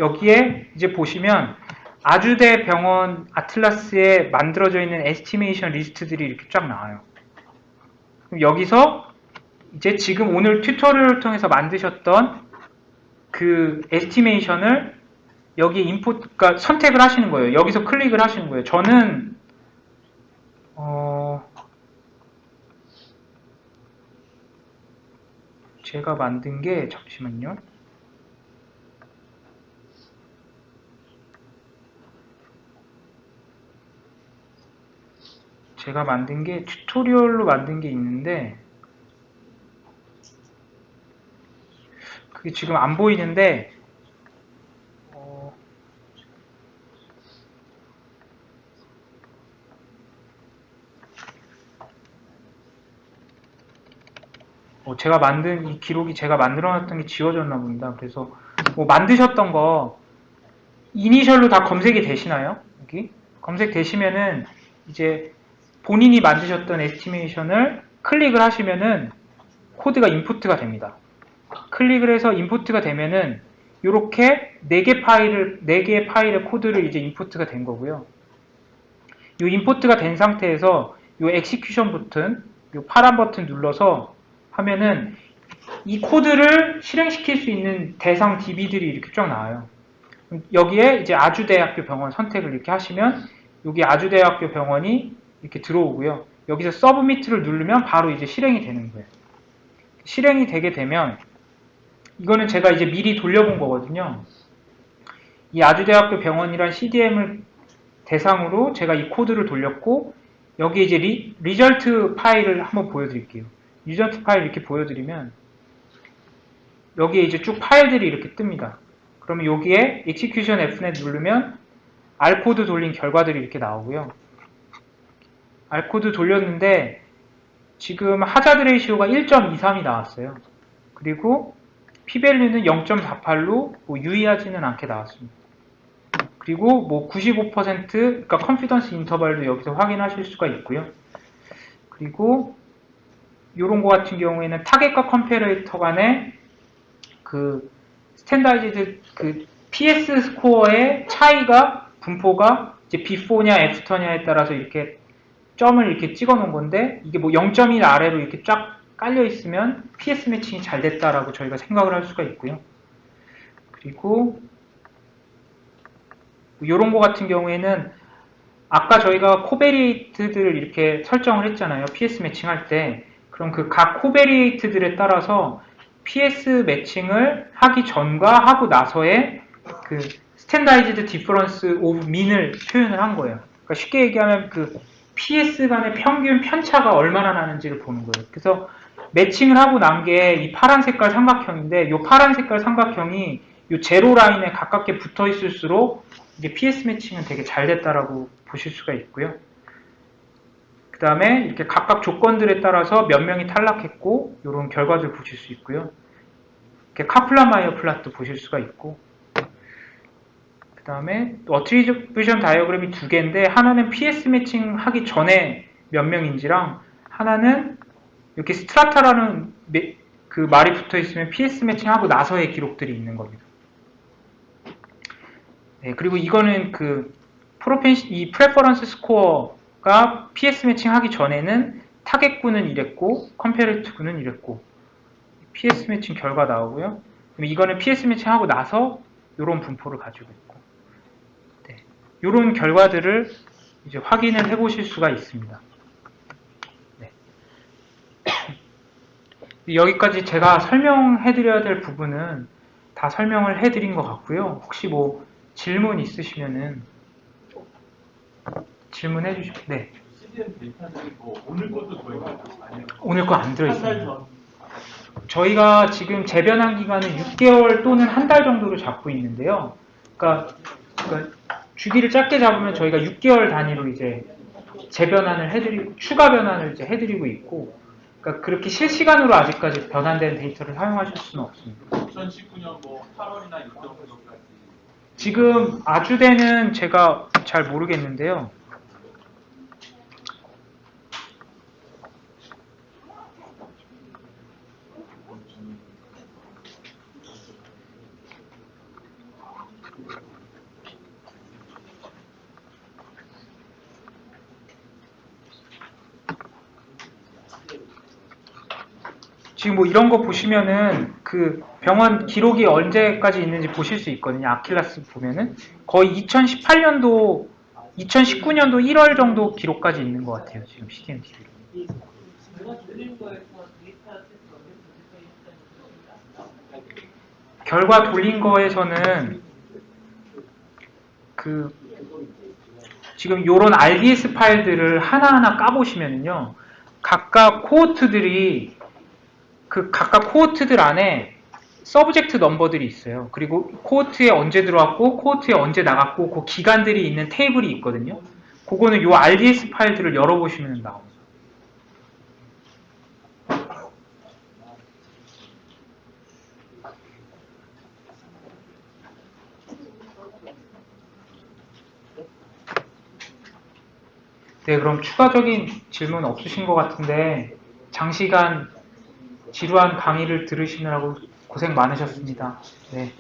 여기에 이제 보시면 아주대 병원 아틀라스에 만들어져 있는 에스티메이션 리스트들이 이렇게 쫙 나와요. 그럼 여기서 이제 지금 오늘 튜토리얼을 통해서 만드셨던 그 에스티메이션을 여기 인풋, 그러니까 선택을 하시는 거예요. 여기서 클릭을 하시는 거예요. 저는 제가 만든 게 잠시만요. 제가 만든 게 튜토리얼로 만든 게 있는데 그게 지금 안 보이는데 제가 만든 이 기록이 제가 만들어놨던 게 지워졌나 봅니다. 그래서 뭐 만드셨던 거 이니셜로 다 검색이 되시나요? 여기 검색되시면은 이제 본인이 만드셨던 에스티메이션을 클릭을 하시면은 코드가 인풋가 됩니다. 클릭을 해서 인풋가 되면은 이렇게 4개의 파일의 코드를 이제 인풋가 된 거고요. 이 인풋가 된 상태에서 이 엑시큐션 버튼, 이 파란 버튼 눌러서 하면은 이 코드를 실행시킬 수 있는 대상 DB들이 이렇게 쫙 나와요. 여기에 이제 아주대학교 병원 선택을 이렇게 하시면 여기 아주대학교 병원이 이렇게 들어오고요. 여기서 서브미트를 누르면 바로 이제 실행이 되는 거예요. 실행이 되게 되면 이거는 제가 이제 미리 돌려본 거거든요. 이 아주대학교 병원이란 CDM을 대상으로 제가 이 코드를 돌렸고 여기 이제 리절트 파일을 한번 보여드릴게요. 리절트 파일 이렇게 보여드리면 여기에 이제 쭉 파일들이 이렇게 뜹니다. 그러면 여기에 execution Fnet 누르면 R코드 돌린 결과들이 이렇게 나오고요. R코드 돌렸는데 지금 하자드 레이시오가 1.23이 나왔어요. 그리고 P밸류는 0.48로 뭐 유의하지는 않게 나왔습니다. 그리고 뭐 95% 그러니까 컨피던스 인터벌도 여기서 확인하실 수가 있고요. 그리고 이런 거 같은 경우에는 타겟과 컴패레이터 간의 그 스탠다이즈드 그 PS 스코어의 차이가 분포가 이제 before냐 after냐에 따라서 이렇게 점을 이렇게 찍어 놓은 건데 이게 뭐 0.1 아래로 이렇게 쫙 깔려 있으면 PS 매칭이 잘 됐다라고 저희가 생각을 할 수가 있고요. 그리고 이런 거 같은 경우에는 아까 저희가 코베리에이트들을 이렇게 설정을 했잖아요. PS 매칭할 때. 그럼 그 각 코베리에이트들에 따라서 PS 매칭을 하기 전과 하고 나서의 그 스탠다이즈드 디퍼런스 오브 민을 표현을 한 거예요. 그러니까 쉽게 얘기하면 그 PS 간의 평균 편차가 얼마나 나는지를 보는 거예요. 그래서 매칭을 하고 난 게 이 파란 색깔 삼각형인데 이 파란 색깔 삼각형이 이 제로 라인에 가깝게 붙어 있을수록 이게 PS 매칭은 되게 잘 됐다라고 보실 수가 있고요. 그 다음에 이렇게 각각 조건들에 따라서 몇 명이 탈락했고 이런 결과들 보실 수 있고요. 이렇게 카플란-마이어 플랫도 보실 수가 있고 그 다음에 어트리뷰션 다이어그램이 두 개인데 하나는 PS 매칭 하기 전에 몇 명인지랑 하나는 이렇게 스트라타라는 그 말이 붙어 있으면 PS 매칭하고 나서의 기록들이 있는 겁니다. 네, 그리고 이거는 그 이 프레퍼런스 스코어가 PS 매칭 하기 전에는 타겟군은 이랬고 컴페리티브는 이랬고 PS 매칭 결과 나오고요. 이거는 PS 매칭 하고 나서 이런 분포를 가지고 있고 네, 이런 결과들을 이제 확인을 해 보실 수가 있습니다. 네. 여기까지 제가 설명해 드려야 될 부분은 다 설명을 해 드린 것 같고요. 혹시 뭐 질문 있으시면은 질문해 주시면 네. CDM 데이터들이 뭐 오늘 것도 저희가 아니요. 오늘 거 안 들어있습니다. 한달 전. 저희가 지금 재변환 기간은 6개월 또는 한 달 정도로 잡고 있는데요. 그러니까 주기를 짧게 잡으면 저희가 6개월 단위로 이제 재변환을 해드리고 추가 변환을 이제 해드리고 있고, 그러니까 그렇게 실시간으로 아직까지 변환된 데이터를 사용하실 수는 없습니다. 2019년 뭐 8월이나 6월 정도까지. 지금 아주대는 제가 잘 모르겠는데요. 지금 뭐 이런 거 보시면은 그 병원 기록이 언제까지 있는지 보실 수 있거든요. 아킬라스 보면은 거의 2018년도, 2019년도 1월 정도 기록까지 있는 것 같아요. 지금 CDMT. 결과 돌린 거에서는 그 지금 요런 RDS 파일들을 하나하나 까보시면은요, 각각 코호트들이 그 각각 코호트들 안에 서브젝트 넘버들이 있어요. 그리고 코호트에 언제 들어왔고 코호트에 언제 나갔고 그 기간들이 있는 테이블이 있거든요. 그거는 요 RDS 파일들을 열어보시면 나옵니다. 네, 그럼 추가적인 질문 없으신 것 같은데 장시간 지루한 강의를 들으시느라고 고생 많으셨습니다. 네.